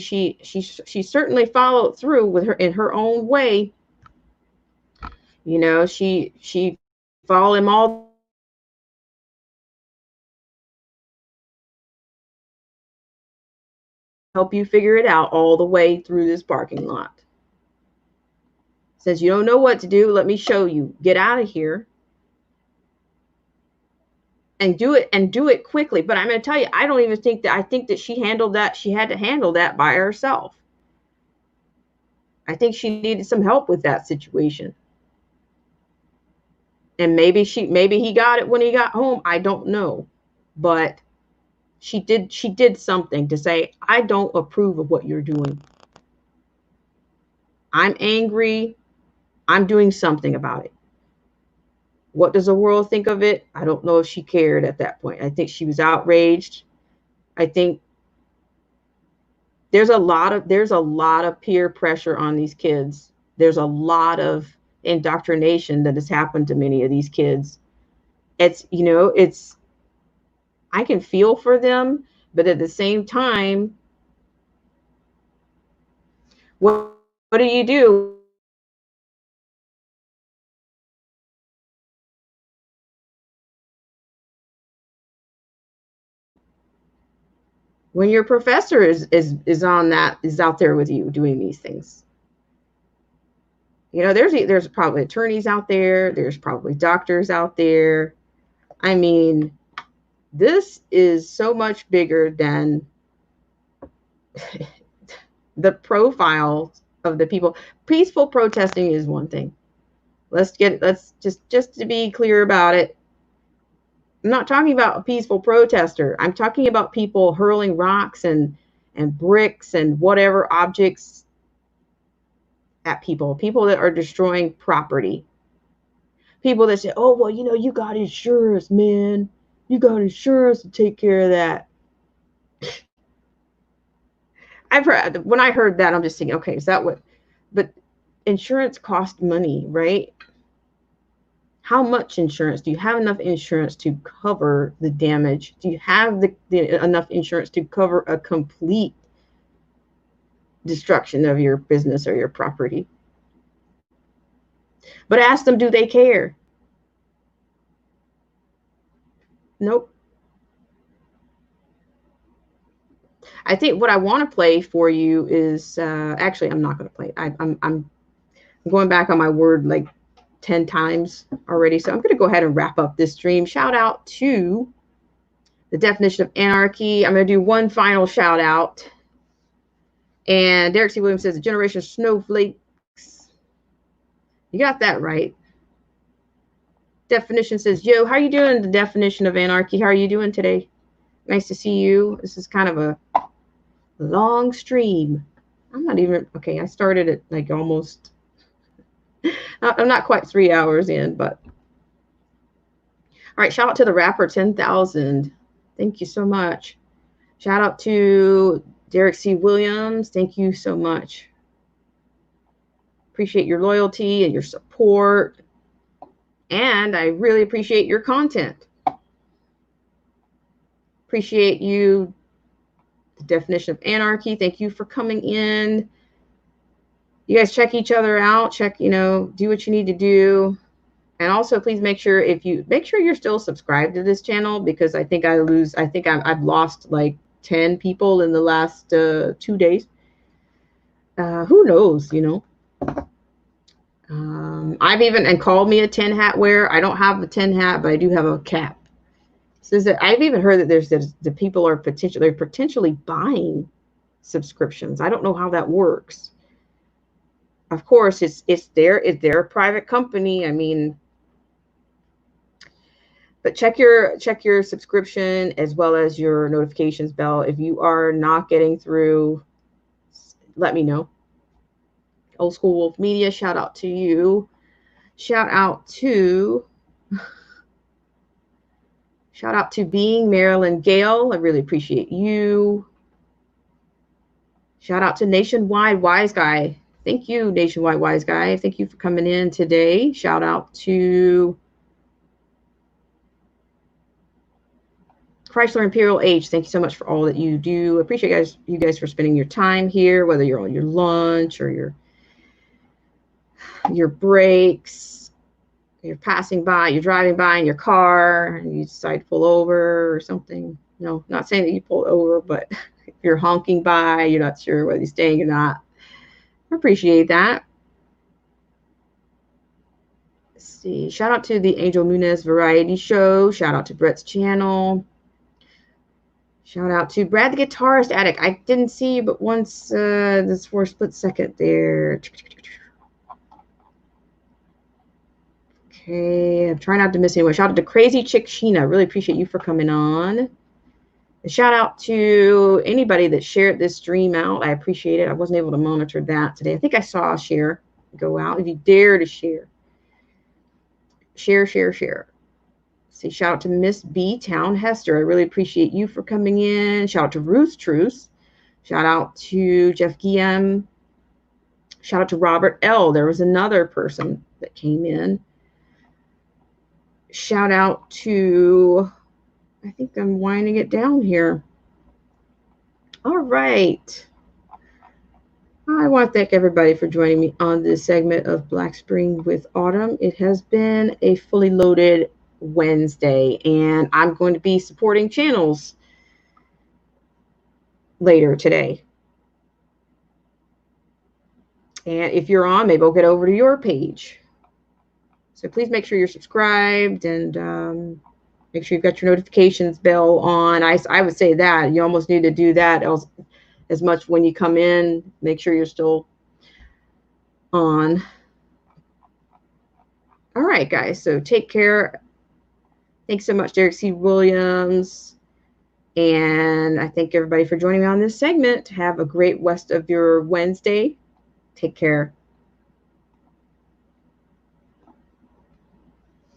followed through with her in her own way. She followed him all. Help you figure it out all the way through this parking lot. Says, you don't know what to do. Let me show you. Get out of here. And do it quickly. But I'm going to tell you, I think that she had to handle that by herself. I think she needed some help with that situation. And maybe he got it when he got home. I don't know. But she did something to say, I don't approve of what you're doing. I'm angry. I'm doing something about it. What does the world think of it? I don't know if she cared at that point. I think she was outraged. I think there's a lot of peer pressure on these kids. There's a lot of indoctrination that has happened to many of these kids. I can feel for them But at the same time, what do you do when your professor is out there with you doing these things? You know, there's probably attorneys out there, there's probably doctors out there. I mean, this is so much bigger than the profile of the people. Peaceful protesting is one thing. Let's just to be clear about it. I'm not talking about a peaceful protester. I'm talking about people hurling rocks and bricks and whatever objects at people that are destroying property. People that say, oh, well, you know, you got insurance, man. You got insurance to take care of that. When I heard that, I'm just thinking, okay, is that what? But insurance costs money, right? How much insurance? Do you have enough insurance to cover the damage? Do you have enough insurance to cover a complete destruction of your business or your property? But ask them, do they care? Nope. I think what I want to play for you is actually, I'm not going to play. I'm going back on my word like 10 times already. So I'm going to go ahead and wrap up this stream. Shout out to the Definition of Anarchy. I'm going to do one final shout out. And Derek C. Williams says, a generation of snowflakes. You got that right. Definition says, yo, how are you doing? The Definition of Anarchy. How are you doing today? Nice to see you. This is kind of a long stream. I'm not even, okay, I started at like almost, I'm not quite 3 hours in, but. All right, shout out to the rapper 10,000. Thank you so much. Shout out to Derek C. Williams. Thank you so much. Appreciate your loyalty and your support. And I really appreciate your content. Appreciate you. The Definition of Anarchy. Thank you for coming in. You guys check each other out. Check, you know, do what you need to do. And also, please make sure you're still subscribed to this channel, because I think I've lost like 10 people in the last 2 days. Who knows, you know? I've even, and called me a 10 hat wearer. I don't have a 10 hat, but I do have a cap. So I've even heard that the people are potentially buying subscriptions. I don't know how that works. Of course, it's their private company. I mean, but check your subscription as well as your notifications bell. If you are not getting through, let me know. Old School Wolf Media, shout out to you. Shout out to Being Marilyn Gale. I really appreciate you. Shout out to Nationwide Wise Guy. Thank you, Nationwide Wise Guy. Thank you for coming in today. Shout out to Chrysler Imperial H. Thank you so much for all that you do. Appreciate you guys for spending your time here, whether you're on your lunch or your breaks, you're passing by, you're driving by in your car, and you decide to pull over or something. No, not saying that you pulled over, but if you're honking by, you're not sure whether you're staying or not. I appreciate that. Let's see. Shout out to the Angel Munez Variety Show. Shout out to Brett's channel. Shout out to Brad the Guitarist Addict. I didn't see you but once this for a split second there. Okay, I'm trying not to miss anyone. Shout out to Crazy Chick Sheena. Really appreciate you for coming on. And shout out to anybody that shared this stream out. I appreciate it. I wasn't able to monitor that today. I think I saw a share go out. If you dare to share. Share. See, shout out to Miss B Town Hester. I really appreciate you for coming in. Shout out to Ruth Truce. Shout out to Jeff Guillaume. Shout out to Robert L. There was another person that came in. Shout out to, I think I'm winding it down here. All right. I want to thank everybody for joining me on this segment of Black Spring with Autumn. It has been a fully loaded Wednesday, and I'm going to be supporting channels later today. And if you're on, maybe I'll get over to your page. So please make sure you're subscribed and make sure you've got your notifications bell on. I would say that you almost need to do that as much when you come in. Make sure you're still on. All right, guys. So take care. Thanks so much, Derek C. Williams. And I thank everybody for joining me on this segment. Have a great rest of your Wednesday. Take care.